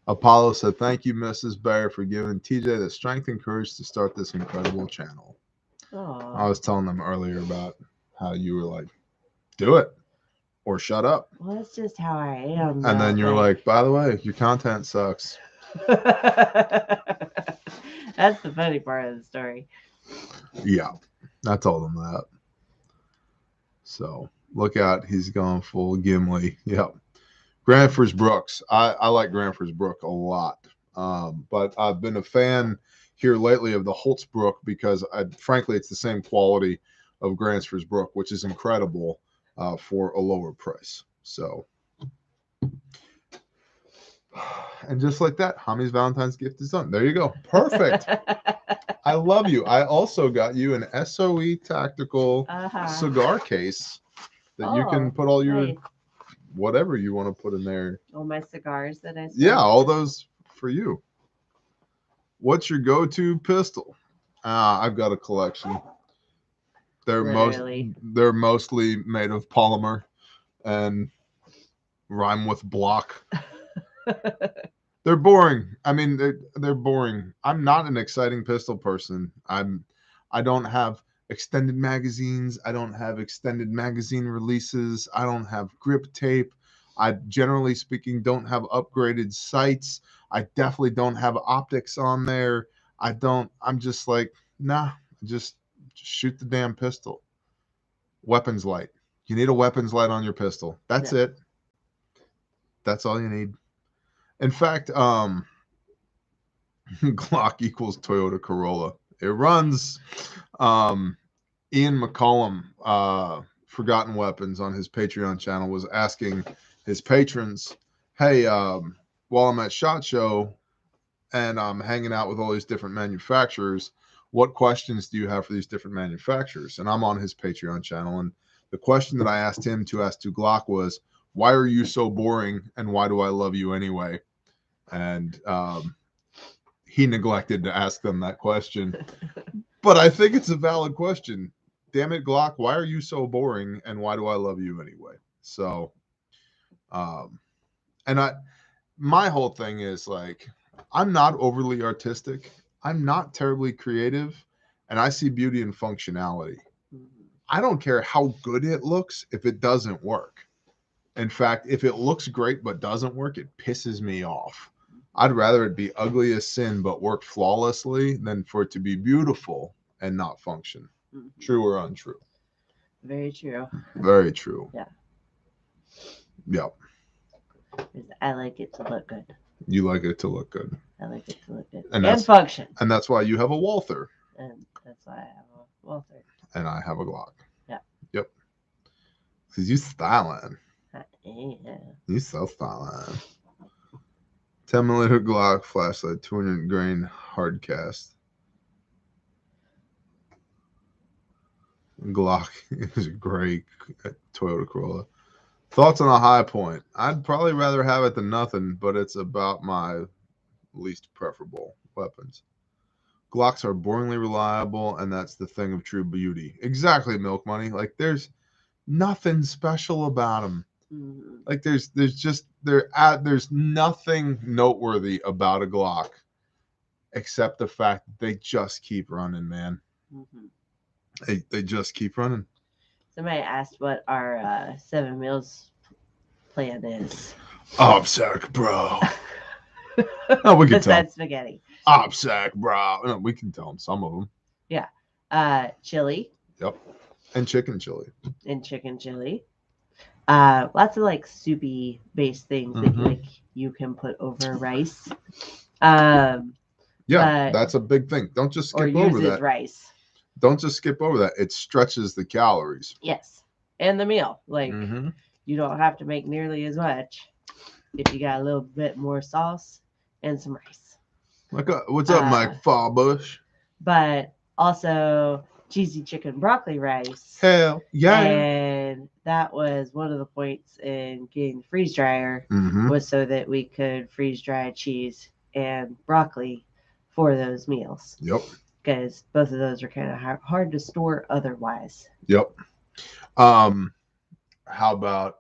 Apollo said, "Thank you, Mrs. Bear, for giving TJ the strength and courage to start this incredible channel." oh, I was telling them earlier about how you were like, "Do it or shut up," well, that's just how I am. and then you're like, "By the way, your content sucks." That's the funny part of the story. Yeah, I told him that. So look out, he's going full Gimli. Yep. Granfers Brooks. I like Granfers Brook a lot. But I've been a fan here lately of the Holtzbrook because frankly, it's the same quality of Granfers Brook, which is incredible for a lower price. So, and just like that, Hami's Valentine's gift is done. There you go. Perfect. I love you. I also got you an SOE tactical cigar case that you can put all your whatever you want to put in there. All my cigars that I smoke. Yeah, all those for you. What's your go-to pistol? I've got a collection. They're mostly made of polymer and rhyme with block. They're boring. I mean, they're boring. I'm not an exciting pistol person. I don't have extended magazines. I don't have extended magazine releases. I don't have grip tape. I, generally speaking, don't have upgraded sights. I definitely don't have optics on there. I'm just like, nah, just shoot the damn pistol. Weapons light. You need a weapons light on your pistol. That's it. That's all you need. In fact, Glock equals Toyota Corolla. It runs. Ian McCollum Forgotten Weapons on his Patreon channel was asking his patrons, hey, while I'm at SHOT Show and I'm hanging out with all these different manufacturers, what questions do you have for these different manufacturers? And I'm on his Patreon channel, and the question that I asked him to ask to Glock was, why are you so boring and why do I love you anyway? And he neglected to ask them that question. But I think it's a valid question. Damn it, Glock, why are you so boring and why do I love you anyway? So, my whole thing is like, I'm not overly artistic. I'm not terribly creative, and I see beauty in functionality. I don't care how good it looks if it doesn't work. In fact, if it looks great but doesn't work, it pisses me off. I'd rather it be ugly as sin but work flawlessly than for it to be beautiful and not function. True or untrue? Very true. Very true. Yeah. Yep. I like it to look good. You like it to look good. I like it to look good. And function. And that's why you have a Walther. And that's why I have a Walther. And I have a Glock. Yeah. Yep. Because you styling. Yeah. You so styling. 10mm Glock flashlight, 200 grain hard cast. Glock is a great Toyota Corolla. Thoughts on a high point? I'd probably rather have it than nothing, but it's about my least preferable weapons. Glocks are boringly reliable, and that's the thing of true beauty. Exactly, Milk Money. Like, there's nothing special about them. Like, there's nothing noteworthy about a Glock except the fact that they just keep running, man. They just keep running. Somebody asked what our 7 meals plan is. OPSEC, bro. No, we can tell. Besides spaghetti. OPSEC, bro. No, we can tell them some of them. Yeah. Chili. Yep. And chicken chili. And chicken chili. Lots of like soupy based things that you can put over rice. That's a big thing. Don't just skip over that. Rice. Don't just skip over that. It stretches the calories. Yes. And the meal. Like, you don't have to make nearly as much if you got a little bit more sauce and some rice. What's up, Mike Fallbush? But also cheesy chicken broccoli rice. Hell yeah. And that was one of the points in getting the freeze dryer was so that we could freeze dry cheese and broccoli for those meals. Yep. Because both of those are kind of hard to store otherwise. Yep. How about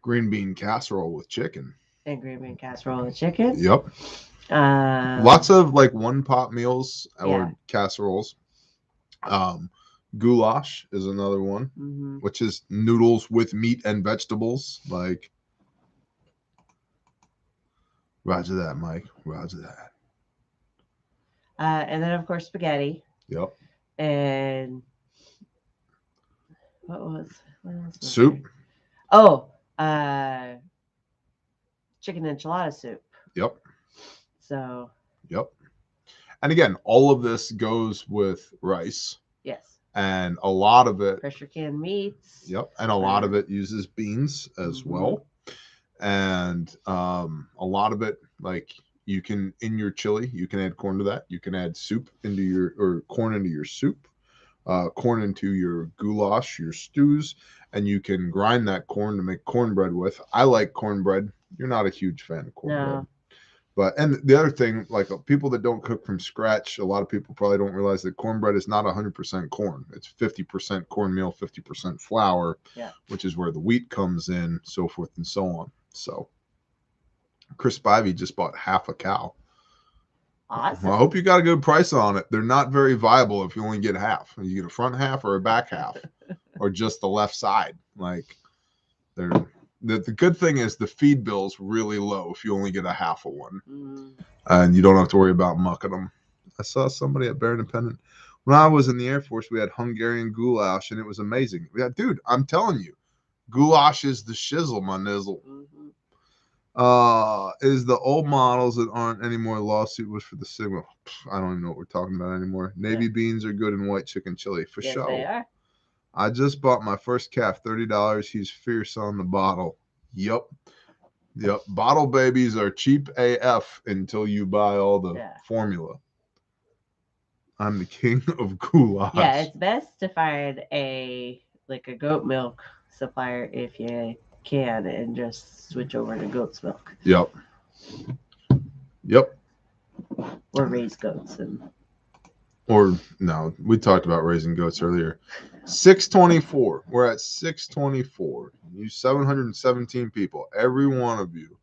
green bean casserole with chicken? And green bean casserole with chicken? Yep. Lots of like one pot meals or casseroles. Goulash is another one, which is noodles with meat and vegetables. Like, roger that, Mike. Roger that. And then, of course, spaghetti. Yep. And what else soup? There? Oh, chicken enchilada soup. Yep. So. Yep. And again, all of this goes with rice. Yes. And a lot of it. Pressure can meats. Yep. And a lot of it uses beans as well. And a lot of it, like, you can, in your chili, you can add corn to that. You can add soup into your, or corn into your soup, corn into your goulash, your stews, and you can grind that corn to make cornbread with. I like cornbread. You're not a huge fan of cornbread. No. But, and the other thing, like people that don't cook from scratch, a lot of people probably don't realize that cornbread is not 100% corn. It's 50% cornmeal, 50% flour, which is where the wheat comes in, so forth and so on. So Chris Spivey just bought half a cow. Awesome. Well, I hope you got a good price on it. They're not very viable if you only get half. You get a front half or a back half or just the left side. Like, they're... The good thing is the feed bill's really low if you only get a half of one. And you don't have to worry about mucking them. I saw somebody at Bear Independent. When I was in the Air Force, we had Hungarian goulash, and it was amazing. Yeah, dude, I'm telling you, goulash is the shizzle, my nizzle. Is the old models that aren't anymore lawsuit was for the Sigma? I don't even know what we're talking about anymore. Navy beans are good in white chicken chili, for sure. They are. I just bought my first calf, $30. He's fierce on the bottle. Yep. Bottle babies are cheap AF until you buy all the formula. I'm the king of goulash. Yeah, it's best to find a goat milk supplier if you can, and just switch over to goat's milk. Yep. Or raise goats no, we talked about raising goats earlier. 624. We're at 624. You 717 people. Every one of you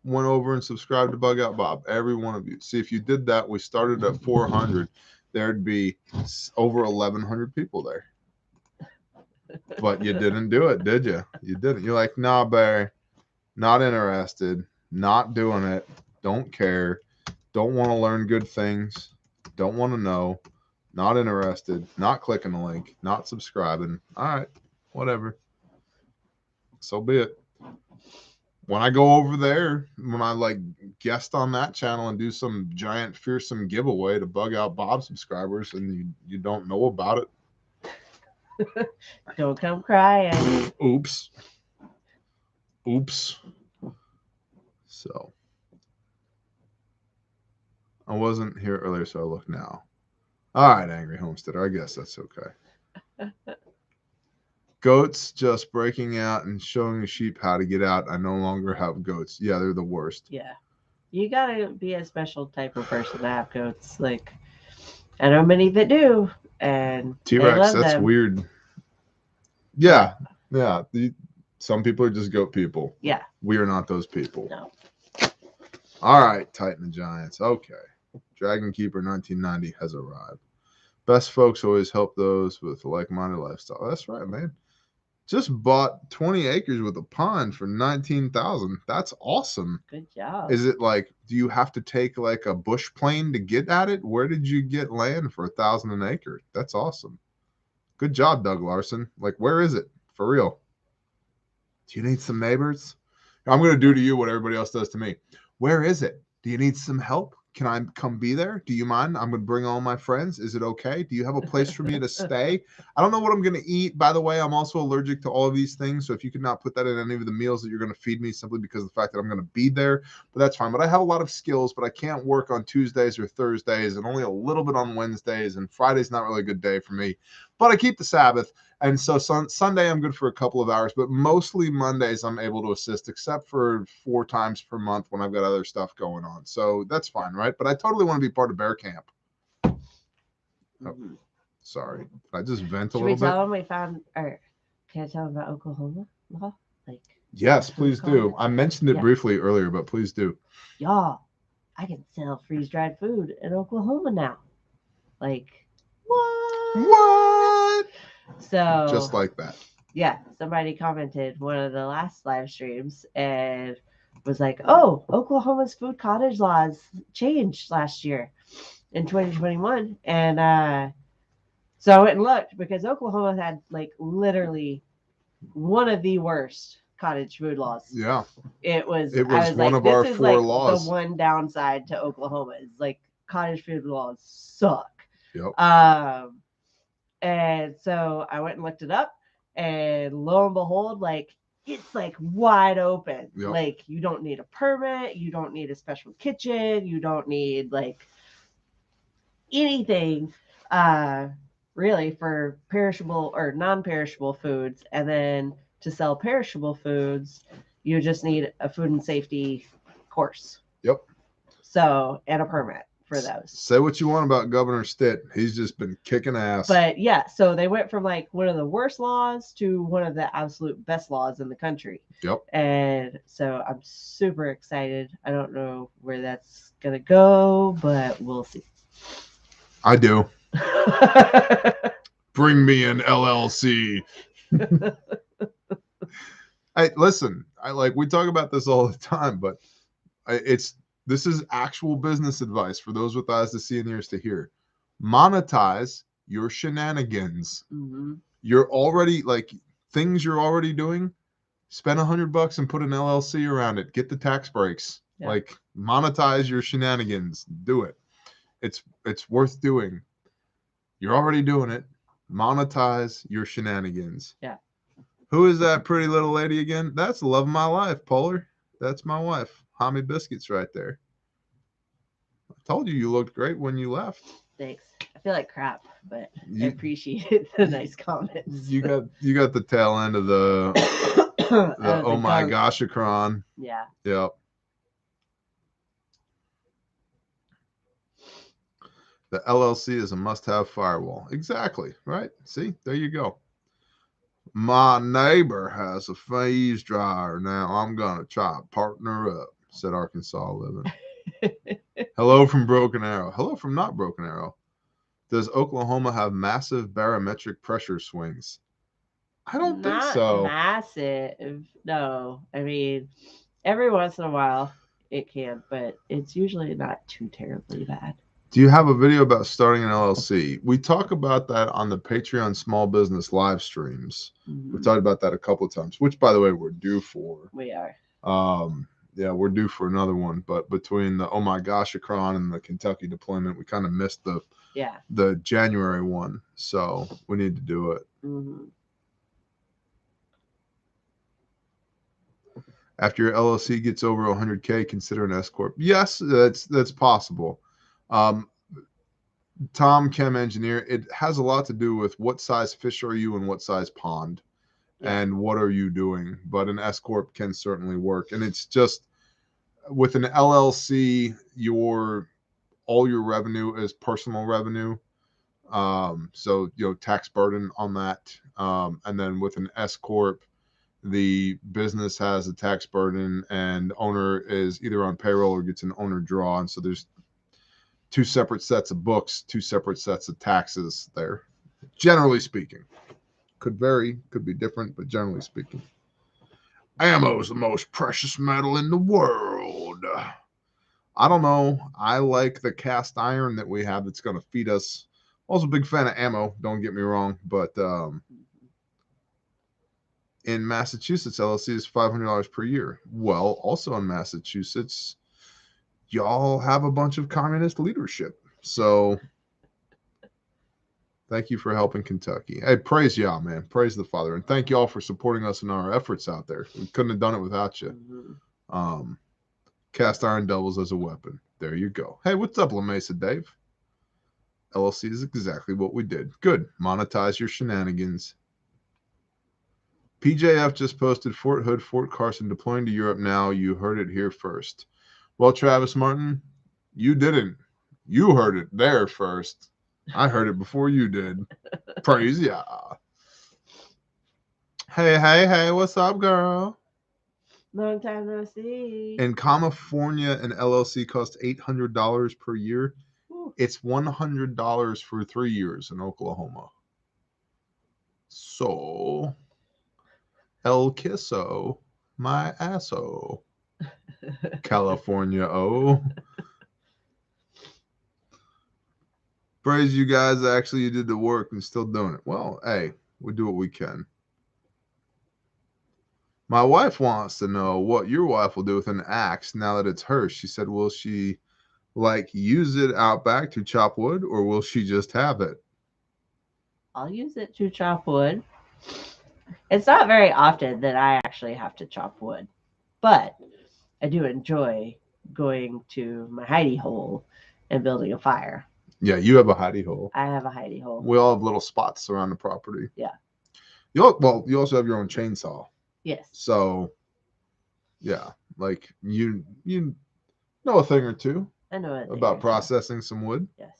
went over and subscribed to Bug Out Bob. Every one of you. See, if you did that, we started at 400. There'd be over 1,100 people there. But you didn't do it, did you? You didn't. You're like, nah, Barry, not interested, not doing it, don't care, don't want to learn good things, don't want to know, not interested, not clicking the link, not subscribing. All right, whatever. So be it. When I go over there, when I guest on that channel and do some giant fearsome giveaway to Bug Out Bob subscribers and you don't know about it, don't come crying. Oops. So I wasn't here earlier, so I look now. All right, Angry Homesteader. I guess that's okay. Goats just breaking out and showing the sheep how to get out. I no longer have goats. Yeah, they're the worst. Yeah. You gotta be a special type of person to have goats. I know many that do, and T-Rex, that's weird. Yeah. Some people are just goat people. Yeah. We are not those people. No. All right, Titan the Giants. Okay. Dragon Keeper 1990 has arrived. Best folks always help those with a like-minded lifestyle. That's right, man. Just bought 20 acres with a pond for $19,000. That's awesome. Good job. Is it do you have to take a bush plane to get at it? Where did you get land for $1,000 an acre? That's awesome. Good job, Doug Larson. Where is it? For real. Do you need some neighbors? I'm going to do to you what everybody else does to me. Where is it? Do you need some help? Can I come be there? Do you mind? I'm going to bring all my friends. Is it okay? Do you have a place for me to stay? I don't know what I'm going to eat. By the way, I'm also allergic to all of these things. So if you could not put that in any of the meals that you're going to feed me simply because of the fact that I'm going to be there, but that's fine. But I have a lot of skills, but I can't work on Tuesdays or Thursdays and only a little bit on Wednesdays. And Friday's not really a good day for me, but I keep the Sabbath. And so Sunday, I'm good for a couple of hours, but mostly Mondays, I'm able to assist, except for 4 times per month when I've got other stuff going on. So that's fine, right? But I totally want to be part of Bear Camp. Oh, sorry. I just vent a little bit? Should we tell them we found, or can I tell them about Oklahoma law? Yes, please do. I mentioned it briefly earlier, but please do. Y'all, I can sell freeze-dried food in Oklahoma now. What? So just like that. Yeah, somebody commented one of the last live streams and was like, "Oh, Oklahoma's food cottage laws changed last year in 2021," and so I went and looked because Oklahoma had literally one of the worst cottage food laws. Yeah, it was one of our 4 laws. The one downside to Oklahoma is cottage food laws suck. Yep. And so I went and looked it up, and lo and behold, it's wide open. Yep. You don't need a permit, you don't need a special kitchen, you don't need anything really for perishable or non-perishable foods. And then to sell perishable foods, you just need a food and safety course. Yep. So, and a permit for those. Say what you want about Governor Stitt. He's just been kicking ass. But yeah, so they went from one of the worst laws to one of the absolute best laws in the country. Yep. And so I'm super excited. I don't know where that's going to go, but we'll see. I do. Bring me an LLC. Hey, listen, we talk about this all the time, but this is actual business advice for those with eyes to see and ears to hear. Monetize your shenanigans. Mm-hmm. You're already things you're already doing. Spend $100 and put an LLC around it. Get the tax breaks. Yeah. Monetize your shenanigans. Do it. It's worth doing. You're already doing it. Monetize your shenanigans. Yeah. Who is that pretty little lady again? That's the love of my life, Polar. That's my wife. Homie Biscuits right there. I told you looked great when you left. Thanks. I feel like crap, but I appreciate the nice comments. You got the tail end of the oh my gosh, Akron. Yeah. Yep. The LLC is a must-have firewall. Exactly, right? See, there you go. My neighbor has a freeze dryer. Now I'm going to try to partner up, said Arkansas Living. Hello from Broken Arrow. Hello from not Broken Arrow. Does Oklahoma have massive barometric pressure swings? I don't think so. Massive. No. I mean, every once in a while it can, but it's usually not too terribly bad. Do you have a video about starting an LLC? We talk about that on the Patreon small business live streams. We've talked about that a couple of times, which, by the way, we're due for. We are. Yeah, we're due for another one. But between the oh my gosh, Akron and the Kentucky deployment, we kind of missed the January one. So we need to do it. Mm-hmm. After your LLC gets over 100K, consider an S corp. Yes, that's possible. Tom, chem engineer, it has a lot to do with what size fish are you and what size pond, and what are you doing. But an S corp can certainly work, and it's just with an LLC, all your revenue is personal revenue, so tax burden on that, and then with an S corp, the business has a tax burden, and owner is either on payroll or gets an owner draw, and so there's two separate sets of books, two separate sets of taxes there. Generally speaking, could vary, could be different, but generally speaking, ammo is the most precious metal in the world. I don't know. I like the cast iron that we have that's going to feed us. Also a big fan of ammo, don't get me wrong, but in Massachusetts, LLC is $500 per year. Well, also in Massachusetts, y'all have a bunch of communist leadership. So thank you for helping Kentucky. Hey, praise y'all, man. Praise the Father. And thank y'all for supporting us in our efforts out there. We couldn't have done it without you. Cast iron doubles as a weapon. There you go. Hey, what's up, La Mesa Dave? LLC is exactly what we did. Good. Monetize your shenanigans. PJF just posted Fort Hood, Fort Carson deploying to Europe now. You heard it here first. Well, Travis Martin, you didn't. You heard it there first. I heard it before you did. Praise ya. Hey, what's up, girl? Long time no see. In California, an LLC costs $800 per year. Ooh. It's $100 for 3 years in Oklahoma. So, El Kisso, my asso. California, praise you guys. Actually, you did the work and still doing it. Well, hey, we do what we can. My wife wants to know what your wife will do with an axe now that it's hers. She said, will she use it out back to chop wood, or will she just have it? I'll use it to chop wood. It's not very often that I actually have to chop wood, but I do enjoy going to my hidey hole and building a fire. Yeah, you have a hidey hole. I have a hidey hole. We all have little spots around the property. Yeah. You also have your own chainsaw. Yes. So, yeah, you know a thing or two. I know it about processing some wood. Yes.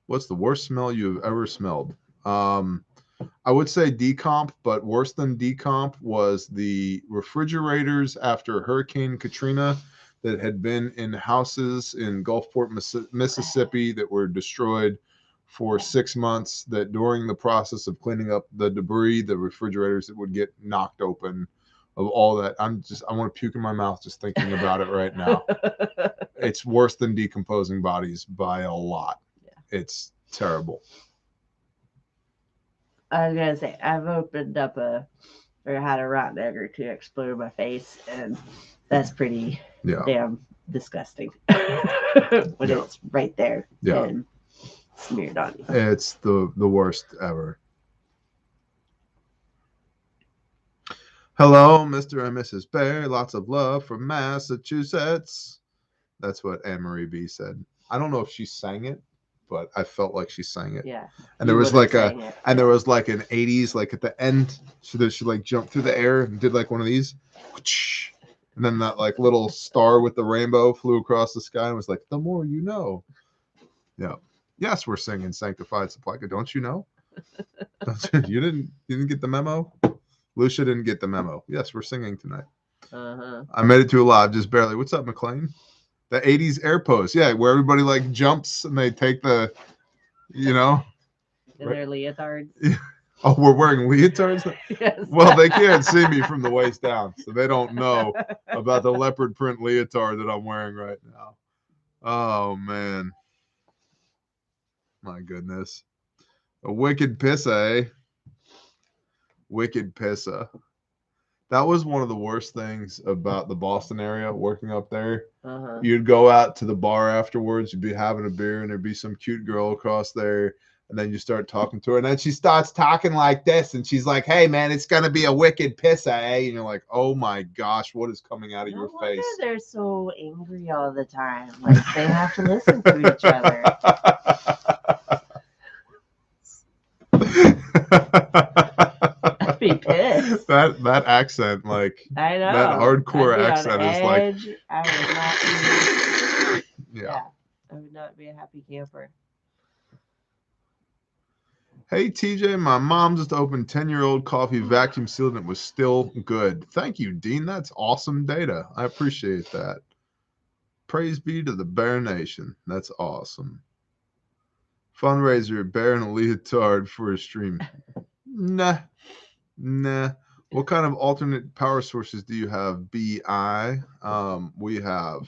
What's the worst smell you've ever smelled? I would say decomp, but worse than decomp was the refrigerators after Hurricane Katrina that had been in houses in Gulfport, Mississippi that were destroyed for 6 months, that during the process of cleaning up the debris, the refrigerators that would get knocked open of all that. I want to puke in my mouth just thinking about it right now. It's worse than decomposing bodies by a lot. Yeah. It's terrible. I was going to say, I've opened up or had a rotten egg or two explode my face, and that's pretty damn disgusting when it's right there. Yeah. And smeared on you. It's the worst ever. Hello, Mr. and Mrs. Bear. Lots of love from Massachusetts. That's what Anne-Marie B said. I don't know if she sang it, but I felt like she sang it. Yeah. And there was like there was like an 80s, like at the end, so that she like jumped through the air and did like one of these. And then that like little star with the rainbow flew across the sky and was like, the more you know. Yeah. Yes, we're singing Sanctified Supply. Don't you know? You didn't get the memo? Lucia didn't get the memo. Yes, we're singing tonight. I made it to a live, just barely. What's up, McLean? The 80s air pose. Yeah, where everybody like jumps and they take the, in right? Their leotards. Oh, we're wearing leotards? Yes. Well, they can't see me from the waist down, so they don't know about the leopard print leotard that I'm wearing right now. Oh, man. My goodness. A wicked pissa, eh? Wicked pissa. That was one of the worst things about the Boston area, working up there. You'd go out to the bar afterwards, you'd be having a beer, and there'd be some cute girl across there, and then you start talking to her, and then she starts talking like this, and she's like, hey, man, it's going to be a wicked pissa, eh? And you're like, oh, my gosh, what is coming out of your face? They're so angry all the time. Like, they have to listen to each other. I'd be pissed. That accent, like, I know, that hardcore accent is like, I would not be, yeah, I would not be a happy camper. Hey TJ, my mom just opened 10-year-old coffee, vacuum sealed, and it was still good. Thank you, Dean. That's awesome data. I appreciate that. Praise be to the Bear Nation. That's awesome. Fundraiser, bear and a leotard for a stream. Nah. What kind of alternate power sources do you have, BI? We have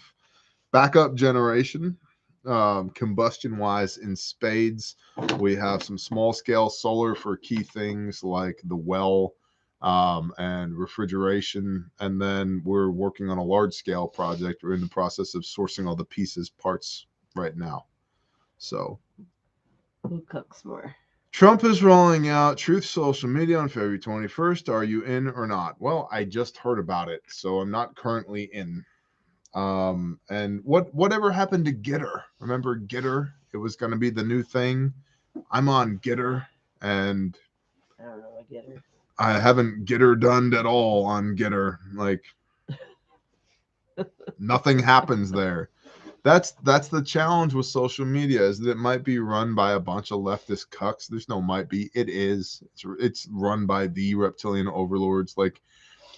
backup generation, combustion-wise in spades. We have some small-scale solar for key things like the well and refrigeration. And then we're working on a large-scale project. We're in the process of sourcing all the pieces, parts right now. So who cooks more? Trump is rolling out Truth social media on February 21st. Are you in or not? Well, I just heard about it, so I'm not currently in. And whatever happened to Getter? Remember Getter? It was going to be the new thing. I'm on Getter, and I don't know what Getter. I haven't Getter done at all on Getter. Like, nothing happens there. That's the challenge with social media, is that it might be run by a bunch of leftist cucks. There's no might be. It is. It's run by the reptilian overlords. Like,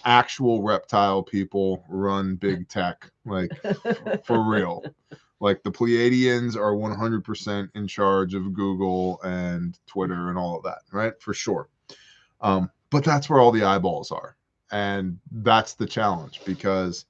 actual reptile people run big tech, like for real. Like, the Pleiadians are 100% in charge of Google and Twitter and all of that, right? For sure. But that's where all the eyeballs are. And that's the challenge, because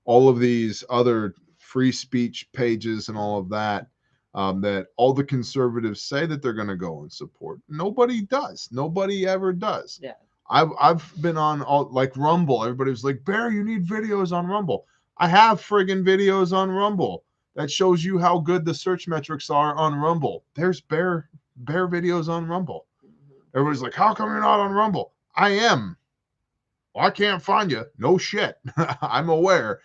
all of these other free speech pages and all of that, that all the conservatives say that they're going to go and support, nobody does. Nobody ever does. Yeah. I've been on all, like, Rumble. Everybody was like, Bear, you need videos on Rumble. I have friggin' videos on Rumble that shows you how good the search metrics are on Rumble. There's Bear videos on Rumble. Everybody's like, how come you're not on Rumble? I am. Well, I can't find you. No shit. I'm aware,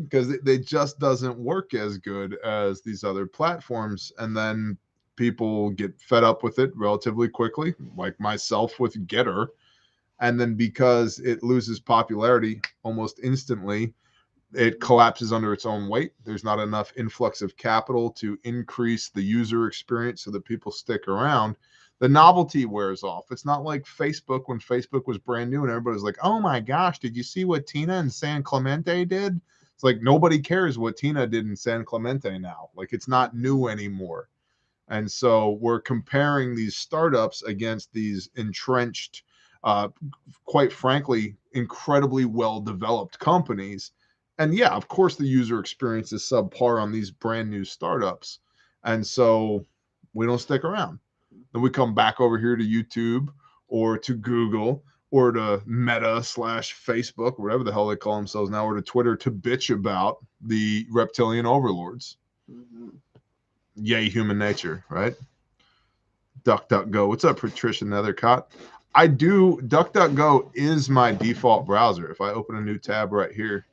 because they just doesn't work as good as these other platforms. And then people get fed up with it relatively quickly, like myself with Getter. And then because it loses popularity almost instantly, it collapses under its own weight. There's not enough influx of capital to increase the user experience so that people stick around. The novelty wears off. It's not like Facebook, when Facebook was brand new and everybody was like, oh my gosh, did you see what Tina and San Clemente did? It's like, nobody cares what Tina did in San Clemente now. Like, it's not new anymore. And so we're comparing these startups against these entrenched, quite frankly, incredibly well-developed companies. And yeah, of course, the user experience is subpar on these brand new startups. And so we don't stick around. Then we come back over here to YouTube or to Google or to Meta/Facebook, whatever the hell they call themselves now, or to Twitter, to bitch about the reptilian overlords. Yay, human nature, right? DuckDuckGo. What's up, Patricia Nethercott? I do. DuckDuckGo is my default browser. If I open a new tab right here,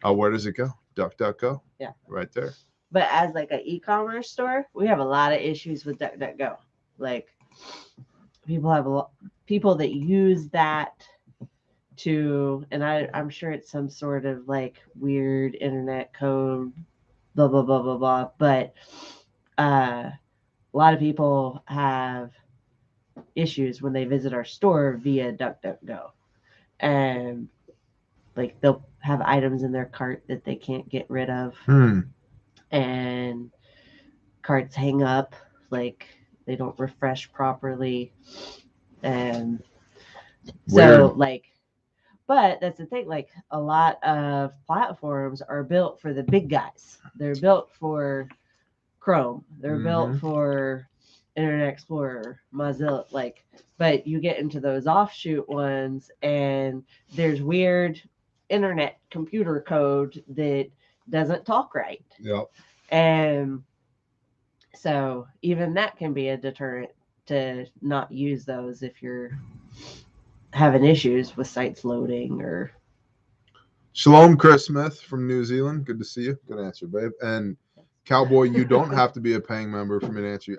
where does it go? DuckDuckGo. Yeah. Right there. But as like an e-commerce store, we have a lot of issues with DuckDuckGo. Like people that use that to, and I'm sure it's some sort of like weird internet code, blah blah blah blah blah. But a lot of people have issues when they visit our store via DuckDuckGo, and like they'll have items in their cart that they can't get rid of, and carts hang up, like they don't refresh properly, and so like, but that's the thing, like a lot of platforms are built for the big guys. They're built for Chrome, they're built for Internet Explorer, Mozilla, like, but you get into those offshoot ones and there's weird internet computer code that doesn't talk right. Yep. And so even that can be a deterrent to not use those if you're having issues with sites loading. Or Shalom, Chris Smith from New Zealand. Good to see you. Good answer, babe. And Cowboy, you don't have to be a paying member for me to answer you.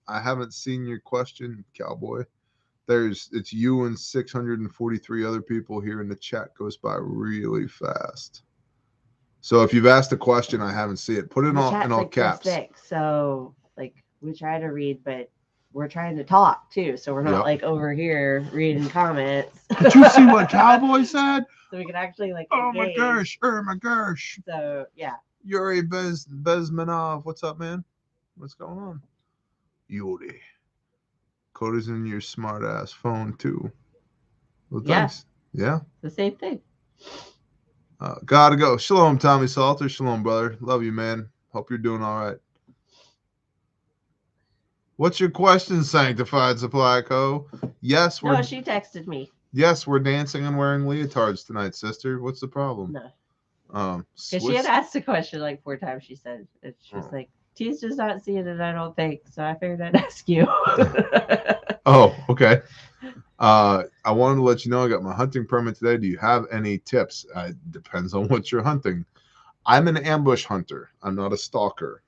I haven't seen your question, Cowboy. It's you and 643 other people here, and the chat goes by really fast. So if you've asked a question, I haven't seen it. Put it in all caps. Thick, so like we try to read, but we're trying to talk too. So we're not like over here reading comments. Did you see what Cowboy said? So we can actually like engage. My gosh. So yeah. Yuri Bezmanov, what's up, man? What's going on? Yuri. Code is in your smart ass phone too. Well, thanks. Yeah. The same thing. Gotta go. Shalom, Tommy Salter. Shalom, brother. Love you, man. Hope you're doing all right. What's your question, Sanctified Supply Co? Yes, No, she texted me. Yes, we're dancing and wearing leotards tonight, sister. What's the problem? No. Because she had asked a question like 4 times. She said, she was like, T's just not seeing it, I don't think. So I figured I'd ask you. Oh, okay. I wanted to let you know I got my hunting permit today. Do you have any tips? Depends on what you're hunting. I'm an ambush hunter. I'm not a stalker.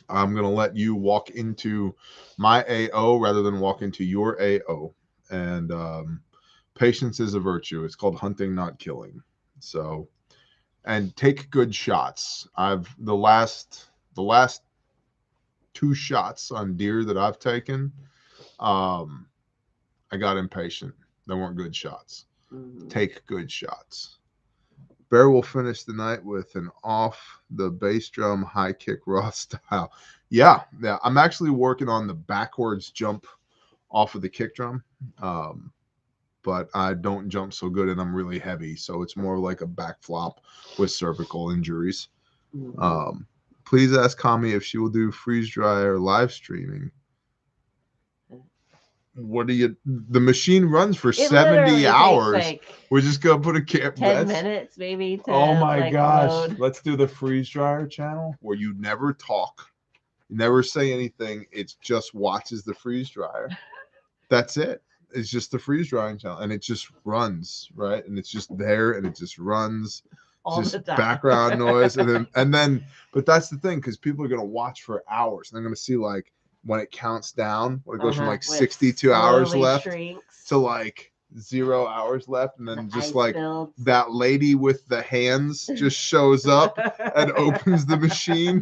I'm going to let you walk into my AO rather than walk into your AO. And patience is a virtue. It's called hunting, not killing. So, and take good shots. The last 2 shots on deer that I've taken, I got impatient. They weren't good shots. Take good shots. Bear will finish the night with an off the bass drum high kick raw style. Yeah. I'm actually working on the backwards jump off of the kick drum. But I don't jump so good and I'm really heavy. So it's more like a back flop with cervical injuries. Please ask Kami if she will do freeze dry or live streaming. The machine runs for 70 hours. Like we're just going to put a 10 minutes maybe. Oh my gosh. Load. Let's do the freeze dryer channel where you never talk, you never say anything. It just watches the freeze dryer. That's it. It's just the freeze drying channel and it just runs, right? And it's just there and it just runs. All just the time. Background noise. and then, but that's the thing, because people are going to watch for hours and they're going to see like when it counts down, when it goes from like 62 hours left to like 0 hours left. And then just like that lady with the hands just shows up and opens the machine,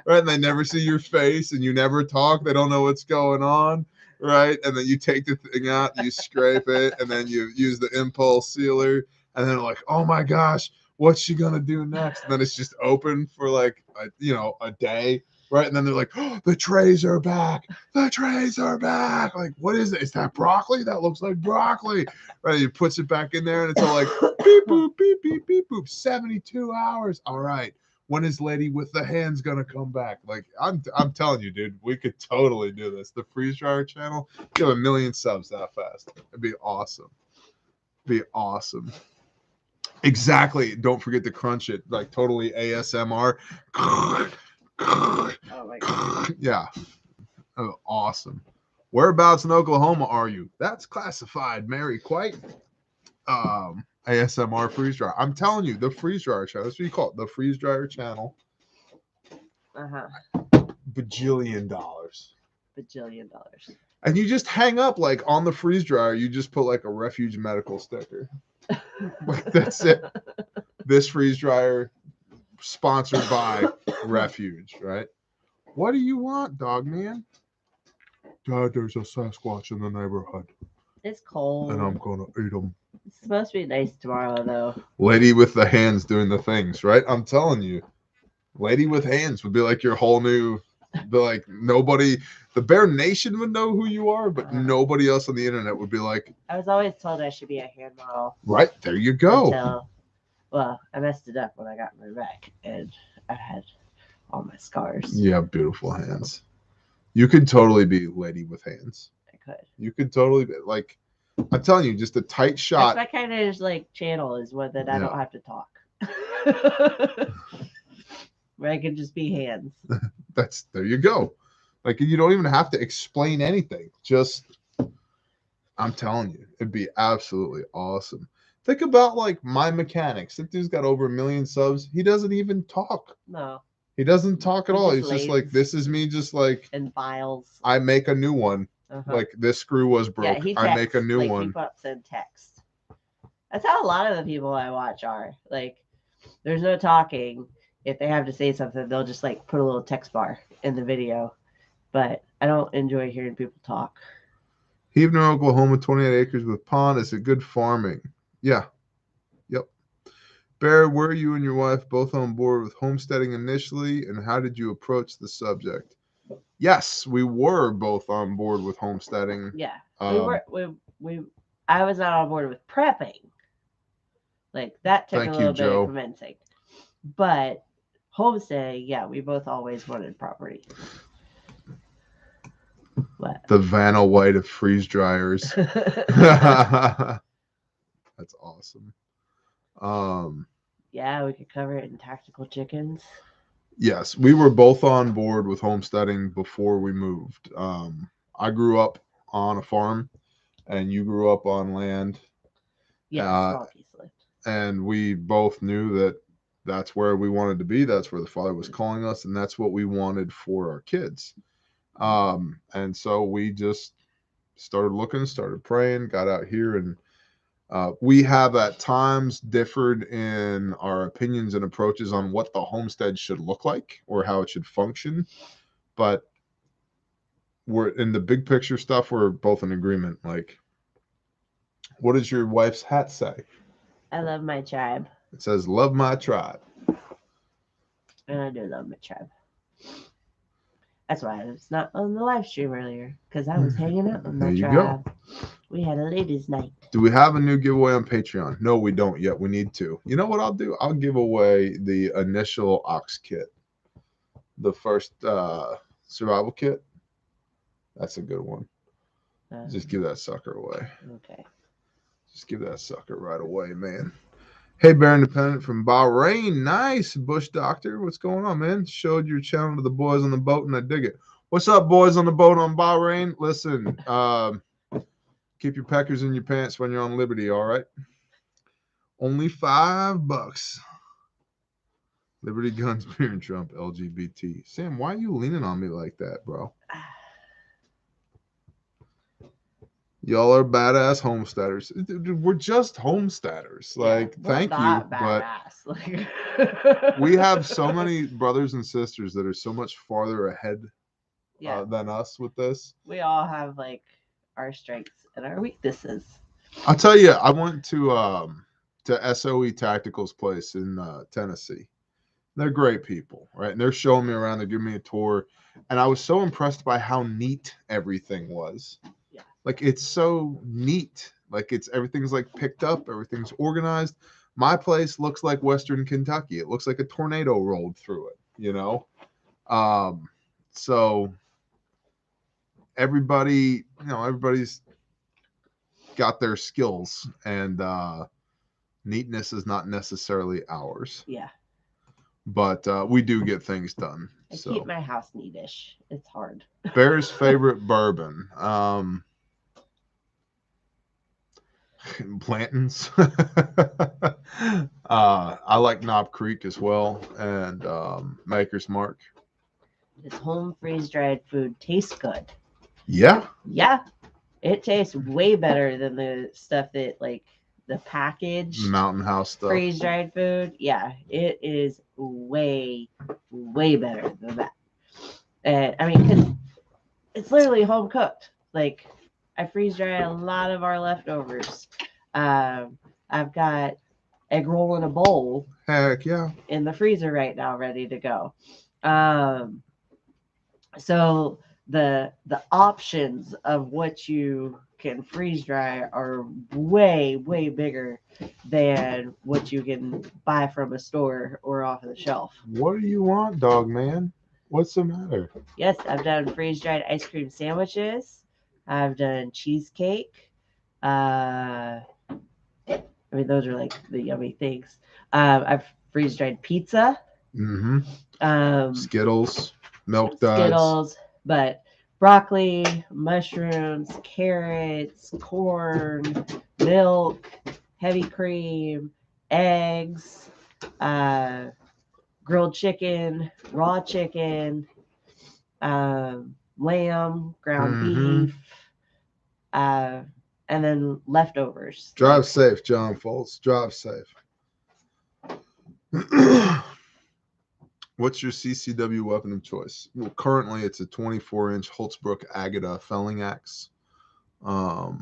right? And they never see your face and you never talk. They don't know what's going on. Right. And then you take the thing out, you scrape it, and then you use the impulse sealer. And then like, oh my gosh, what's she going to do next? And then it's just open for like, a day. Right. And then they're like, oh, the trays are back. The trays are back. Like, what is it? Is that broccoli? That looks like broccoli. Right. He puts it back in there and it's all like, beep, boop, beep, beep, beep, boop. 72 hours. All right. When is lady with the hands gonna come back? Like I'm telling you, dude, we could totally do this. The freeze dryer channel, you have 1 million subs that fast. It'd be awesome. Exactly. Don't forget to crunch it, like totally ASMR. Oh my God. Yeah. Oh, awesome. Whereabouts in Oklahoma are you? That's classified, Mary Quite. ASMR freeze dryer. I'm telling you, the freeze dryer channel. That's what you call it, the freeze dryer channel. Bajillion dollars. Bajillion dollars. And you just hang up like on the freeze dryer. You just put like a Refuge medical sticker. Like, that's it. This freeze dryer sponsored by Refuge, right? What do you want, dog man? Dad, there's a Sasquatch in the neighborhood. It's cold. And I'm going to eat them. It's supposed to be nice tomorrow, though. Lady with the hands doing the things, right? I'm telling you. Lady with hands would be like your whole new, like nobody, the Bear Nation would know who you are, but nobody else on the internet would be like. I was always told I should be a hand model. Right, there you go. Until, well, I messed it up when I got my wreck, and I had all my scars. You have beautiful hands. You could totally be Lady with hands. I could. You could totally be, like, I'm telling you, just a tight shot. That's my kind of like channel is one that I don't have to talk. Where I can just be hands. There you go. Like, you don't even have to explain anything. Just, I'm telling you, it'd be absolutely awesome. Think about like My Mechanics. That dude's got over 1 million subs. He doesn't even talk. No. He doesn't talk at all. He's lays just like, this is me just like. And files. I make a new one. Like, this screw was broke. Yeah, I make a new one. He puts in text. That's how a lot of the people I watch are. Like, there's no talking. If they have to say something, they'll just like put a little text bar in the video. But I don't enjoy hearing people talk. Heavener, Oklahoma, 28 acres with pond. Is it good farming? Yeah. Yep. Bear, were you and your wife both on board with homesteading initially, and how did you approach the subject? Yes, we were both on board with homesteading. Yeah. I was not on board with prepping. Like, that took a little bit of convincing. But homesteading, yeah, we both always wanted property. What? The Vanna White of freeze dryers. That's awesome. Yeah, we could cover it in tactical chickens. Yes, we were both on board with homesteading before we moved. I grew up on a farm, and you grew up on land. Yeah, small piece left. And we both knew that that's where we wanted to be. That's where the Father was calling us, and that's what we wanted for our kids. And so we just started looking, started praying, got out here, and we have at times differed in our opinions and approaches on what the homestead should look like or how it should function. But we're in the big picture stuff, we're both in agreement. Like, what does your wife's hat say? I love my tribe. It says, love my tribe. And I do love my tribe. That's why I was not on the live stream earlier, because I was hanging out with my tribe. Go. We had a ladies' night. Do we have a new giveaway on Patreon? No, we don't yet. We need to. You know what I'll do? I'll give away the initial ox kit. The first survival kit. That's a good one. Just give that sucker away. Okay. Just give that sucker right away, man. Hey, Bear Independent from Bahrain. Nice. Bush Doctor. What's going on, man? Showed your channel to the boys on the boat, and I dig it. What's up, boys on the boat on Bahrain? Listen, keep your peckers in your pants when you're on Liberty, all right? Only $5. Liberty Guns, Beer and Trump, LGBT. Sam, why are you leaning on me like that, bro? Y'all are badass homesteaders. We're just homesteaders. Like, thank you. But we have so many brothers and sisters that are so much farther ahead than us with this. We all have like our strengths and our weaknesses. I'll tell you, I went to SOE Tactical's place in Tennessee. They're great people, right? And they're showing me around. They're giving me a tour. And I was so impressed by how neat everything was. Like, it's so neat. Like, everything's like picked up. Everything's organized. My place looks like Western Kentucky. It looks like a tornado rolled through it, you know? So everybody's got their skills, and neatness is not necessarily ours. Yeah. But we do get things done. I So keep my house neatish. It's hard. Bear's favorite bourbon. Blanton's. I like Knob Creek as well, and Maker's Mark. This home freeze-dried food tastes good. Yeah. Yeah, it tastes way better than the stuff that like the packaged Mountain House stuff. freeze-dried food. Yeah, it is way, way better than that. And I mean, 'cause it's literally home cooked. Like I freeze dry a lot of our leftovers. I've got egg roll in a bowl. Heck yeah. In the freezer right now, ready to go. So the options of what you can freeze dry are way, way bigger than what you can buy from a store or off of the shelf. What do you want, dog man? What's the matter? Yes, I've done freeze-dried ice cream sandwiches. I've done cheesecake. I mean, those are like the yummy things. I've freeze-dried pizza. Mm-hmm. Skittles, milk duds. Skittles, but broccoli, mushrooms, carrots, corn, milk, heavy cream, eggs, grilled chicken, raw chicken, lamb, ground beef, and then leftovers. Drive safe, John Foltz. Drive safe. What's your CCW weapon of choice? Well, currently it's a 24-inch Holtzbrook Agata felling axe. Do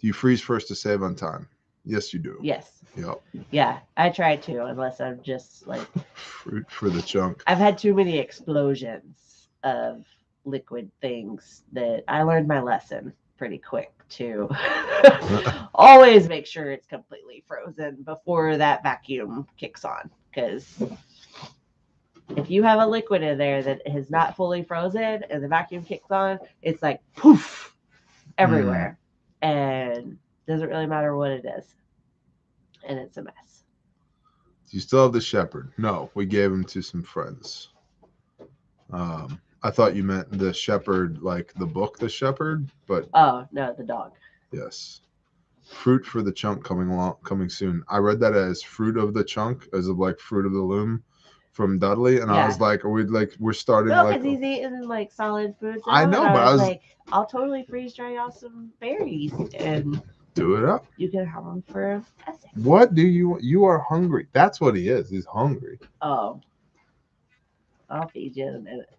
you freeze first to save on time? Yes, you do. Yes. Yep. Yeah, I try to, unless I'm just like fruit for the chunk. I've had too many explosions of liquid things that I learned my lesson pretty quick to always make sure it's completely frozen before that vacuum kicks on. Because if you have a liquid in there that is not fully frozen and the vacuum kicks on, it's like poof everywhere. And doesn't really matter what it is. And it's a mess. Do you still have the shepherd? No, we gave him to some friends. I thought you meant the shepherd, like the book, The Shepherd, but oh no, the dog. Yes, fruit for the chunk coming soon. I read that as fruit of the chunk, as of like fruit of the loom from Dudley, and I was like, we're starting no, like because he's eating like solid foods. I know, but I was like, I'll totally freeze dry y'all some berries and do it up. You can have them for a essay. What do you are hungry? That's what he is. He's hungry. Oh, I'll feed you in a minute.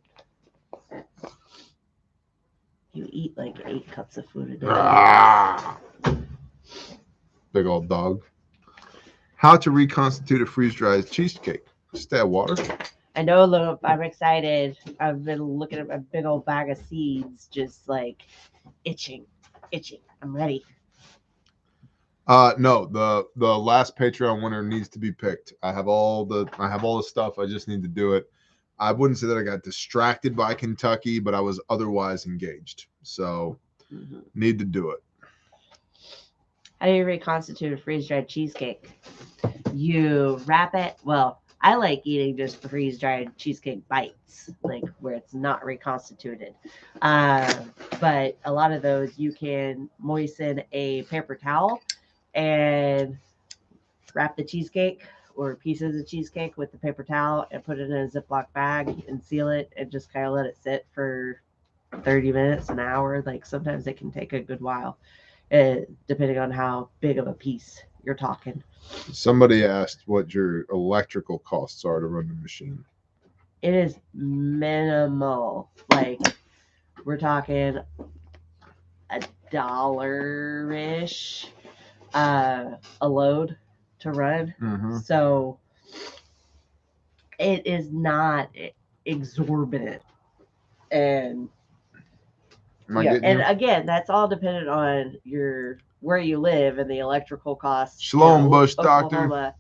You eat like 8 cups of food a day. Ah, big old dog. How to reconstitute a freeze-dried cheesecake? Just add water. I know, Luke. I'm excited. I've been looking at my big old bag of seeds, just like itching. I'm ready. No, the last Patreon winner needs to be picked. I have all the stuff. I just need to do it. I wouldn't say that I got distracted by Kentucky, but I was otherwise engaged. So need to do it. How do you reconstitute a freeze-dried cheesecake? You wrap it. Well, I like eating just freeze-dried cheesecake bites, like where it's not reconstituted. But a lot of those you can moisten a paper towel and wrap the cheesecake or pieces of cheesecake with the paper towel and put it in a Ziploc bag and seal it and just kind of let it sit for 30 minutes, an hour. Like sometimes it can take a good while, depending on how big of a piece you're talking. Somebody asked what your electrical costs are to run the machine. It is minimal. Like we're talking $1-ish a load to run. So it is not exorbitant. And and again, that's all dependent on where you live and the electrical costs. Shalom, Bush Oklahoma Doctor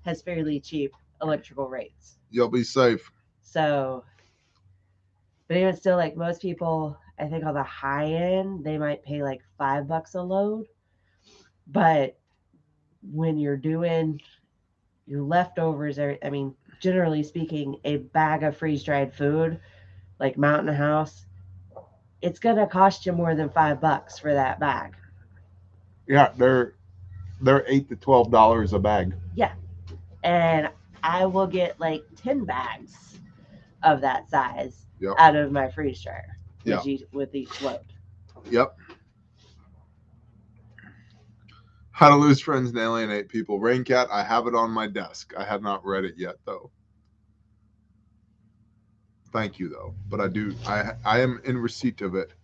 has fairly cheap electrical rates. You'll be safe. So, but even still, like most people, I think on the high end, they might pay like $5 a load. But when you're doing your leftovers are, I mean, generally speaking, a bag of freeze-dried food, like Mountain House, it's going to cost you more than $5 for that bag. Yeah, they're $8 to $12 a bag. Yeah. And I will get like 10 bags of that size Yep. out of my freeze dryer Yeah. with each load. Yep. How to Lose Friends and Alienate People. Raincat, I have it on my desk. I have not read it yet, though. Thank you, though. But I do. I am in receipt of it.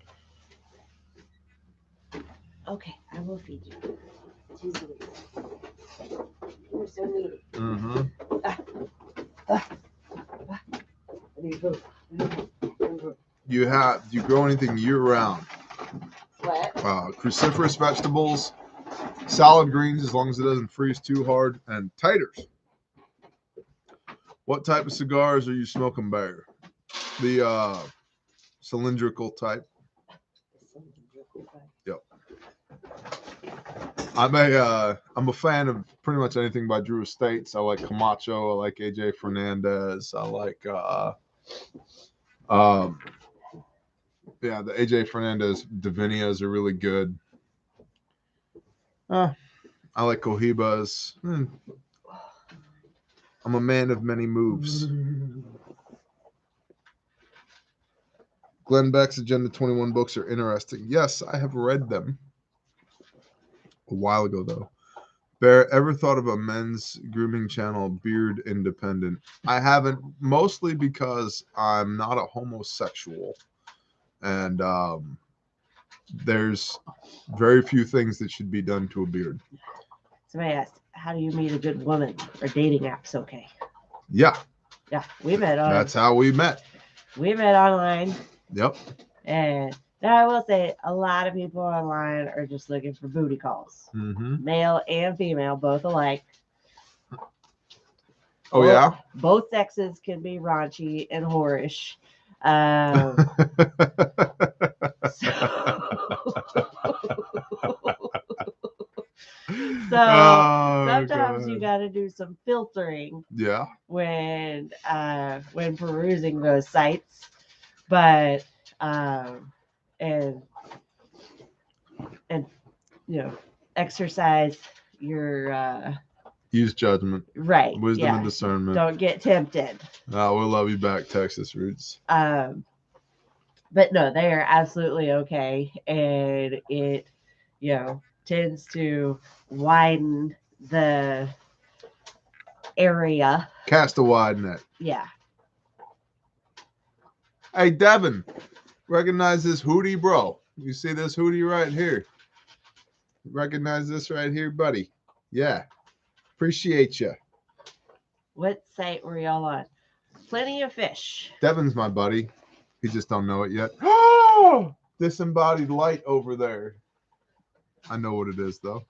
Okay, I will feed you. You're so needy. Mm-hmm. Do you grow anything year-round? What? Cruciferous vegetables, salad greens as long as it doesn't freeze too hard, and taters. What type of cigars are you smoking, Bear? The cylindrical type. Yep. I'm a fan of pretty much anything by Drew Estates. I like Camacho. I like AJ Fernandez. I like the AJ Fernandez Divinias are really good. I like Cohibas. I'm a man of many moves. Glenn Beck's Agenda 21 books are interesting. Yes, I have read them. A while ago, though. Bear, ever thought of a men's grooming channel, Beard Independent? I haven't, mostly because I'm not a homosexual. And there's very few things that should be done to a beard. Somebody asked, how do you meet a good woman? Are dating apps okay? Yeah. Yeah, we met on. That's how we met. We met online. Yep. And now I will say a lot of people online are just looking for booty calls. Mm-hmm. Male and female, both alike. Oh, yeah? Both sexes can be raunchy and whorish. Sometimes you got to do some filtering. Yeah. When perusing those sites, but and exercise your use judgment, right, wisdom, and discernment. Don't get tempted. We'll love you back, Texas Roots. But no, they are absolutely okay, and it tends to widen the area. Cast a wide net. Yeah. Hey, Devin, recognize this hoodie, bro? You see this hoodie right here? Recognize this right here, buddy? Yeah. Appreciate you. What site were y'all on? Plenty of Fish. Devin's my buddy. He just don't know it yet. Oh, disembodied light over there. I know what it is, though.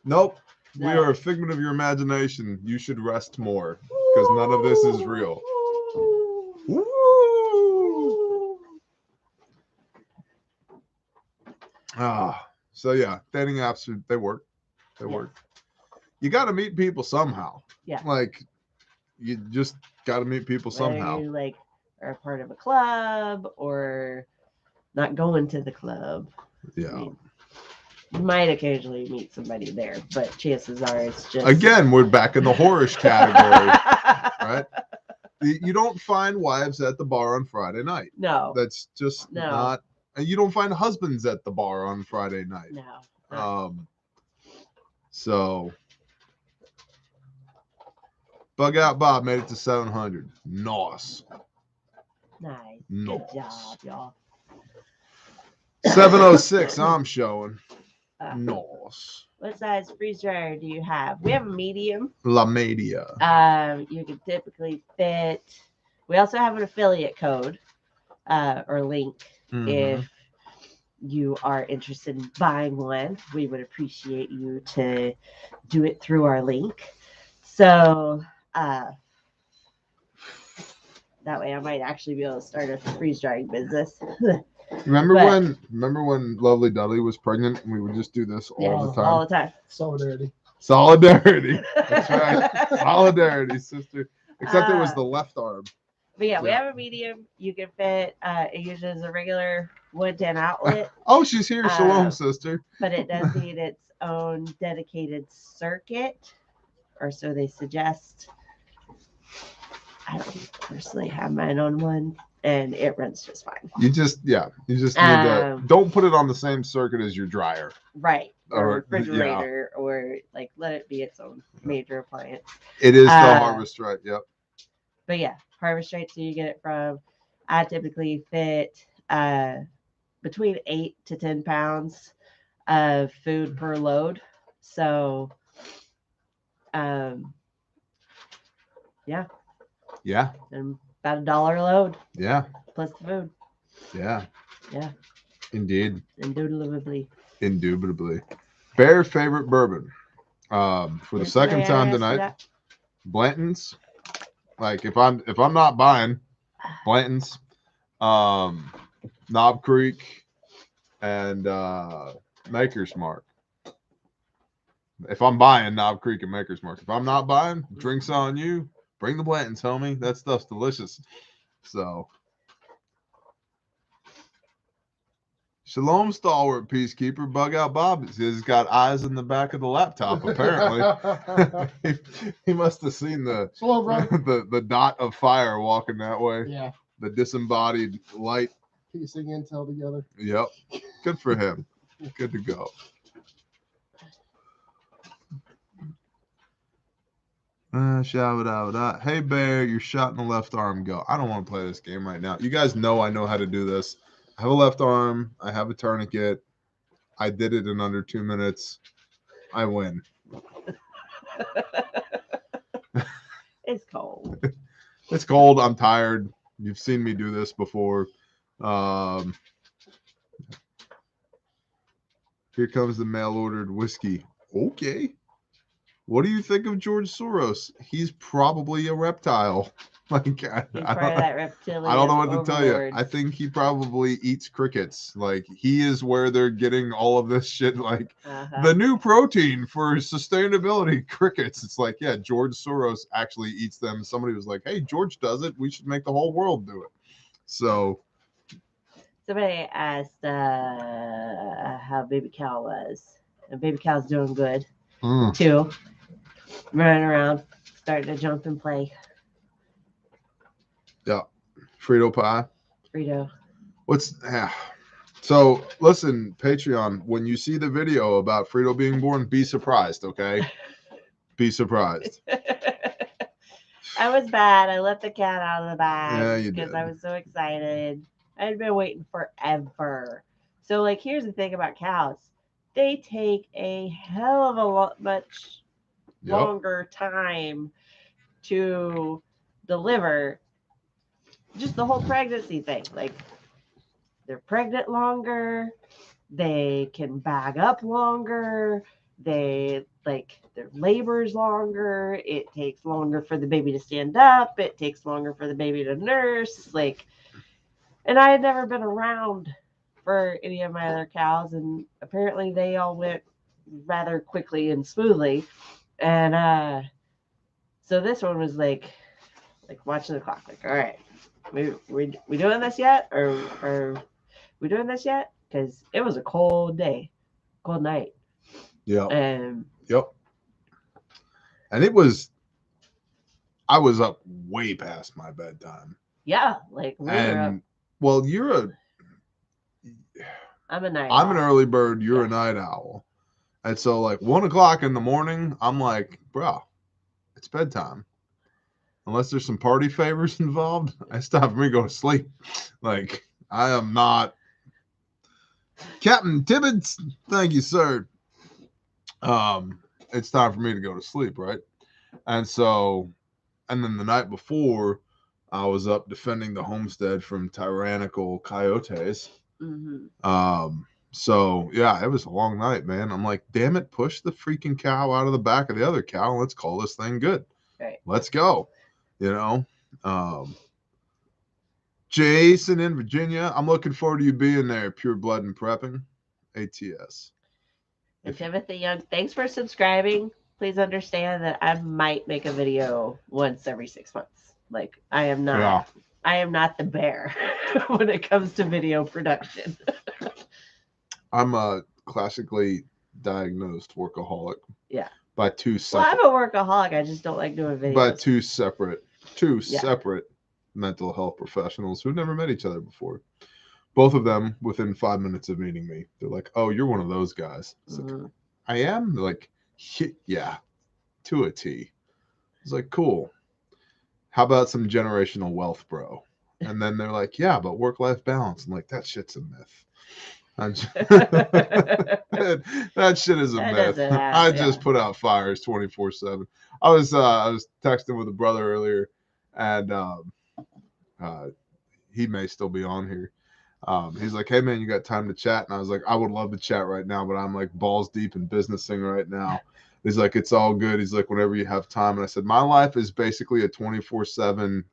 Nope. No. We are a figment of your imagination. You should rest more, because none of this is real. So yeah, dating apps, they work. They work. You got to meet people somehow. Yeah. Like, you just got to meet people somehow. Whether you are a part of a club or not going to the club. Yeah. I mean, you might occasionally meet somebody there, but chances are it's just... Again, we're back in the whorish category, right? You don't find wives at the bar on Friday night. No. That's just not... And you don't find husbands at the bar on Friday night. No. So... Bug Out Bob made it to 700. Nice. Nice. Good job, y'all. 706, I'm showing. Nice. What size freeze dryer do you have? We have a medium. La Media. You can typically fit. We also have an affiliate code or link. Mm-hmm. If you are interested in buying one, we would appreciate you to do it through our link. So that way I might actually be able to start a freeze drying business. Remember when Lovely Dudley was pregnant and we would just do this all the time? All the time. Solidarity. Solidarity. That's right. Solidarity, sister. Except it was the left arm. But yeah, we have a medium. You can fit. It uses a regular wood 10 outlet. Oh, she's here. Shalom, sister. But it does need its own dedicated circuit, or so they suggest. I don't personally have mine on one, and it runs just fine. You just need to don't put it on the same circuit as your dryer. Right. Or refrigerator, or like let it be its own major appliance. It is the harvest right. Yep. But yeah, harvest right. So you get it from. I typically fit between 8 to 10 pounds of food per load. So, yeah. Yeah. And about $1 a load. Yeah. Plus the food. Yeah. Yeah. Indeed. Indubitably. Bear favorite bourbon. For the second time tonight. Blanton's. Like if I'm not buying Blanton's, Knob Creek, and Maker's Mark. If I'm buying Knob Creek and Maker's Mark, if I'm not buying, drinks on you. Bring the Blantons, homie. That stuff's delicious. So, Shalom, stalwart peacekeeper. Bug out Bob. He's got eyes in the back of the laptop. Apparently, he must have seen the dot of fire walking that way. Yeah. The disembodied light. Piecing intel together. Yep. Good for him. Good to go. Hey Bear, your shot in the left arm. Go. I don't want to play this game right now. You guys know I know how to do this. I have a left arm. I have a tourniquet. I did it in under 2 minutes. I win. It's cold. It's cold. I'm tired. You've seen me do this before. Here comes the mail-ordered whiskey. Okay. What do you think of George Soros? He's probably a reptile. Like He's part of that reptilian I don't know what to tell you. overlord. I think he probably eats crickets. Like he is where they're getting all of this shit. Like the new protein for sustainability, crickets. It's like, yeah, George Soros actually eats them. Somebody was like, hey, George does it. We should make the whole world do it. So somebody asked how baby cow was. And baby cow's doing good too. Running around, starting to jump and play. Yeah. Frito pie. Frito. So listen, Patreon, when you see the video about Frito being born, be surprised, okay? Be surprised. I was bad. I let the cat out of the bag. Yeah, you because did. I was so excited. I had been waiting forever. So, like, here's the thing about cows. They take a hell of a much longer time to deliver. Just the whole pregnancy thing. Like, they're pregnant longer. They can bag up longer. Their labor's longer. It takes longer for the baby to stand up. It takes longer for the baby to nurse. And I had never been around for any of my other cows, and apparently they all went rather quickly and smoothly. And so this one was like watching the clock. Like, all right, we doing this yet? Or we doing this yet? Because it was a cold day, cold night. Yeah. And I was up way past my bedtime. yeah, like we were up. Well, I'm a night I'm an owl. early bird, you're a night owl. And so like 1 o'clock in the morning, I'm like, bro, it's bedtime. Unless there's some party favors involved, it's time for me to go to sleep. Like, I am not Captain Tibbets, thank you, sir. It's time for me to go to sleep, right? And then the night before, I was up defending the homestead from tyrannical coyotes. Mm-hmm. So yeah, it was a long night, man. I'm like, damn it, push the freaking cow out of the back of the other cow. And let's call this thing good. Right. Let's go. Jason in Virginia, I'm looking forward to you being there. Pure Blood and Prepping, ATS. And Timothy Young, thanks for subscribing. please understand that I might make a video once every 6 months. Like I am not. Yeah. I am not the bear when it comes to video production. I'm a classically diagnosed workaholic. Yeah. By two Well, separate. I'm a workaholic. I just don't like doing videos. By two separate mental health professionals who've never met each other before. Both of them within 5 minutes of meeting me, they're like, "Oh, you're one of those guys." It's like, I am. They're like, "Yeah, to a T." It's like, cool. How about some generational wealth, bro? And then they're like, "Yeah, but work-life balance." I'm like, that shit's a myth. That shit is a myth. I just put out fires 24/7. I was texting with a brother earlier, and he may still be on here. He's like, "Hey man, you got time to chat?" And I was like, "I would love to chat right now, but I'm like balls deep in businessing right now." He's like, "It's all good." He's like, "Whenever you have time." And I said, "My life is basically a 24/7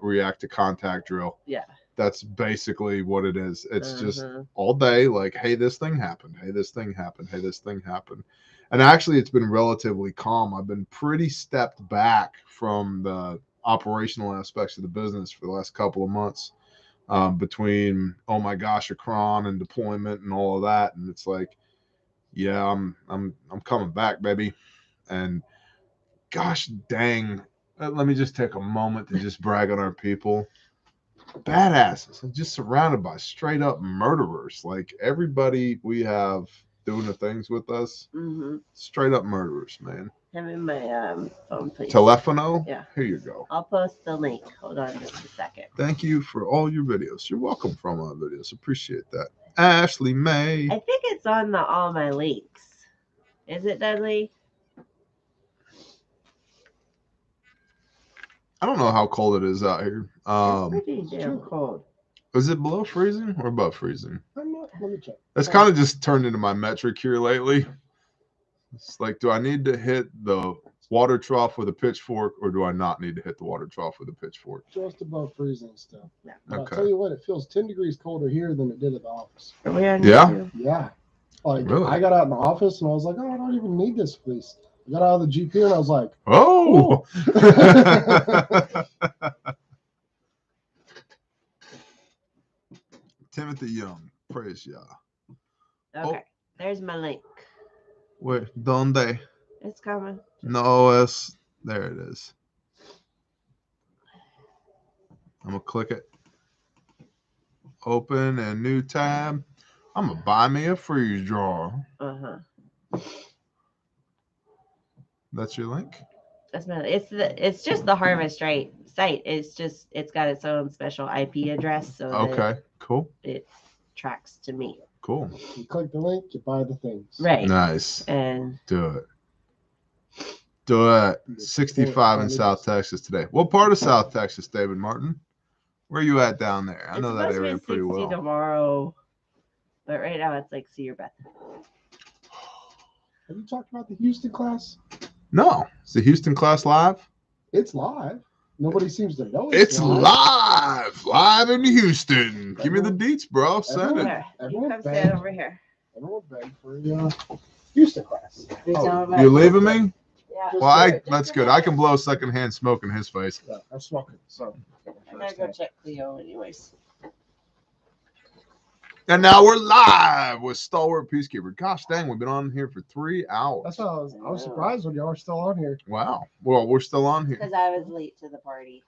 react to contact drill." Yeah. That's basically what it is. It's just all day, like, "Hey, this thing happened. Hey, this thing happened. Hey, this thing happened." And actually, it's been relatively calm. I've been pretty stepped back from the operational aspects of the business for the last couple of months, between, oh my gosh, Akron and deployment and all of that. And it's like, yeah, I'm coming back, baby. And gosh dang, let me just take a moment to just brag on our people. Badasses, and just surrounded by straight up murderers. Like everybody we have doing the things with us, straight up murderers, man. I'm in my phone, please. Telefono? Yeah. Here you go. I'll post the link. Hold on just a second. Thank you for all your videos. You're welcome for all my videos. Appreciate that. Ashley May. I think it's on all my links. Is it, Dudley? I don't know how cold it is out here. It's pretty damn cold. Is it below freezing or above freezing? I'm not. Let me check. That's kind of just turned into my metric here lately. It's like, do I need to hit the water trough with a pitchfork, or do I not need to hit the water trough with a pitchfork? Just above freezing still. Yeah. But Okay. I'll tell you what, it feels 10 degrees colder here than it did at the office. Are we on Yeah? YouTube? Yeah. Like, Really? I got out in the office and I was like, oh, I don't even need this fleece. I got out of the GP and I was like, oh! Timothy Young, praise Yah. Okay. There's my link. Where? Donde? It's coming. No, es. There it is. I'm going to click it. Open a new tab. I'm going to buy me a freeze drawer. That's your link? That's my. It's just the harvest right site. It's got its own special IP address, so Okay, cool. it tracks to me. Cool. you click the link, you buy the things. Right. Nice. And Do it. Do it. 65 in South Texas today. What part of South Texas, David Martin? Where are you at down there? I know that area pretty well. Tomorrow, but right now it's like Cedar Beth. Have you talked about the Houston class? No. Is the Houston class live? It's live. Nobody seems to know It's live. Live in Houston. Give me the deets, bro. Send it. Here, you Everyone come begged. stand over here. Everyone begged for the Houston class. Oh, you leaving me? Yeah. Well, that's good. I can blow secondhand smoke in his face. Yeah, I'm smoking. So I gotta go check Cleo anyways. And now we're live with Stalwart Peacekeeper. Gosh dang, we've been on here for 3 hours. that's why I was surprised when y'all were still on here. Wow. Well, we're still on here. Because I was late to the party.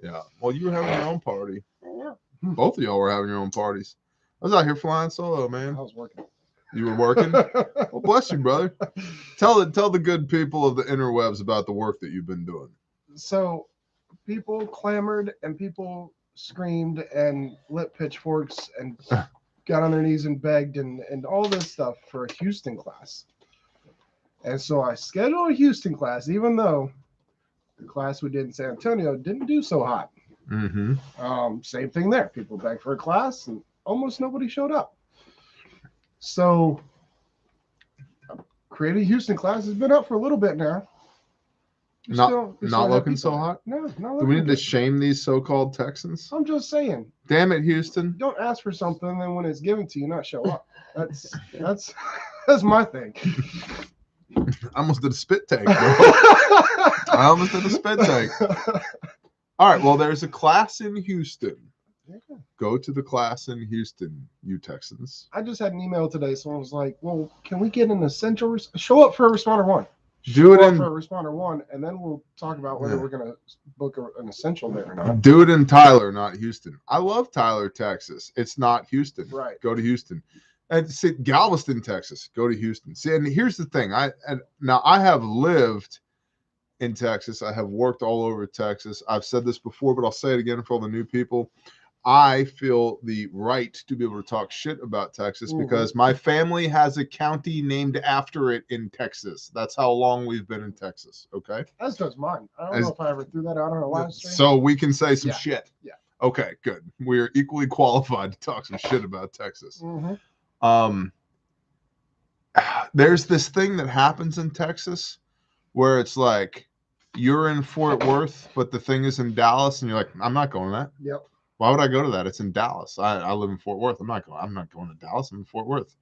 Yeah. Well, you were having your own party. I know. Both of y'all were having your own parties. I was out here flying solo, I man. was working. You were working? Well, bless you, brother. Tell the good people of the interwebs about the work that you've been doing. So people clamored and people screamed and lit pitchforks and got on their knees and begged and all this stuff for a Houston class. And so I scheduled a Houston class, even though the class we did in San Antonio didn't do so hot. Mm-hmm. Same thing there. People begged for a class and almost nobody showed up. So creating a Houston class has been up for a little bit now. Not looking so hot? No, not looking Do we need to good. shame these so-called Texans? I'm just saying. Damn it, Houston. Don't ask for something, then when it's given to you, not show up. That's my thing. I almost did a spit take, bro. I almost did a spit take. All right. Well, there's a class in Houston. Go to the class in Houston, you Texans. I just had an email today. Someone was like, well, can we get an essential? Show up for a responder 1. Do it in for a responder 1, and then we'll talk about whether we're going to book an essential there or not. Do it in Tyler, not Houston. I love Tyler, Texas. It's not Houston. Right. Go to Houston. And see, Galveston, Texas. Go to Houston. See, and here's the thing. Now I have lived in Texas. I have worked all over Texas. I've said this before, but I'll say it again for all the new people. I feel the right to be able to talk shit about Texas because my family has a county named after it in Texas. That's how long we've been in Texas. Okay. As does mine. I don't know if I ever threw that out on a live stream. So we can say some shit. Yeah. Okay, good. We're equally qualified to talk some shit about Texas. There's this thing that happens in Texas where it's like you're in Fort Worth, but the thing is in Dallas, and you're like, I'm not going to that. Yep. Why would I go to that? It's in Dallas. I live in Fort Worth. I'm not going to Dallas. I'm in Fort Worth.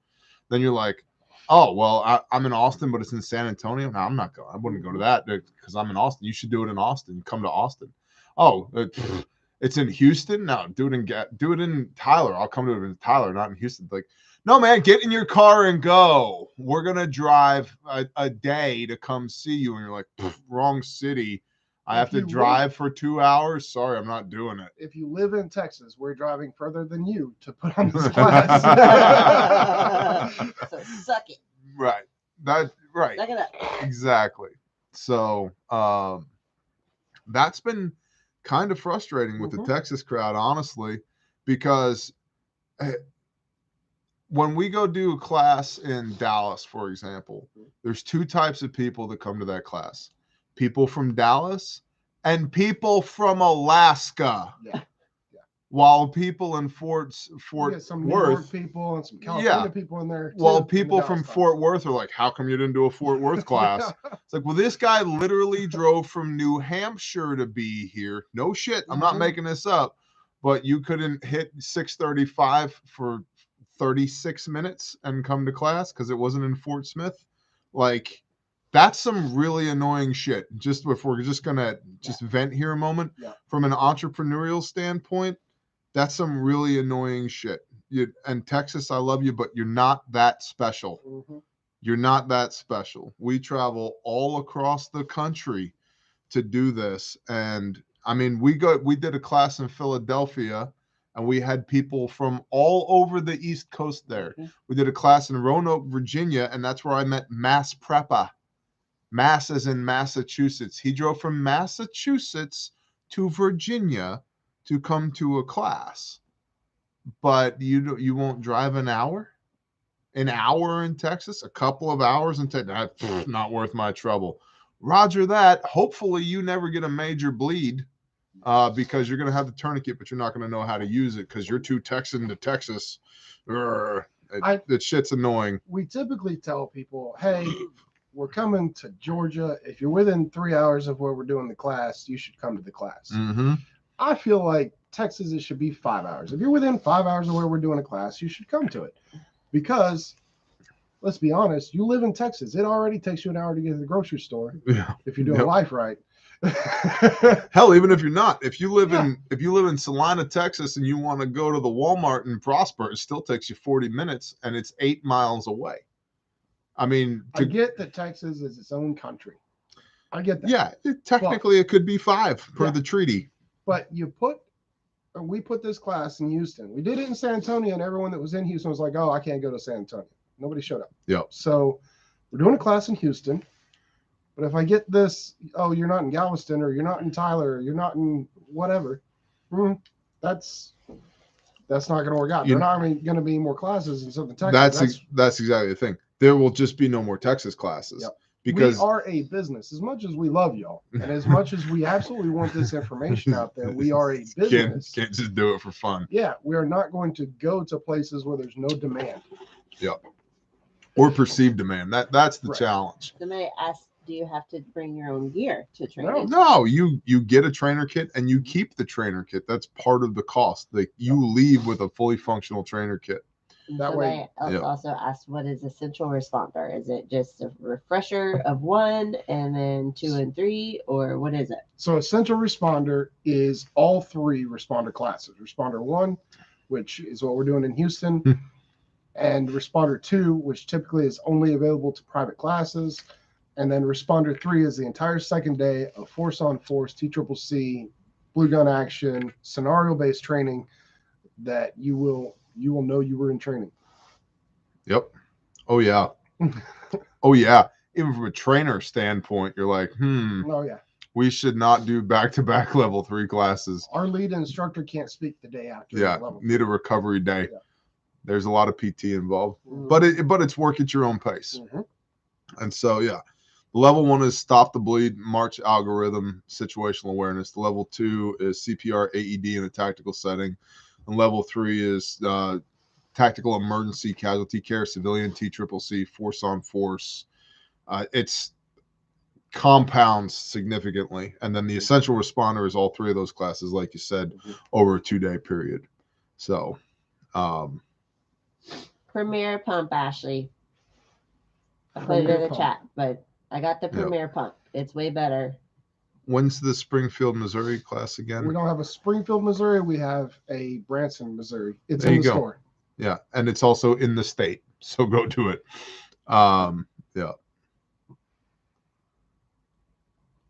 Then you're like, oh, well, I'm in Austin, but it's in San Antonio. No, I'm not going. I wouldn't go to that because I'm in Austin. You should do it in Austin. Come to Austin. Oh, it's in Houston. No, do it in Tyler. I'll come to it in Tyler, not in Houston. Like, no, man, get in your car and go. We're gonna drive a day to come see you, and you're like, wrong city. I have to drive for 2 hours. Sorry, I'm not doing it. If you live in Texas, we're driving further than you to put on this class. So suck it. Right. Right. Suck it up. Exactly. So that's been kind of frustrating with the Texas crowd, honestly, because when we go do a class in Dallas, for example, there's 2 types of people that come to that class. People from Dallas and people from Alaska. Yeah. While people in Fort some New Worth, York people and some California people in there. Well, people from Fort Worth are like, how come you didn't do a Fort Worth class? It's like, well, this guy literally drove from New Hampshire to be here. No shit. I'm not making this up. But you couldn't hit 635 for 36 minutes and come to class because it wasn't in Fort Smith. Like, that's some really annoying shit. Just if we're just going to vent here a moment, from an entrepreneurial standpoint, that's some really annoying shit. And Texas, I love you, but you're not that special. You're not that special. We travel all across the country to do this. And I mean, we did a class in Philadelphia, and we had people from all over the East Coast there. We did a class in Roanoke, Virginia, and that's where I met Mass Preppa. Mass as in Massachusetts. He drove from Massachusetts to Virginia to come to a class. But you won't drive an hour? An hour in Texas? A couple of hours in Texas? That's not worth my trouble. Roger that. Hopefully you never get a major bleed because you're going to have the tourniquet, but you're not going to know how to use it because you're too Texan to Texas. That shit's annoying. We typically tell people, hey, we're coming to Georgia. If you're within 3 hours of where we're doing the class, you should come to the class. I feel like Texas, it should be 5 hours. If you're within 5 hours of where we're doing a class, you should come to it. Because, let's be honest, you live in Texas. It already takes you an hour to get to the grocery store if you're doing life right. Hell, even if you're not, if you live in Salina, Texas, and you want to go to the Walmart in Prosper, it still takes you 40 minutes, and it's 8 miles away. I mean, I get that Texas is its own country. I get that. Yeah, technically it could be 5 per the treaty. But we put this class in Houston. We did it in San Antonio, and everyone that was in Houston was like, oh, I can't go to San Antonio. Nobody showed up. Yep. So we're doing a class in Houston. But if I get this, oh, you're not in Galveston, or you're not in Tyler, or you're not in whatever, that's not going to work out. There are not going to be more classes in Southern Texas. That's exactly the thing. There will just be no more Texas classes. Yep. Because we are a business. As much as we love y'all, and as much as we absolutely want this information out there, we are a business. Can't just do it for fun. Yeah, we are not going to go to places where there's no demand. Yep. Or perceived demand. That's the challenge. Somebody asked, do you have to bring your own gear to training? No, you get a trainer kit and you keep the trainer kit. That's part of the cost. Like you leave with a fully functional trainer kit. That Somebody way- else Yep. also asked, what is essential responder? Is it just a refresher of 1 and then 2 and 3, or what is it? So essential responder is all 3 responder classes. Responder 1, which is what we're doing in Houston, and responder 2, which typically is only available to private classes. And then responder 3 is the entire second day of force on force, TCCC, blue gun action, scenario-based training that you will know you were in training. Yep. Oh yeah. Oh yeah. Even from a trainer standpoint, you're like, Oh yeah. we should not do back-to-back level 3 classes. Our lead instructor can't speak the day after. Yeah. Level. Need a recovery day. Yeah. There's a lot of PT involved, Mhm. but it's work at your own pace. Mhm. And so, yeah, level 1 is stop the bleed, march algorithm, situational awareness. The level 2 is CPR, AED in a tactical setting. And level 3 is tactical emergency casualty care, civilian TCCC, force on force. It's compounds significantly. And then the essential responder is all 3 of those classes, like you said, over a 2-day period. So, Premier pump, Ashley. I put it Premier in the pump. chat, but I got the Yep. Premier pump. It's way better. when's the Springfield, Missouri class again? We don't have a Springfield, Missouri. We have a Branson, Missouri. It's There in you the go. store. Yeah, and it's also in the state, so go to it. Yeah.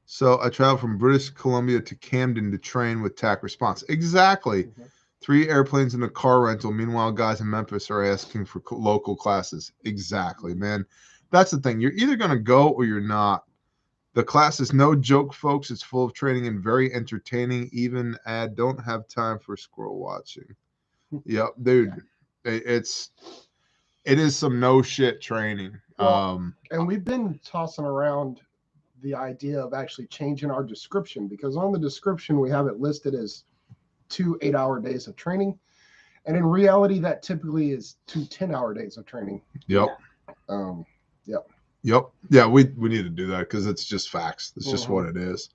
So I traveled from British Columbia to Camden to train with TAC Response. Exactly. Mhm. 3 airplanes and a car rental. Meanwhile, guys in Memphis are asking for local classes. Exactly, man. That's the thing. You're either going to go or you're not. The class is no joke, folks. It's full of training and very entertaining. Even don't have time for squirrel watching. Yep, dude. It is some no shit training. Well, and we've been tossing around the idea of actually changing our description, because on the description we have it listed as 2 8-hour days of training, and in reality that typically is 2 10-hour days of training. Yep. Yep. Yep. Yeah, we need to do that because it's just facts. It's just what it is.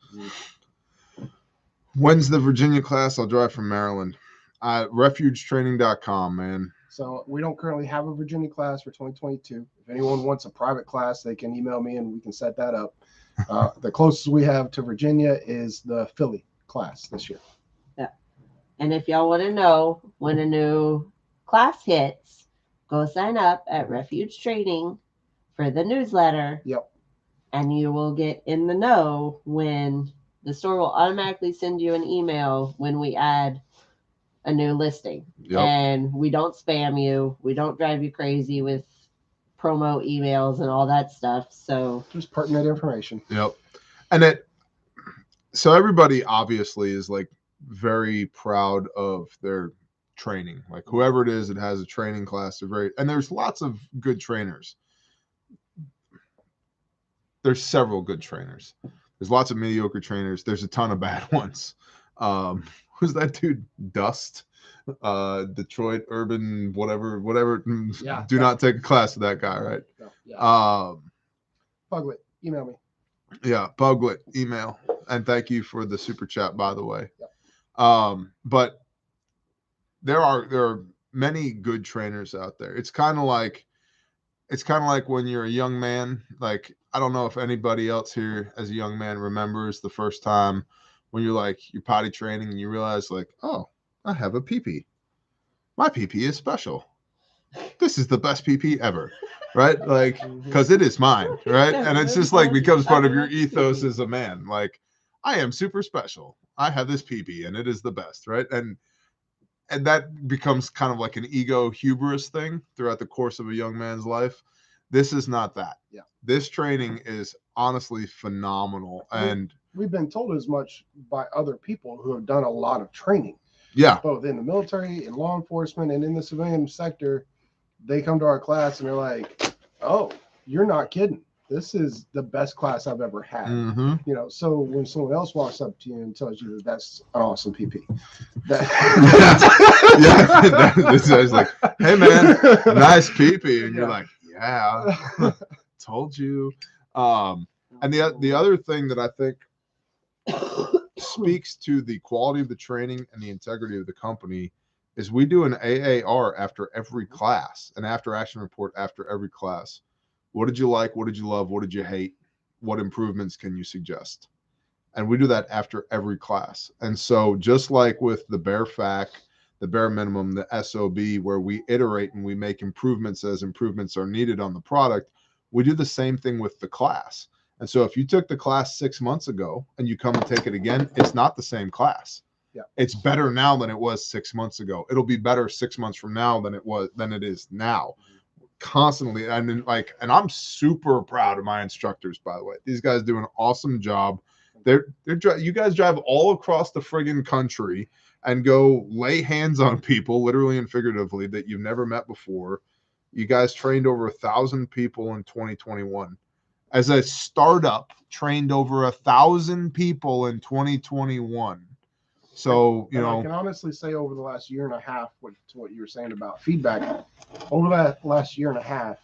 When's the Virginia class? I'll drive from Maryland. Refugetraining.com, man. So we don't currently have a Virginia class for 2022. If anyone wants a private class, they can email me and we can set that up. The closest we have to Virginia is the Philly class this year. Yeah. And if y'all want to know when a new class hits, go sign up at Refuge Training for the newsletter. Yep. And you will get in the know when the store will automatically send you an email when we add a new listing. Yep. And we don't spam you. We don't drive you crazy with promo emails and all that stuff. So Just pertinent information. Yep. And so everybody obviously is like very proud of their training. Like whoever it is that has a training class, and there's lots of good trainers. There's several good trainers. There's lots of mediocre trainers. There's a ton of bad ones. Who's that dude? Dust, Detroit Urban, whatever. Yeah. Do not take a class with that guy, right? Yeah. Puglet, email me. Yeah, Puglet, email. And thank you for the super chat, by the way. Yep. But there are many good trainers out there. It's kind of like when you're a young man. Like, I don't know if anybody else here as a young man remembers the first time when you're potty training and you realize like, oh, I have a pee-pee. My pee-pee is special. This is the best pee-pee ever, right? Like, because it is mine, right? And it's just like becomes part of your ethos as a man. Like, I am super special. I have this pee-pee and it is the best, right? And that becomes kind of like an ego hubris thing throughout the course of a young man's life. This is not that. Yeah. This training is honestly phenomenal. And we've been told as much by other people who have done a lot of training. Yeah. Both in the military, in law enforcement, and in the civilian sector. They come to our class and they're like, oh, you're not kidding. This is the best class I've ever had. Mm-hmm. You know, so when someone else walks up to you and tells you that that's an awesome PP. This guy's like, hey man, nice PP. And you're like, yeah, told you. And the other thing that I think speaks to the quality of the training and the integrity of the company is we do an AAR after every class, an after action report after every class. What did you like? What did you love? What did you hate? What improvements can you suggest? And we do that after every class. And so just like with the bare fact, the bare minimum, the SOB, where we iterate and we make improvements as improvements are needed on the product, we do the same thing with the class. And so if you took the class 6 months ago and you come and take it again, it's not the same class. Yeah. It's better now than it was 6 months ago. It'll be better 6 months from now than it is now. Constantly. And I'm super proud of my instructors, by the way. These guys do an awesome job. You guys drive all across the friggin' country and go lay hands on people, literally and figuratively, that you've never met before. You guys trained over 1,000 people in 2021. As a startup, trained over 1,000 people in 2021. So, you know, I can honestly say over the last year and a half, to what you were saying about feedback, over that last year and a half,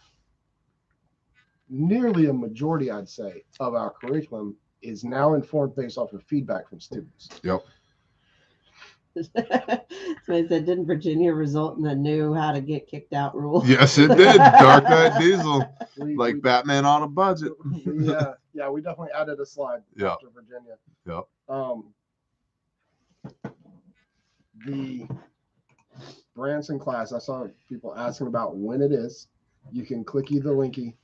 nearly a majority, I'd say, of our curriculum is now informed based off of feedback from students. Yep. So I said, didn't Virginia result in the new how to get kicked out rule? Yes, it did. Dark Knight Diesel, like Batman on a budget. Yeah, we definitely added a slide after Virginia. Yep. The Branson class, I saw people asking about when it is. You can clicky the linky,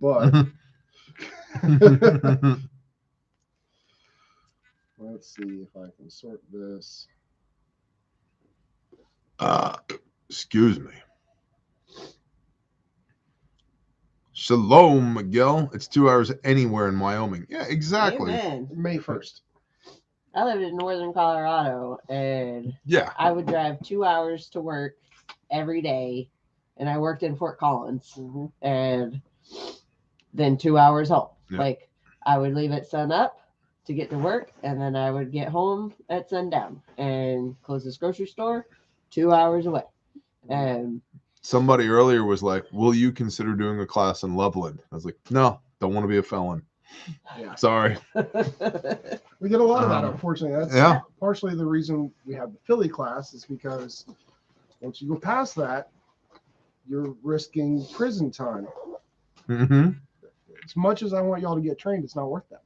but let's see if I can sort this. Excuse me. Shalom, Miguel. It's 2 hours anywhere in Wyoming. Yeah, exactly. Amen. May 1st. I lived in northern Colorado, and Yeah, I would drive 2 hours to work every day, and I worked in Fort Collins, and then 2 hours home. Yeah. Like, I would leave at sun up to get to work, and then I would get home at sundown and close this grocery store 2 hours away. And somebody earlier was like, will you consider doing a class in Loveland? I was like, no, don't want to be a felon. Yeah. Sorry. We get a lot of that, unfortunately. That's partially the reason we have the Philly class, is because once you go past that, you're risking prison time. Mm-hmm. As much as I want y'all to get trained, it's not worth that.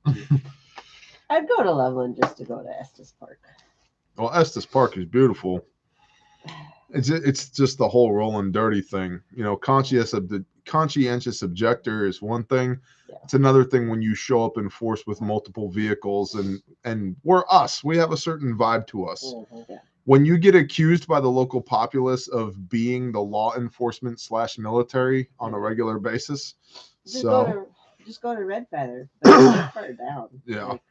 I'd go to Loveland just to go to Estes Park. Well, Estes Park is beautiful. It's just the whole rolling dirty thing. You know, conscientious objector is one thing. Yeah. It's another thing when you show up in force with multiple vehicles, and we have a certain vibe to us. Mm-hmm. Yeah. When you get accused by the local populace of being the law enforcement / military on a regular basis, just go to Red Feather. That's far down. Yeah. Like,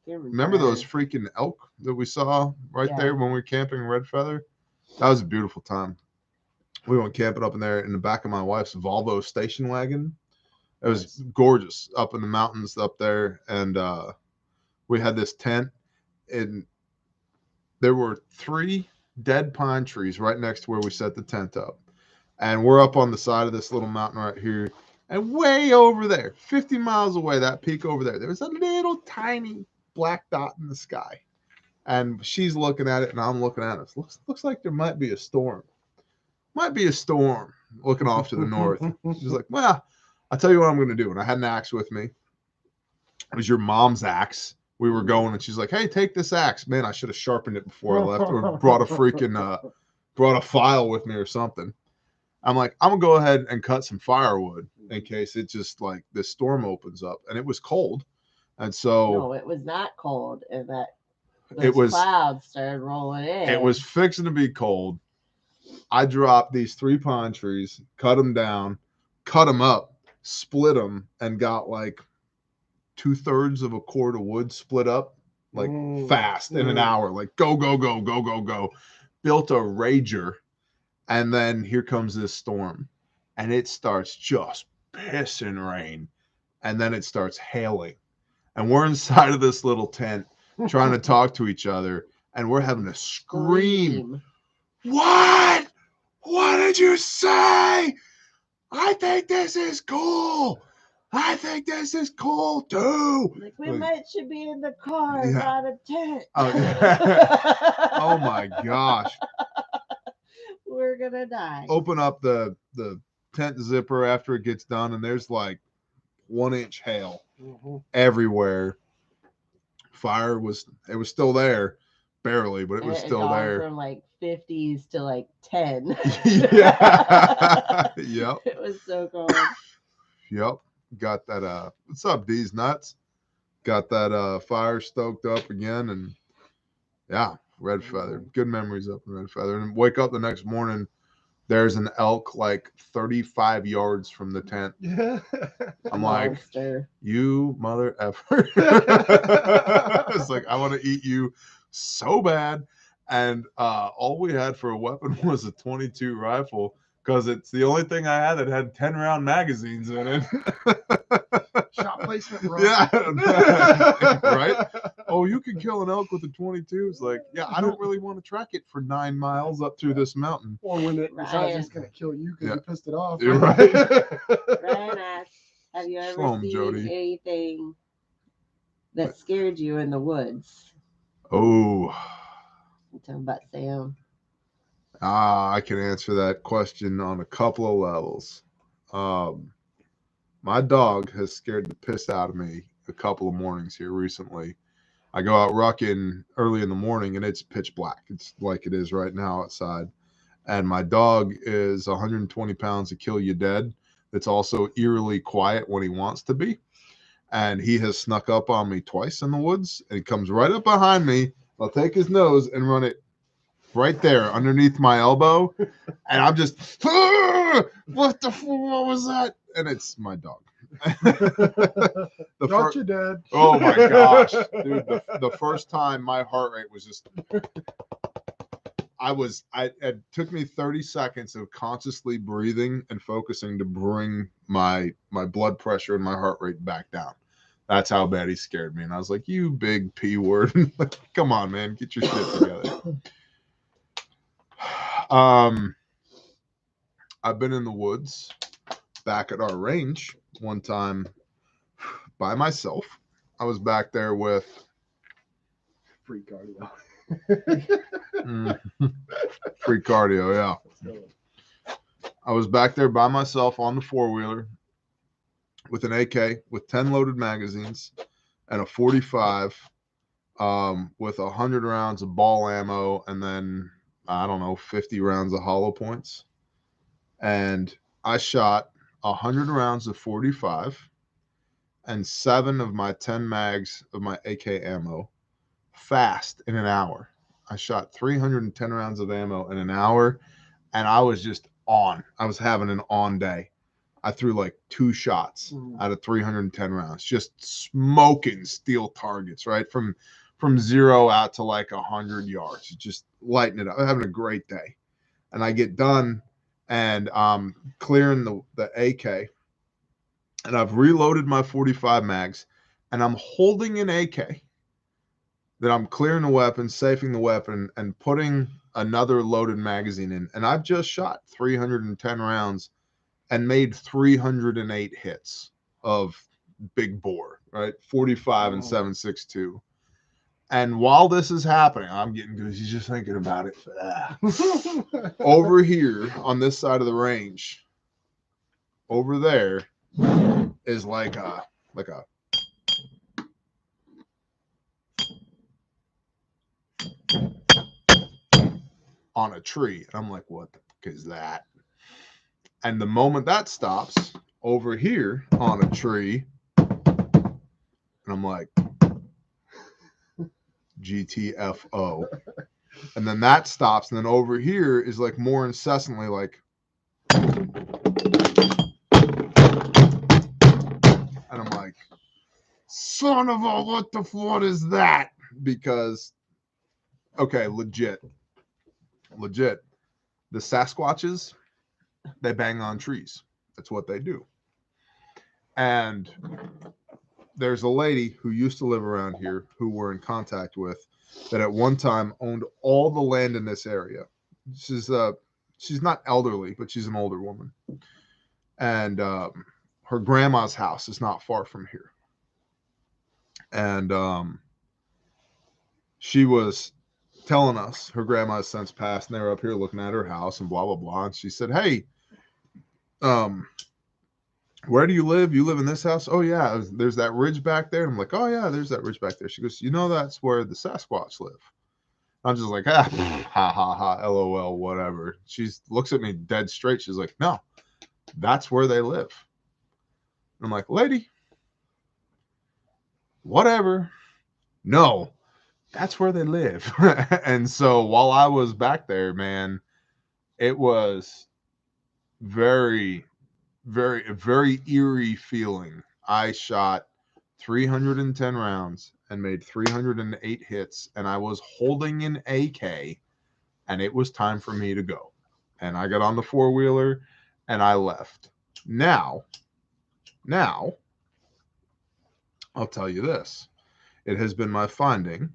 remember those freaking elk that we saw there when we were camping in Red Feather? That was a beautiful time. We went camping up in there in the back of my wife's Volvo station wagon. It was gorgeous up in the mountains up there. And we had this tent, and there were 3 dead pine trees right next to where we set the tent up. And we're up on the side of this little mountain right here. And way over there, 50 miles away, that peak over there, there was a little tiny black dot in the sky. And she's looking at it, and I'm looking at it. Looks like there might be a storm. Might be a storm looking off to the north. She's like, well, I'll tell you what I'm going to do. And I had an axe with me. It was your mom's axe. We were going, and she's like, hey, take this axe. Man, I should have sharpened it before I left, or brought a file with me or something. I'm like, I'm going to go ahead and cut some firewood in case it just, like, this storm opens up. And it was cold. And so. No, it was not cold. And those clouds started rolling in. It was fixing to be cold. I dropped these 3 pine trees, cut them down, cut them up, split them, and got like 2/3 of a cord of wood split up, like fast in an hour. Like go. Built a rager, and then here comes this storm, and it starts just pissing rain, and then it starts hailing, and we're inside of this little tent trying to talk to each other, and we're having to scream. What did you say? I think this is cool. I think this is cool too. Like, we should be in the car, not a tent. Oh my gosh. we're gonna die. Open up the tent zipper after it gets done, and there's like 1-inch hail everywhere. Fire was still there, barely, but it was still there. From like 50s to like 10. Yeah. Yep. It was so cold. Yep. Got that. What's up, D's nuts? Got that fire stoked up again, and yeah, red feather. Good memories up in red feather. And wake up the next morning, there's an elk like 35 yards from the tent. Yeah. I'm Monster. like, you mother effer. It's like, I want to eat you so bad. And all we had for a weapon was a 22 rifle, because it's the only thing I had that had 10-round magazines in it. Shot placement wrong. Yeah. Right? Oh, you can kill an elk with a 22. It's like, yeah, I don't really want to track it for 9 miles up through this mountain. Or when it decides Ryan. it's going to kill you because you pissed it off. You're right. Ryan asked, have you ever Slow 'em, seen Jody. anything that scared you in the woods? Oh, I'm talking about Sam. I can answer that question on a couple of levels. My dog has scared the piss out of me a couple of mornings here recently. I go out rucking early in the morning and it's pitch black. It's like it is right now outside. And my dog is 120 pounds to kill you dead. It's also eerily quiet when he wants to be. And he has snuck up on me twice in the woods, and he comes right up behind me. I'll take his nose and run it right there underneath my elbow. And I'm just, what was that? And it's my dog. Got you, Dad. Oh my gosh, dude! The first time, my heart rate was just. It took me 30 seconds of consciously breathing and focusing to bring my blood pressure and my heart rate back down. That's how bad he scared me, and I was like, "You big P word! Come on, man, get your shit together." I've been in the woods back at our range one time by myself. I was back there with Free cardio. Free cardio, yeah. I was back there by myself on the 4-wheeler with an AK with 10 loaded magazines and a 45 with 100 rounds of ball ammo and then, I don't know, 50 rounds of hollow points. And I shot 100 rounds of 45 and 7 of my 10 mags of my AK ammo fast in an hour. I shot 310 rounds of ammo in an hour, and I was just on. I was having an on day. I threw like 2 shots out of 310 rounds, just smoking steel targets, right? From 0 out to like 100 yards, just lighting it up. I'm having a great day. And I get done and clearing the AK, and I've reloaded my 45 mags, and I'm holding an AK that I'm clearing the weapon, safing the weapon, and putting another loaded magazine in. And I've just shot 310 rounds and made 308 hits of big bore, right? 45 and 7.62. And while this is happening, I'm getting goosey just thinking about it. Over here on this side of the range, over there is like a on a tree. And I'm like, what the fuck is that? And the moment that stops over here on a tree, and I'm like, GTFO. And then that stops. And then over here is like more incessantly like, and I'm like, son of a, what is that? Because, okay, legit. The Sasquatches, they bang on trees. That's what they do. And there's a lady who used to live around here who we're in contact with that at one time owned all the land in this area. She's not elderly, but she's an older woman. And her grandma's house is not far from here. And she was telling us her grandma has since passed, and they were up here looking at her house and blah blah blah. And she said, "Hey, where do you live? You live in this house? Oh yeah, there's that ridge back there." And I'm like, "Oh yeah, there's that ridge back there." She goes, "You know that's where the Sasquatch live." I'm just like, ha ha ha, lol, whatever. She looks at me dead straight. She's like, "No, that's where they live." I'm like, "Lady, whatever. No, that's where they live." And so while I was back there, man, it was very, very eerie feeling. I shot 310 rounds and made 308 hits, and I was holding an AK, and it was time for me to go. And I got on the four-wheeler and I left. Now, I'll tell you this. It has been my finding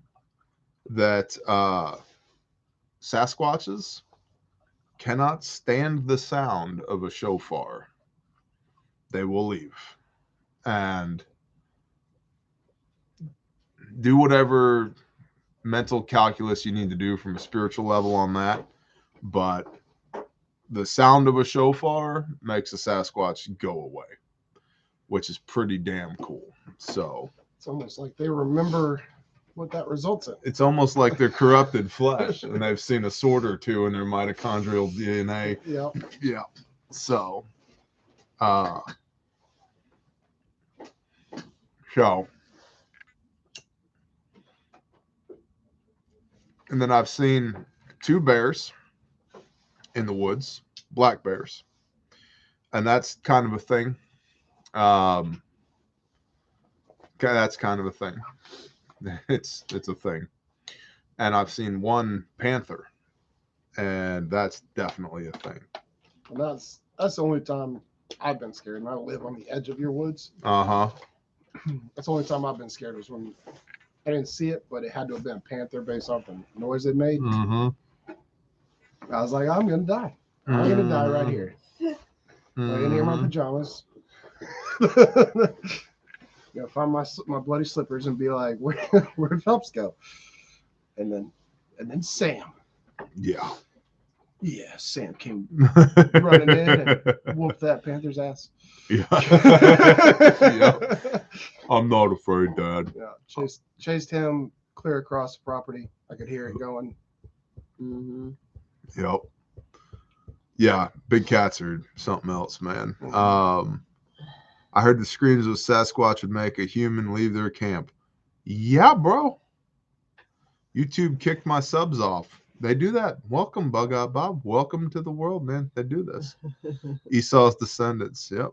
that Sasquatches cannot stand the sound of a shofar. They will leave. And do whatever mental calculus you need to do from a spiritual level on that. But the sound of a shofar makes a Sasquatch go away, which is pretty damn cool. So It's almost like they remember what that results in. it's almost like they're corrupted flesh and they've seen a sword or two in their mitochondrial DNA. Yeah. Yeah. So, and then I've seen 2 bears in the woods, black bears, and that's kind of a thing. That's kind of a thing. It's a thing. And I've seen 1 panther, and that's definitely a thing. And that's the only time I've been scared. And I live on the edge of your woods. Uh-huh. That's the only time I've been scared was when I didn't see it, but it had to have been a panther based off the noise it made. Mm-hmm. I was like, I'm gonna die. I'm gonna die right here. Right in here in my pajamas. Gonna find my bloody slippers and be like, where'd Phelps go? And then Sam. Yeah. Yeah, Sam came running in and whooped that panther's ass. Yeah. Yeah. I'm not afraid, Dad. Yeah, chased him clear across the property. I could hear it going. Mm-hmm. Yep. Yeah, big cats are something else, man. I heard the screams of Sasquatch would make a human leave their camp. Yeah, bro. YouTube kicked my subs off. They do that. Welcome, Bug Out Bob. Welcome to the world, man. They do this. Esau's descendants. Yep.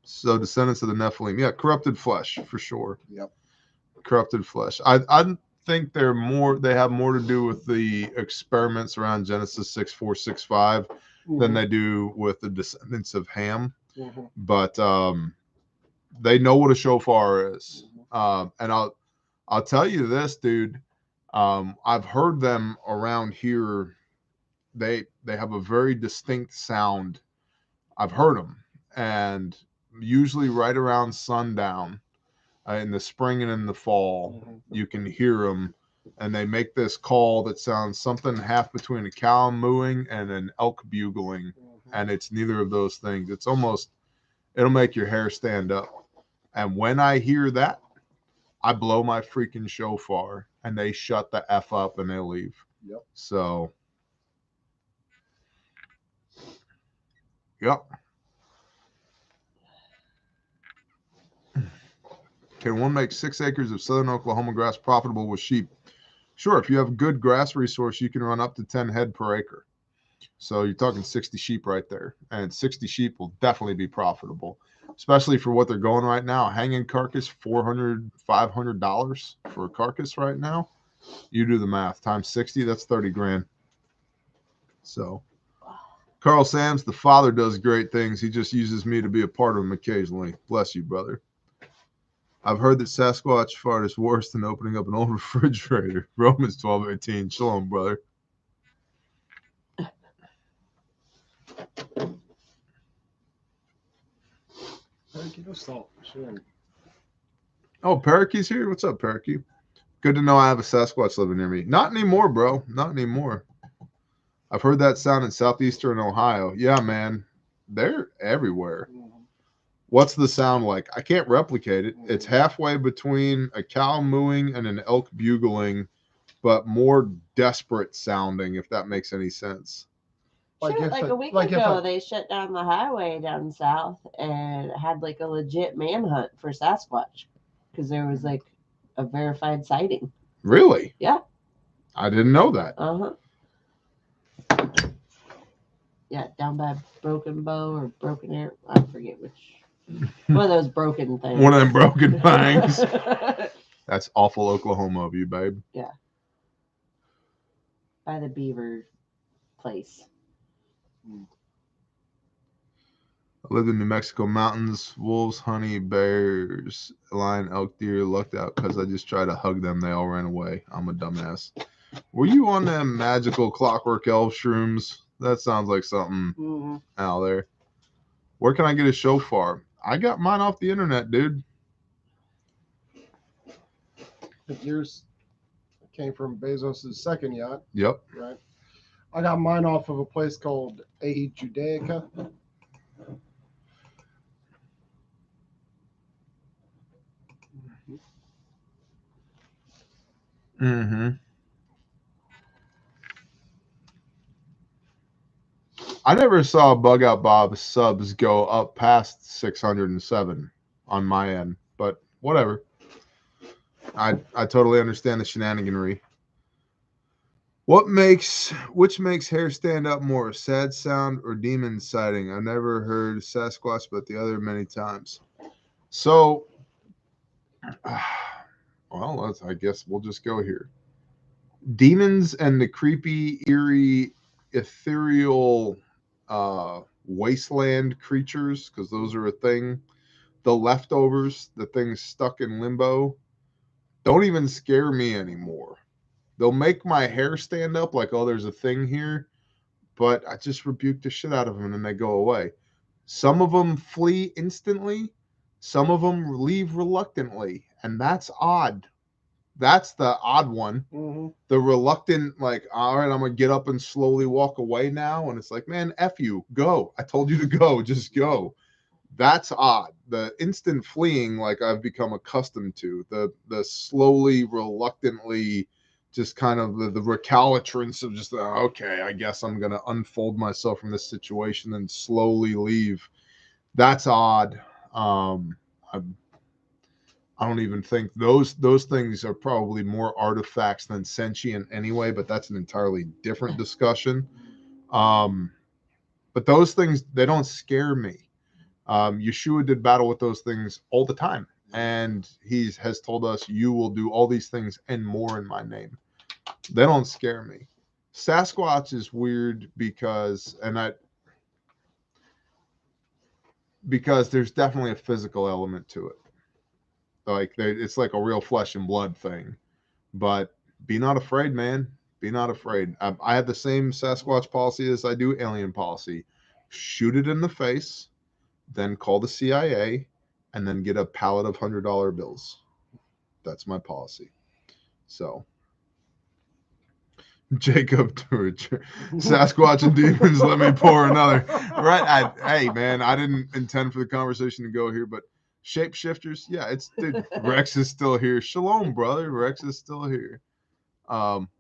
So descendants of the Nephilim. Yeah, corrupted flesh for sure. Yep. Corrupted flesh. I think they have more to do with the experiments around Genesis 6:4, 6:5 than they do with the descendants of Ham. Mm-hmm. But they know what a shofar is. And I'll tell you this, dude. I've heard them around here. They have a very distinct sound. I've heard them, and usually right around sundown in the spring and in the fall, you can hear them, and they make this call that sounds something half between a cow mooing and an elk bugling, and it's neither of those things. It's almost, it'll make your hair stand up. And when I hear that, I blow my freaking shofar, and they shut the F up and they leave. Yep. So, yep. Can one make 6 acres of southern Oklahoma grass profitable with sheep? Sure. If you have a good grass resource, you can run up to 10 head per acre. So you're talking 60 sheep right there. And 60 sheep will definitely be profitable, especially for what they're going right now. Hanging carcass, $400, $500 for a carcass right now. You do the math. Times 60, that's 30 grand. So Carl Sams, the father, does great things. He just uses me to be a part of them occasionally. Bless you, brother. I've heard that Sasquatch fart is worse than opening up an old refrigerator. Romans 12:18. Shalom, brother. Salt. Sure. Oh, Parakeet's here? What's up, Parakeet? Good to know I have a Sasquatch living near me. Not anymore, bro. Not anymore. I've heard that sound in southeastern Ohio. Yeah, man. They're everywhere. What's the sound like? I can't replicate it. It's halfway between a cow mooing and an elk bugling, but more desperate sounding, if that makes any sense. Like Sure, if like it- a week like if ago, I- they shut down the highway down south and had like a legit manhunt for Sasquatch because there was like a verified sighting. Really? Yeah. I didn't know that. Yeah, down by Broken Bow or Broken Air. I forget which. One of those broken things. One of them broken things. That's awful Oklahoma of you, babe. Yeah. By the beaver place. I lived in New Mexico mountains, wolves, honey, bears, lion, elk, deer, lucked out because I just tried to hug them. They all ran away. I'm a dumbass. Were you on them magical clockwork elf shrooms? That sounds like something out there. Where can I get a shofar? I got mine off the internet, dude. Yours came from Bezos' second yacht, Yep. right? I got mine off of a place called YHWH. Mm-hmm. I never saw Bug Out Bob's subs go up past 607 on my end, but whatever. I totally understand the shenaniganry. Which makes hair stand up more, sad sound or demon sighting? I've never heard Sasquatch, but the other many times. So, well, I guess we'll just go here. Demons and the creepy, eerie, ethereal wasteland creatures, because those are a thing. The leftovers, the things stuck in limbo, don't even scare me anymore. They'll make my hair stand up like, oh, there's a thing here, but I just rebuke the shit out of them and they go away. Some of them flee instantly. Some of them leave reluctantly, and that's odd. That's the odd one. The reluctant, like, all right, I'm going to get up and slowly walk away now. And it's like, man, F you, go. I told you to go, just go. That's odd. The instant fleeing, like I've become accustomed to. The slowly, reluctantly, just kind of the recalcitrance of just, okay, I guess I'm going to unfold myself from this situation and slowly leave. That's odd. I don't even think those things are probably more artifacts than sentient anyway, but that's an entirely different discussion. But those things, they don't scare me. Yeshua did battle with those things all the time, and he has told us, you will do all these things and more in my name. They don't scare me. Sasquatch is weird because there's definitely a physical element to it. Like it's like a real flesh and blood thing. But be not afraid, man. Be not afraid. I have the same Sasquatch policy as I do alien policy. Shoot it in the face, then call the CIA, and then get a pallet of $100 bills. That's my policy. So, Jacob, Sasquatch and demons, let me pour another. Right? Hey, man, I didn't intend for the conversation to go here, but shapeshifters, yeah, dude, Rex is still here. Shalom, brother. Rex is still here.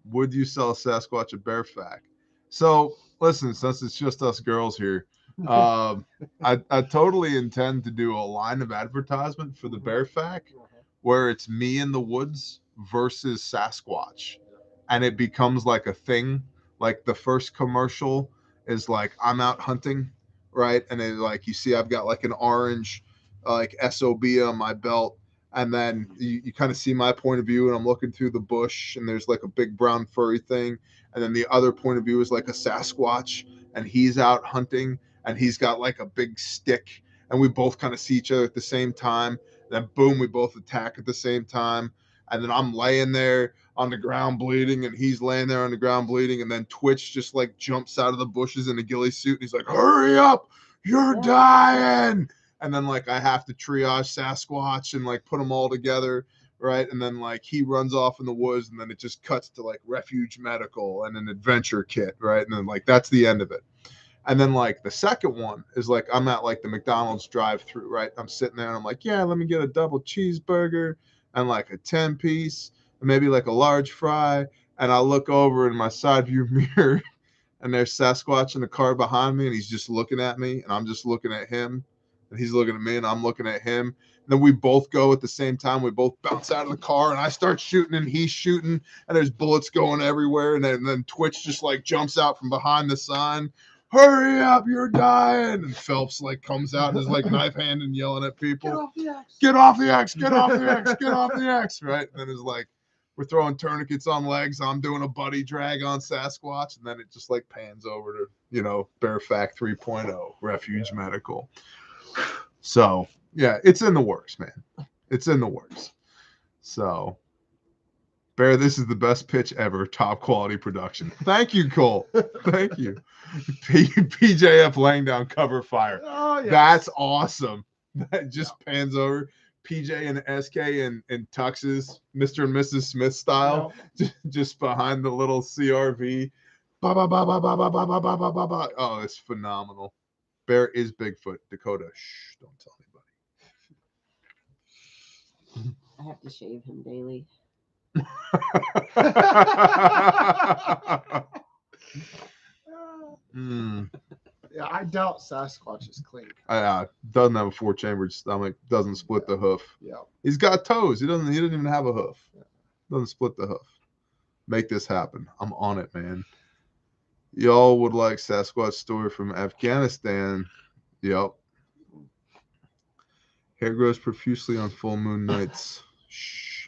Would you sell Sasquatch a bear fac? So, listen, since it's just us girls here, I totally intend to do a line of advertisement for the bear fac where it's me in the woods versus Sasquatch, and it becomes like a thing. Like the first commercial is like I'm out hunting, right? And then like you see I've got like an orange like SOB on my belt, and then you kind of see my point of view, and I'm looking through the bush, and there's like a big brown furry thing, and then the other point of view is like a Sasquatch, and he's out hunting, and he's got like a big stick, and we both kind of see each other at the same time. Then boom, we both attack at the same time, and then I'm laying there on the ground bleeding, and he's laying there on the ground bleeding, and then Twitch just like jumps out of the bushes in a ghillie suit, and he's like, "Hurry up, you're dying!" And then like I have to triage Sasquatch and like put them all together, right? And then like he runs off in the woods, and then it just cuts to like refuge medical and an adventure kit, right? And then like that's the end of it. And then like the second one is like I'm at like the McDonald's drive-through, right? I'm sitting there and I'm like, yeah, let me get a double cheeseburger and like a 10-piece and maybe like a large fry. And I look over in my side view mirror and there's Sasquatch in the car behind me, and he's just looking at me, and I'm just looking at him, and he's looking at me, and I'm looking at him. And then we both go at the same time. We both bounce out of the car, and I start shooting, and he's shooting, and there's bullets going everywhere. And then Twitch just like jumps out from behind the sign. Hurry up, you're dying. And Phelps like comes out and is like knife hand and yelling at people. Get off the X. Get off the X. Get off the X. Get off the X. Right. And then it's like, we're throwing tourniquets on legs. I'm doing a buddy drag on Sasquatch. And then it just like pans over to, you know, Bear Fact 3.0, Refuge Medical. So, yeah, it's in the works, man. It's in the works. So, Bear, this is the best pitch ever. Top quality production. Thank you, Cole. Thank you. PJF laying down cover fire. Oh, yes. That's awesome. That just pans over. PJ and SK and tuxes, Mr. and Mrs. Smith style, just behind the little CRV. Ba, ba, ba, ba, ba, ba, ba, ba, ba, ba, ba, ba. Oh, it's phenomenal. Bear is Bigfoot. Dakota, shh, don't tell anybody. I have to shave him daily. Yeah, I doubt Sasquatch is clean. Doesn't have a 4-chambered stomach. Doesn't split the hoof. Yeah, He's got toes. He doesn't even have a hoof. Doesn't split the hoof. Make this happen. I'm on it, man. Y'all would like Sasquatch story from Afghanistan. Yep. Hair grows profusely on full moon nights. Shh.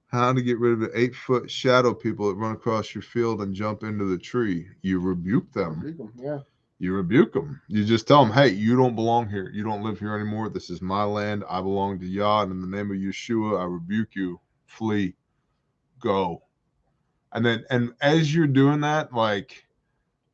How to get rid of the 8-foot shadow people that run across your field and jump into the tree. You rebuke them. Yeah. You rebuke them. You just tell them, hey, you don't belong here. You don't live here anymore. This is my land. I belong to Yah. And in the name of Yeshua, I rebuke you. Flee. Go. And as you're doing that, like,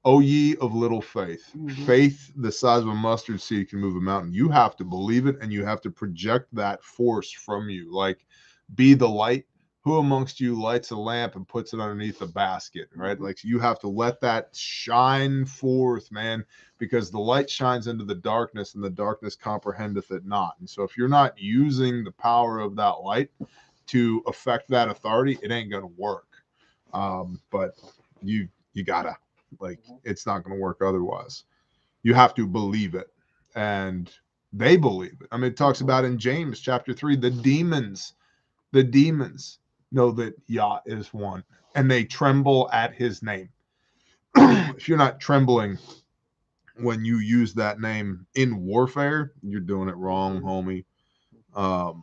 O ye of little faith. Faith the size of a mustard seed can move a mountain. You have to believe it, and you have to project that force from you. Like, be the light. Who amongst you lights a lamp and puts it underneath a basket, right? Like, you have to let that shine forth, man, because the light shines into the darkness, and the darkness comprehendeth it not. And so if you're not using the power of that light to affect that authority, it ain't gonna work. But you gotta, like, it's not gonna work otherwise. You have to believe it, and they believe it. I mean, it talks about in James chapter 3, the demons know that Yah is one, and they tremble at his name. If you're not trembling when you use that name in warfare, you're doing it wrong, homie. The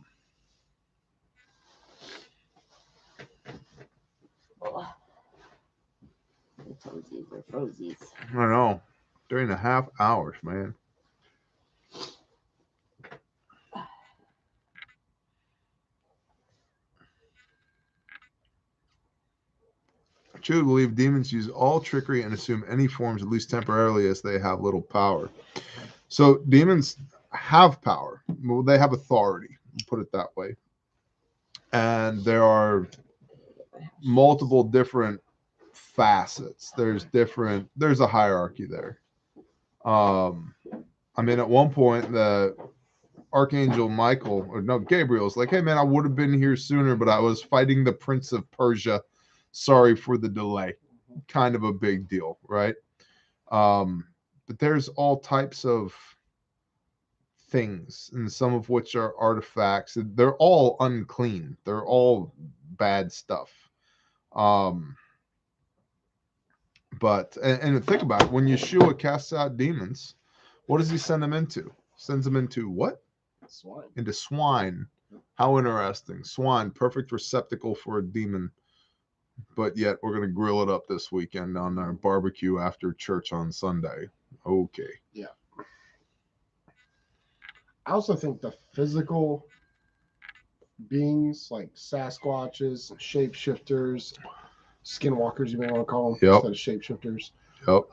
toesies are frozies. I know. 3.5 hours, man. I truly believe demons use all trickery and assume any forms, at least temporarily, as they have little power. So demons have power. Well, they have authority, put it that way. And there are multiple different facets. There's a hierarchy there. I mean, at one point, the Archangel Gabriel's like, hey, man, I would have been here sooner, but I was fighting the Prince of Persia. Sorry for the delay. Kind of a big deal, right? But there's all types of things, and some of which are artifacts. They're all unclean. They're all bad stuff. But think about it. When Yeshua casts out demons, what does he send them into? Sends them into what? Swine. Into swine. How interesting. Swine, perfect receptacle for a demon. But yet we're going to grill it up this weekend on our barbecue after church on Sunday. Okay. Yeah. I also think the physical beings like Sasquatches, shapeshifters, skinwalkers, you may want to call them, instead of shapeshifters. Yep.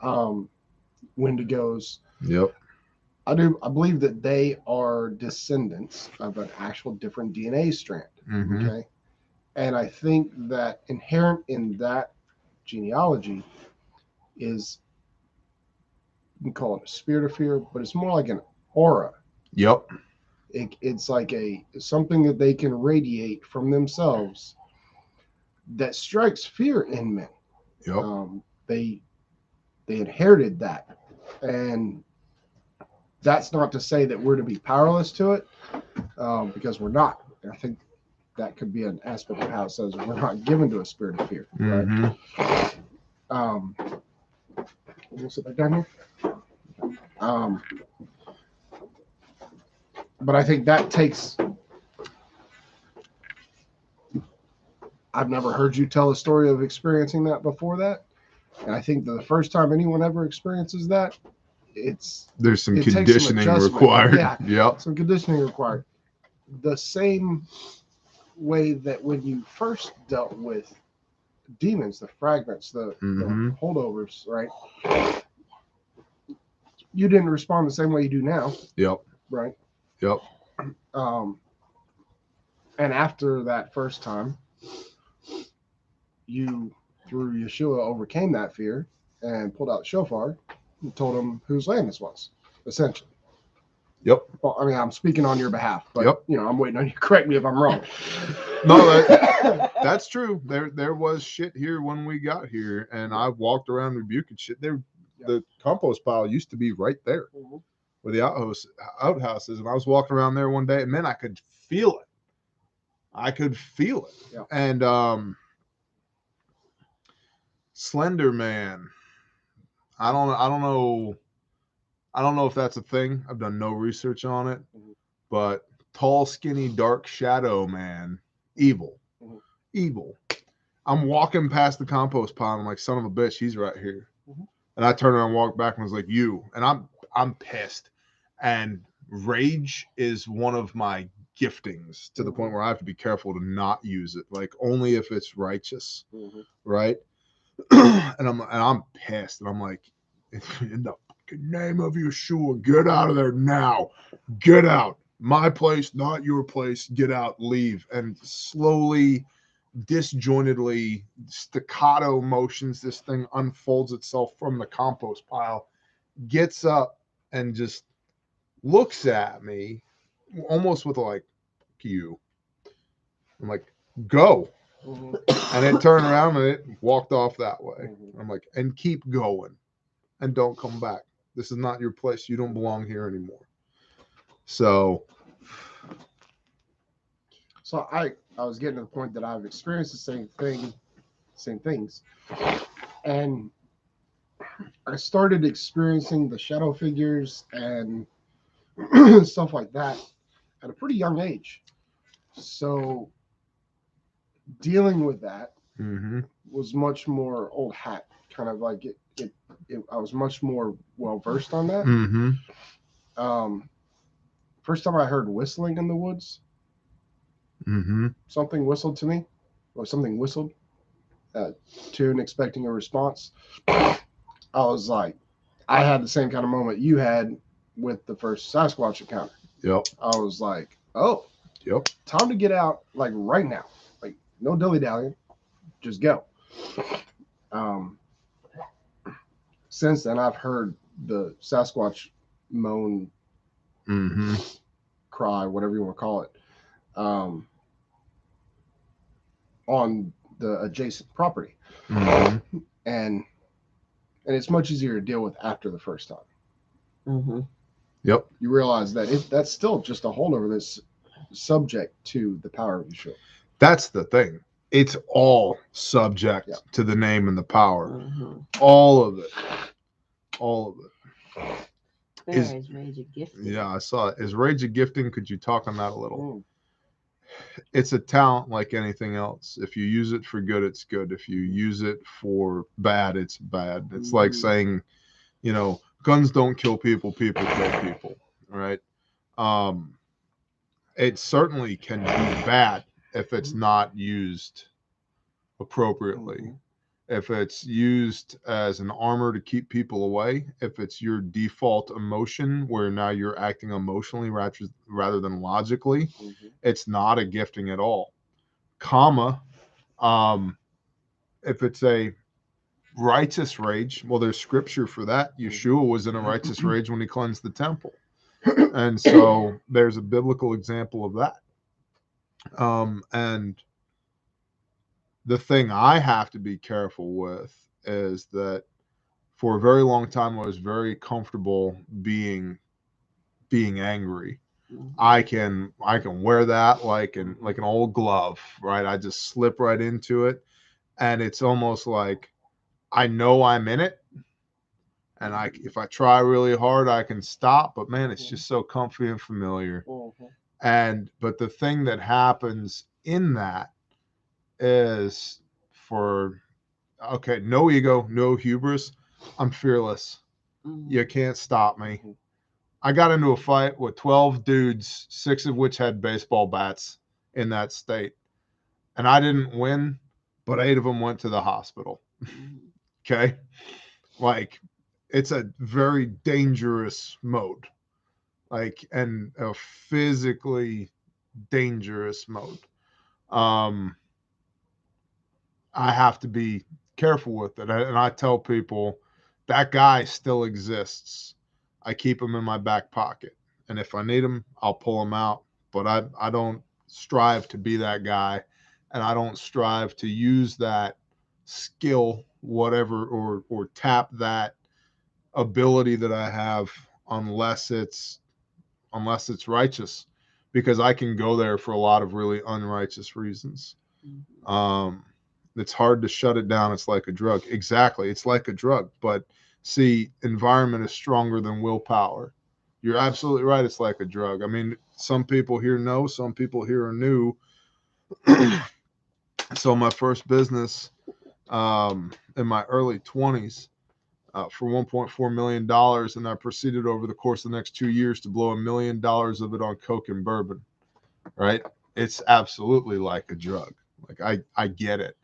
Wendigos. Yep. I believe that they are descendants of an actual different DNA strand. Mm-hmm. Okay. And I think that inherent in that genealogy is, you can call it a spirit of fear, but it's more like an aura. Yep. It's like something that they can radiate from themselves that strikes fear in men. Yep. They inherited that, and that's not to say that we're to be powerless to it, because we're not. I think that could be an aspect of how it says we're not given to a spirit of fear. Mm-hmm. Right? We'll sit back down here. But I think that takes. I've never heard you tell a story of experiencing that before that, and I think that the first time anyone ever experiences that, there's some it takes conditioning adjustment. required. Yeah, yep. Some conditioning required. The same way that when you first dealt with demons, the fragments, the holdovers, right? You didn't respond the same way you do now. Yep. Right. Yep. And after that first time, you, through Yeshua, overcame that fear and pulled out the shofar and told him whose land this was, essentially. Yep. Well, I mean, I'm speaking on your behalf, but yep. I'm waiting on you to correct me if I'm wrong. No, that's true. There was shit here when we got here, and I walked around rebuking shit. The compost pile used to be right there where the outhouses, and I was walking around there one day, and man, I could feel it. Yeah. And Slender Man. I don't know if that's a thing. I've done no research on it, but tall, skinny, dark shadow man, evil. I'm walking past the compost pile, and I'm like, son of a bitch, he's right here. And I turned around and walked back and was like, you. And I'm pissed. And rage is one of my giftings to the point where I have to be careful to not use it, like only if it's righteous, right? and I'm pissed, and I'm like, in the fucking name of Yeshua, get out of there now. Get out. My place, not your place. Get out. Leave. And slowly, disjointedly, staccato motions, this thing unfolds itself from the compost pile, gets up, and just looks at me almost with like, you. I'm like, go. And it turned around and it walked off that way. I'm like, and keep going and don't come back. This is not your place. You don't belong here anymore. So I was getting to the point that I've experienced the same things. And I started experiencing the shadow figures and stuff like that at a pretty young age. So dealing with that was much more old hat, kind of like it. I was much more well versed on that. First time I heard whistling in the woods, something whistled to me, or something whistled, tune, expecting a response. I was like, I had the same kind of moment you had with the first Sasquatch encounter. Yep. I was like, oh, yep, time to get out, like right now, like no dilly-dallying, just go. Since then, I've heard the Sasquatch moan, cry, whatever you want to call it, on the adjacent property, and it's much easier to deal with after the first time. Yep. You realize that that's still just a holdover that's subject to the power of Yeshua. That's the thing. It's all subject to the name and the power. All of it. Is rage a gifting? Yeah, I saw it. Is rage a gifting? Could you talk on that a little? It's a talent like anything else. If you use it for good, it's good. If you use it for bad, it's bad. It's like saying, guns don't kill people, people kill people, right? It certainly can be bad if it's not used appropriately. if it's used as an armor to keep people away, if it's your default emotion where now you're acting emotionally rather than logically, it's not a gifting at all. Comma, if it's a righteous rage, well, there's scripture for that. Yeshua was in a righteous rage when he cleansed the temple. And so there's a biblical example of that. And the thing I have to be careful with is that for a very long time, I was very comfortable being angry. I can wear that like an old glove, right? I just slip right into it. And it's almost like I know I'm in it. And if I try really hard, I can stop. But man, it's just so comfy and familiar. But the thing that happens in that is no ego, no hubris. I'm fearless. You can't stop me. I got into a fight with 12 dudes, 6 of which had baseball bats in that state. And I didn't win, but 8 of them went to the hospital. Okay. Like, it's a very dangerous mode, and a physically dangerous mode. I have to be careful with it. And I tell people that guy still exists. I keep him in my back pocket. And if I need him, I'll pull him out. But I don't strive to be that guy. And I don't strive to use that skill, whatever, or tap that ability that I have unless it's righteous, because I can go there for a lot of really unrighteous reasons. It's hard to shut it down. It's like a drug. Exactly. It's like a drug. But see, environment is stronger than willpower. You're absolutely right. It's like a drug. I mean, some people here know, some people here are new. So my first business in my early 20s for $1.4 million. And I proceeded over the course of the next 2 years to blow $1 million of it on coke and bourbon. Right. It's absolutely like a drug. Like I get it.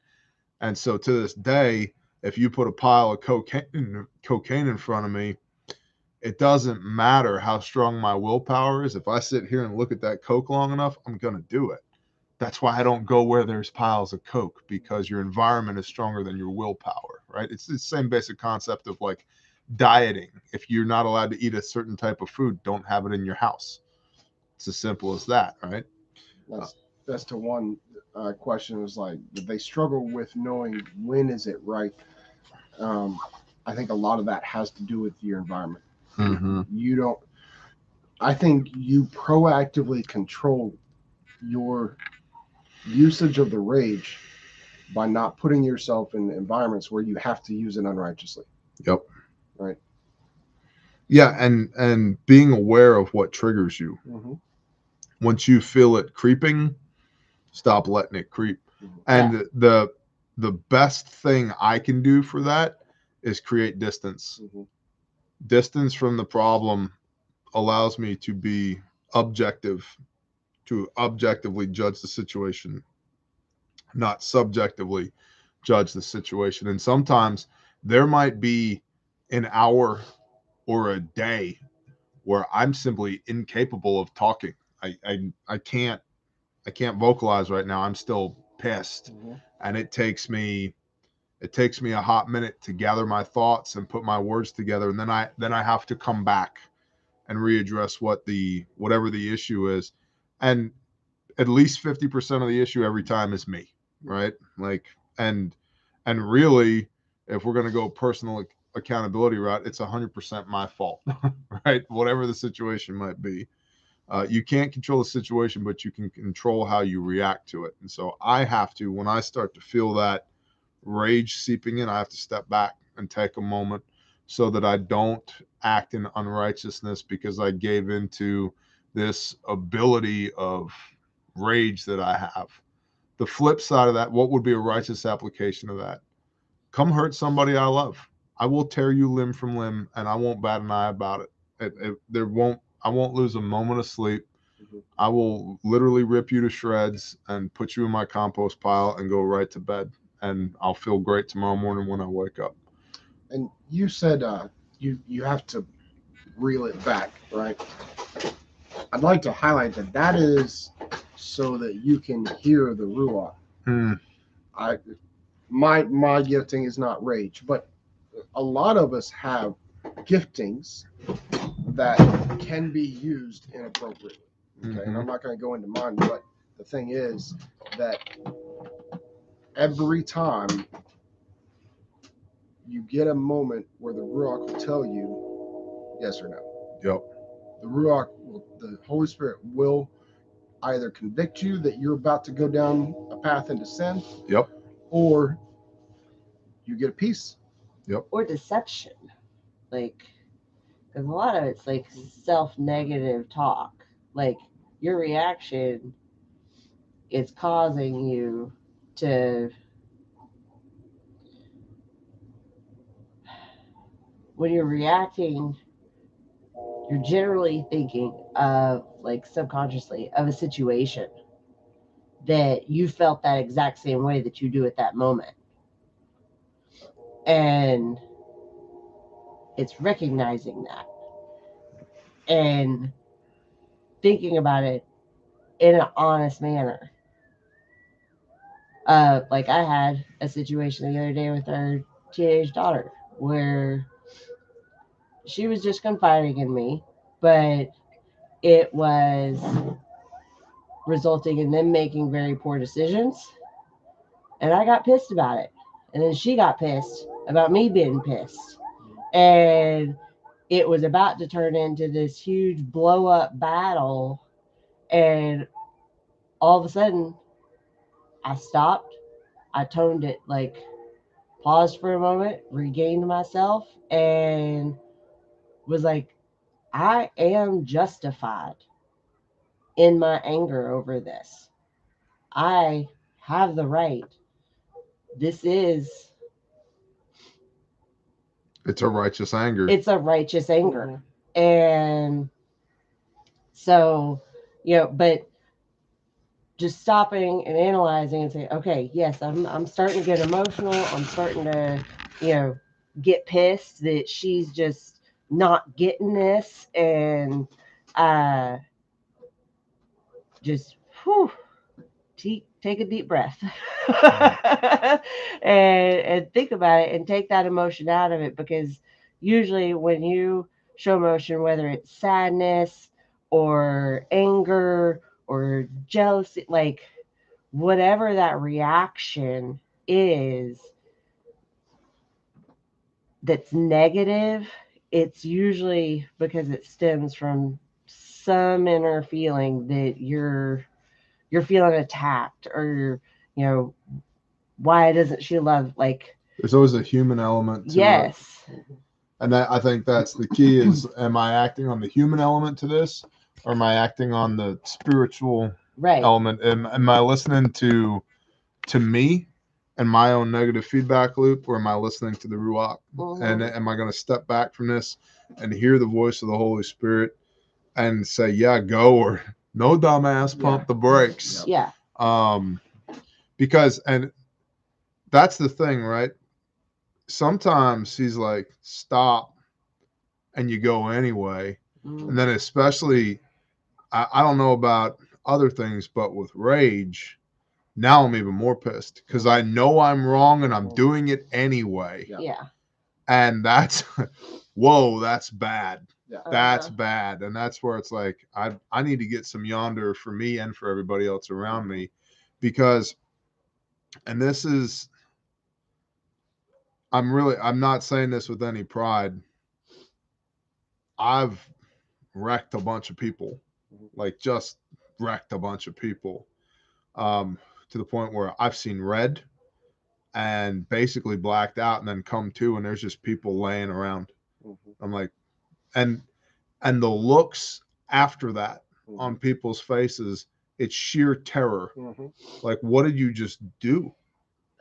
And so to this day, if you put a pile of cocaine in front of me, it doesn't matter how strong my willpower is. If I sit here and look at that coke long enough, I'm going to do it. That's why I don't go where there's piles of coke, because your environment is stronger than your willpower, right? It's the same basic concept of like dieting. If you're not allowed to eat a certain type of food, don't have it in your house. It's as simple as that, right? That's to one question is like, they struggle with knowing when is it right. I think a lot of that has to do with your environment. I think you proactively control your usage of the rage by not putting yourself in environments where you have to use it unrighteously. Yep. Right. Yeah, and being aware of what triggers you. Once you feel it creeping, stop letting it creep. And the best thing I can do for that is create distance. Distance from the problem allows me to be objective, to objectively judge the situation, not subjectively judge the situation. And sometimes there might be an hour or a day where I'm simply incapable of talking. I can't vocalize right now. I'm still pissed. And it takes me a hot minute to gather my thoughts and put my words together. And then I have to come back and readdress whatever the issue is. And at least 50% of the issue every time is me, right? Like, and really, if we're going to go personal accountability route, it's 100% my fault, right? Whatever the situation might be. You can't control the situation, but you can control how you react to it. And so I have to, when I start to feel that rage seeping in, I have to step back and take a moment so that I don't act in unrighteousness because I gave into this ability of rage that I have. The flip side of that, what would be a righteous application of that? Come hurt somebody I love. I will tear you limb from limb, and I won't bat an eye about it. I won't lose a moment of sleep. I will literally rip you to shreds and put you in my compost pile and go right to bed. and I'll feel great tomorrow morning when I wake up. And you said you have to reel it back, right? I'd like to highlight that is so that you can hear the ruach. My gifting is not rage, but a lot of us have giftings that can be used inappropriately. Okay, and I'm not going to go into mine, but the thing is that every time you get a moment where the ruach will tell you yes or no. Yep. The ruach, the Holy Spirit will either convict you that you're about to go down a path into sin. Yep. Or you get a peace. Yep. Or deception. Like, because a lot of it's like self-negative talk. Like, your reaction is causing you to, when you're reacting, you're generally thinking of, like, subconsciously of a situation that you felt that exact same way that you do at that moment. And it's recognizing that and thinking about it in an honest manner. Like, I had a situation the other day with our teenage daughter where she was just confiding in me, but it was resulting in them making very poor decisions. And I got pissed about it. And then she got pissed about me being pissed. And it was about to turn into this huge blow up battle. And all of a sudden, I stopped. I toned it, like, paused for a moment, regained myself, and was like, I am justified in my anger over this. I have the right. This is. It's a righteous anger. It's a righteous anger. And so, but just stopping and analyzing and saying, okay, yes, I'm starting to get emotional. I'm starting to, get pissed that she's just not getting this. And just take a deep breath and think about it and take that emotion out of it. Because usually when you show emotion, whether it's sadness or anger or jealousy, like whatever that reaction is that's negative, it's usually because it stems from some inner feeling that you're feeling attacked, or why doesn't she love, like, there's always a human element to yes it. And I think that's the key is, am I acting on the human element to this, or am I acting on the spiritual element? Am I listening to me and my own negative feedback loop, or am I listening to the Ruach? And am I going to step back from this and hear the voice of the Holy Spirit and say, yeah, go, or no, dumbass, pump the brakes? Yeah. Because, and that's the thing, right? Sometimes he's like, stop, and you go anyway. And then especially, I don't know about other things, but with rage, now I'm even more pissed because I know I'm wrong and I'm doing it anyway. Yeah. And that's, whoa, that's bad. Yeah. That's bad. And that's where it's like, I need to get some yonder for me and for everybody else around me, because, and this is, I'm not saying this with any pride. I've wrecked a bunch of people, like just wrecked a bunch of people, to the point where I've seen red and basically blacked out and then come to, and there's just people laying around. I'm like, and the looks after that on people's faces, it's sheer terror. Like, what did you just do?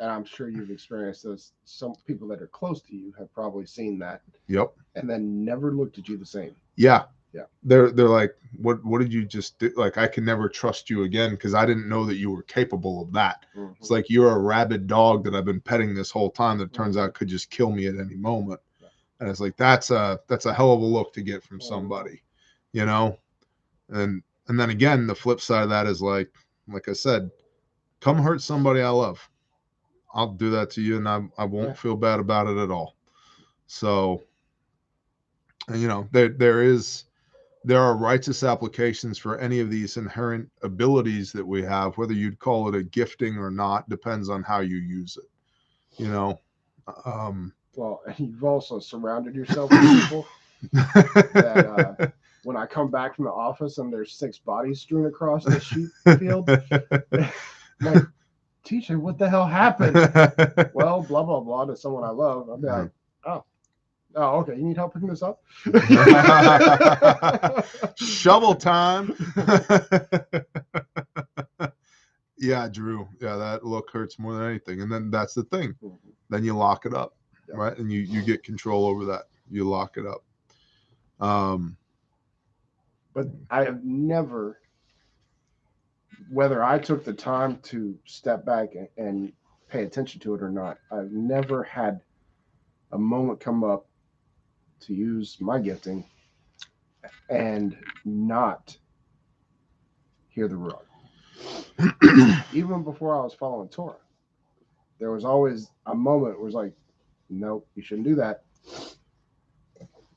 And I'm sure you've experienced this. Some people that are close to you have probably seen that. Yep. And then never looked at you the same. Yeah. Yeah. They're like, what did you just do? Like, I can never trust you again because I didn't know that you were capable of that. Mhm. It's like you're a rabid dog that I've been petting this whole time that turns out could just kill me at any moment. Yeah. And it's like that's a hell of a look to get from somebody, you know. And then again, the flip side of that is like I said, come hurt somebody I love. I'll do that to you, and I won't feel bad about it at all. So, and, you know, there are righteous applications for any of these inherent abilities that we have, whether you'd call it a gifting or not, depends on how you use it. You know, Well, and you've also surrounded yourself with people that when I come back from the office and there's 6 bodies strewn across the sheep field, like, TJ, what the hell happened? Well, blah, blah, blah, to someone I love. I'll be like, oh, okay, you need help picking this up? Shovel time. Yeah, Drew. Yeah, that look hurts more than anything. And then that's the thing. Then you lock it up, right? And you get control over that. You lock it up. But I have never, whether I took the time to step back and pay attention to it or not, I've never had a moment come up to use my gifting and not hear the roar. Even before I was following Torah, there was always a moment where it was like, nope, you shouldn't do that.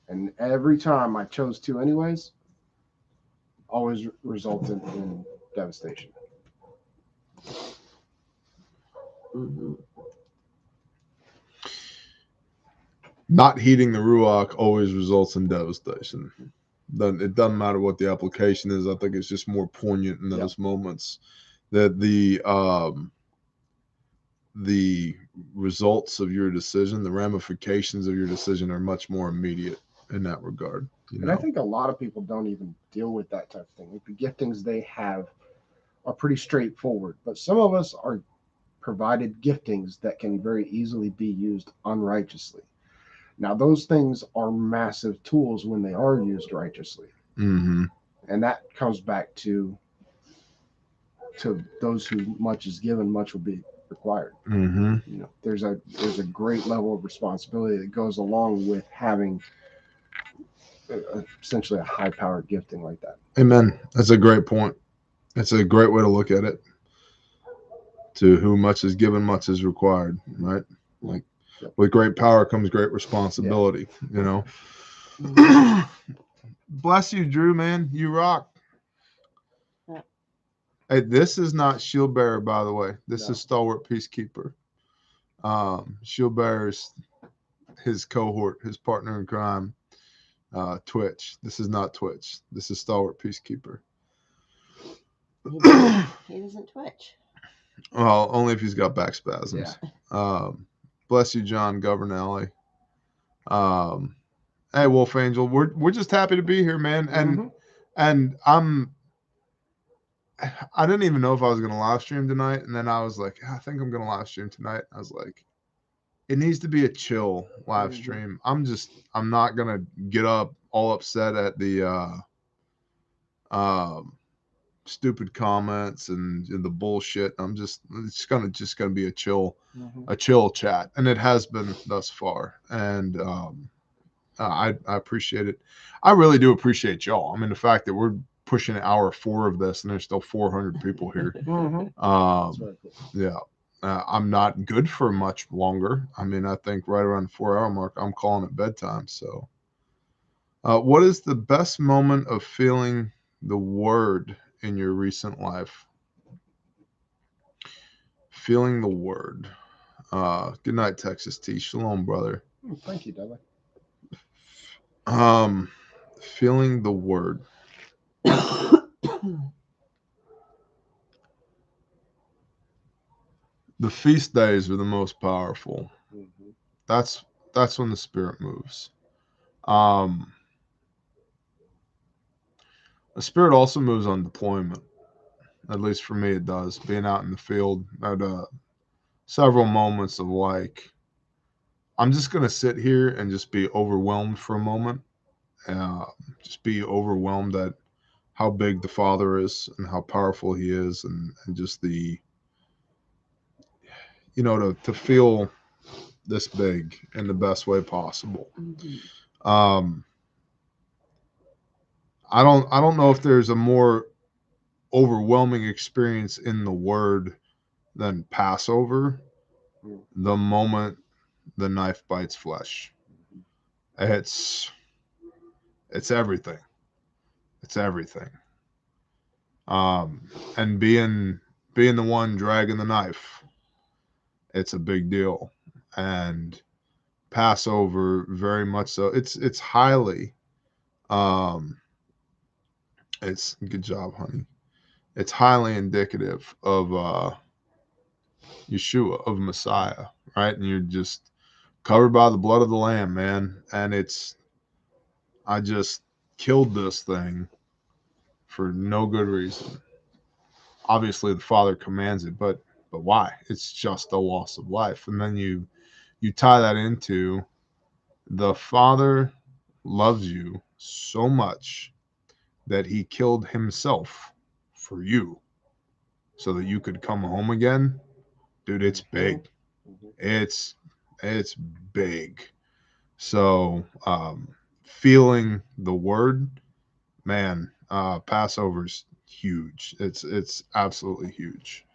And every time I chose to anyways, always resulted in devastation. Mm-hmm. Not heeding the Ruach always results in devastation. It doesn't matter what the application is. I think it's just more poignant in those moments that the results of your decision, the ramifications of your decision are much more immediate in that regard. And I think a lot of people don't even deal with that type of thing. Like, the giftings they have are pretty straightforward, but some of us are provided giftings that can very easily be used unrighteously. Now, those things are massive tools when they are used righteously. Mm-hmm. And that comes back to those who much is given, much will be required. Mm-hmm. You know, there's a great level of responsibility that goes along with having essentially a high-powered gifting like that. Amen. That's a great point. That's a great way to look at it. To whom much is given, much is required, right? Like, with great power comes great responsibility, you know. Bless you, Drew, man. You rock. Yeah. Hey, this is not Shield Bearer, by the way. This is Stalwart Peacekeeper. Shield Bearer is his cohort, his partner in crime, Twitch. This is not Twitch. This is Stalwart Peacekeeper. He doesn't twitch. Well, only if he's got back spasms. Yeah. Bless you, John Governale. Hey, Wolf Angel, we're just happy to be here, man. And I didn't even know if I was gonna live stream tonight, and then I was like, I think I'm gonna live stream tonight. I was like, it needs to be a chill live stream. I'm not gonna get up all upset at the stupid comments and the bullshit. It's gonna be a chill chat, and it has been thus far. And I appreciate it. I really do appreciate y'all. I mean, the fact that we're pushing hour 4 of this and there's still 400 people here. That's very cool. Yeah. I'm not good for much longer. I mean, I think right around the 4-hour mark, I'm calling it bedtime. So, what is the best moment of feeling the word in your recent life? Feeling the word. Good night, Texas T. Shalom, brother. Thank you, Dudley. Feeling the word. The feast days are the most powerful. That's when the Spirit moves. The Spirit also moves on deployment. At least for me, it does. Being out in the field at several moments of like, I'm just gonna sit here and just be overwhelmed for a moment. Just be overwhelmed at how big the Father is and how powerful he is, and just the, you know, to feel this big in the best way possible. I don't know if there's a more overwhelming experience in the word than Passover, the moment the knife bites flesh. It's everything. It's everything. And being the one dragging the knife, it's a big deal. And Passover, very much so. It's highly, it's good job, honey. It's highly indicative of Yeshua, of Messiah, right? And you're just covered by the blood of the Lamb, man. And I just killed this thing for no good reason. Obviously, the Father commands it, but why? It's just a loss of life. And then you tie that into the Father loves you so much that he killed himself for you so that you could come home again. Dude, it's big. It's big. So feeling the word, man, Passover's huge. It's absolutely huge.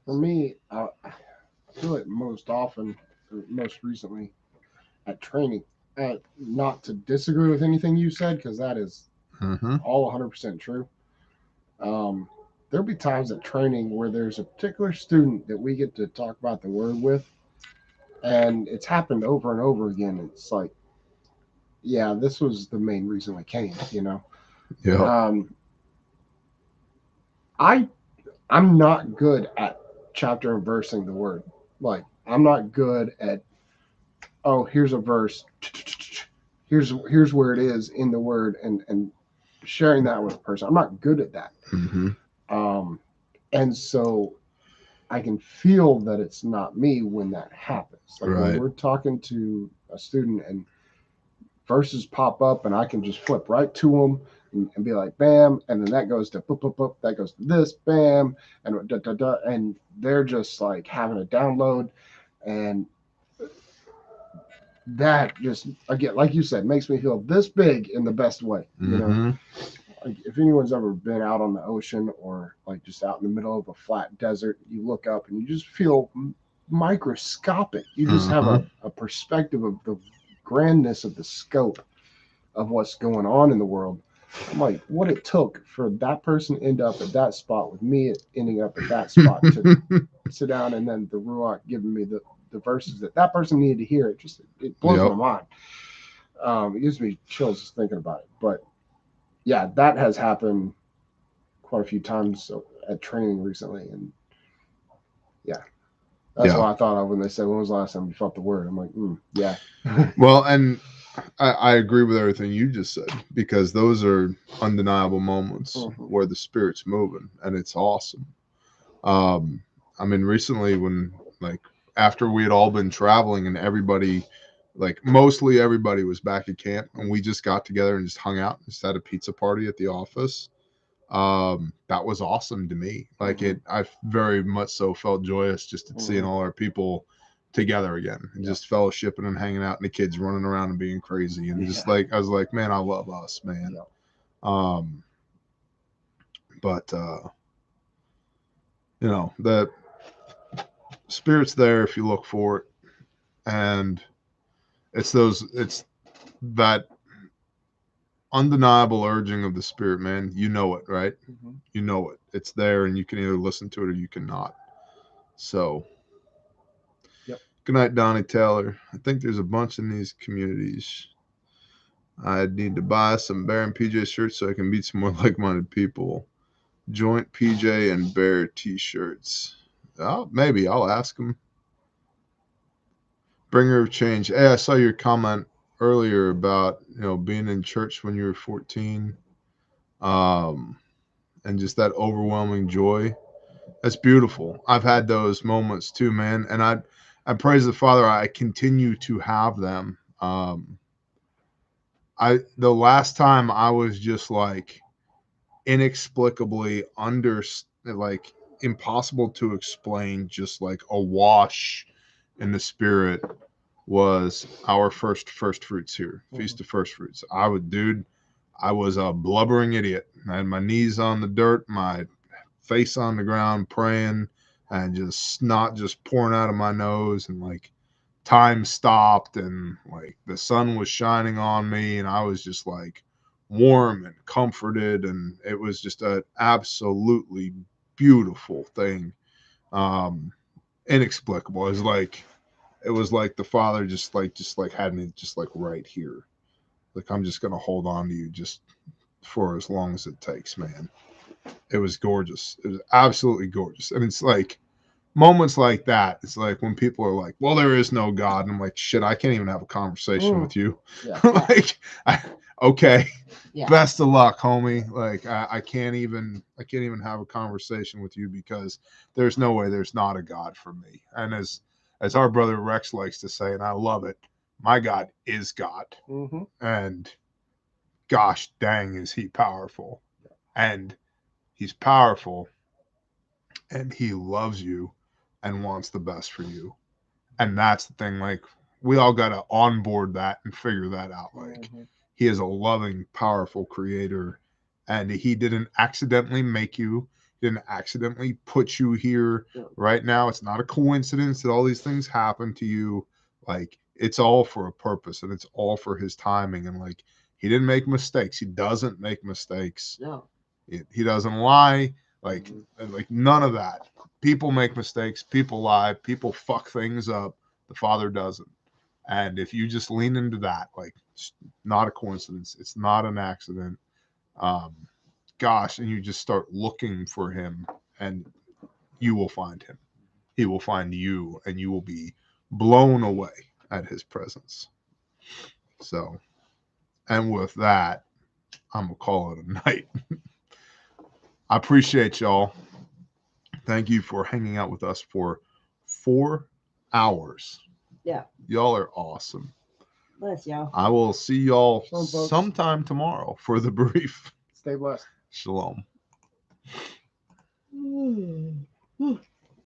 For me, I feel it most often, or most recently, at training. Not to disagree with anything you said, because that is all 100% true. There'll be times at training where there's a particular student that we get to talk about the word with, and it's happened over and over again. It's like, yeah, this was the main reason I came, you know? Yeah. I'm not good at chapter and versing the word. Like, I'm not good at, oh, here's a verse, here's where it is in the word, and sharing that with a person. I'm not good at that. And so I can feel that it's not me when that happens. Like when we're talking to a student and verses pop up, and I can just flip right to them and be like, bam, and then that goes to boop, boop, boop, that goes to this, bam, and da, da, da, and they're just like having a download, and that just, again, like you said, makes me feel this big in the best way. You know, like if anyone's ever been out on the ocean or like just out in the middle of a flat desert, you look up and you just feel microscopic. You just have a perspective of the grandness of the scope of what's going on in the world. I'm like, what it took for that person to end up at that spot with me ending up at that spot to sit down, and then the Ruach giving me the verses that person needed to hear. It blows my mind. It gives me chills just thinking about it. But yeah, that has happened quite a few times at training recently. And yeah, that's what I thought of when they said, when was the last time you felt the word? I'm like, yeah. Well, and I agree with everything you just said, because those are undeniable moments where the Spirit's moving, and it's awesome. I mean, recently when, like, after we had all been traveling and everybody, like mostly everybody was back at camp, and we just got together and just hung out and just had a pizza party at the office. That was awesome to me. Like I very much so felt joyous just at seeing all our people together again and just fellowshipping and hanging out, and the kids running around and being crazy, and just like, I was like, man, I love us, man. But you know, the Spirit's there if you look for it, and it's that undeniable urging of the Spirit, man. You know it, right? You know it. It's there, and you can either listen to it or you cannot. So good night, Donnie Taylor. I think there's a bunch in these communities. I need to buy some Bear and PJ shirts so I can meet some more like-minded people. Joint PJ and Bear t-shirts. Oh, maybe I'll ask them. Bringer of change. Hey, I saw your comment earlier about, you know, being in church when you were 14, and just that overwhelming joy. That's beautiful. I've had those moments too, man, and I praise the Father. I continue to have them. The last time I was just like inexplicably like impossible to explain, just like awash in the spirit, was our first fruits here, Feast of First Fruits. I was a blubbering idiot. I had my knees on the dirt, my face on the ground, praying, and just snot just pouring out of my nose, and like time stopped, and like the sun was shining on me, and I was just like warm and comforted, and it was just an absolutely beautiful thing. Inexplicable. It was like the Father just like had me just like right here. Like, I'm just gonna hold on to you just for as long as it takes, man. It was gorgeous. It was absolutely gorgeous. And it's like moments like that. It's like when people are like, well, there is no God. And I'm like, shit, I can't even have a conversation with you. Yeah. Like, okay, Yeah. best of luck, homie. Like, I can't even have a conversation with you, because there's no way there's not a God for me. And as our brother Rex likes to say, and I love it, my God is God. Mm-hmm. And gosh dang, is he powerful. And he's powerful, and he loves you and wants the best for you. And that's the thing. Like, we all got to onboard that and figure that out. Like, he is a loving, powerful creator, and he didn't accidentally make you, didn't accidentally put you here right now. It's not a coincidence that all these things happen to you. Like, it's all for a purpose, and it's all for his timing. And like, he didn't make mistakes. He doesn't make mistakes. No. He doesn't lie. Like none of that. People make mistakes. People lie. People fuck things up. The Father doesn't. And if you just lean into that, like, it's not a coincidence. It's not an accident. Gosh, and you just start looking for him, and you will find him. He will find you, and you will be blown away at his presence. So, and with that, I'm going to call it a night. I appreciate y'all. Thank you for hanging out with us for 4 hours. Yeah. Y'all are awesome. Bless y'all. I will see y'all Shalom, folks. sometime tomorrow for the brief. Stay blessed. Shalom.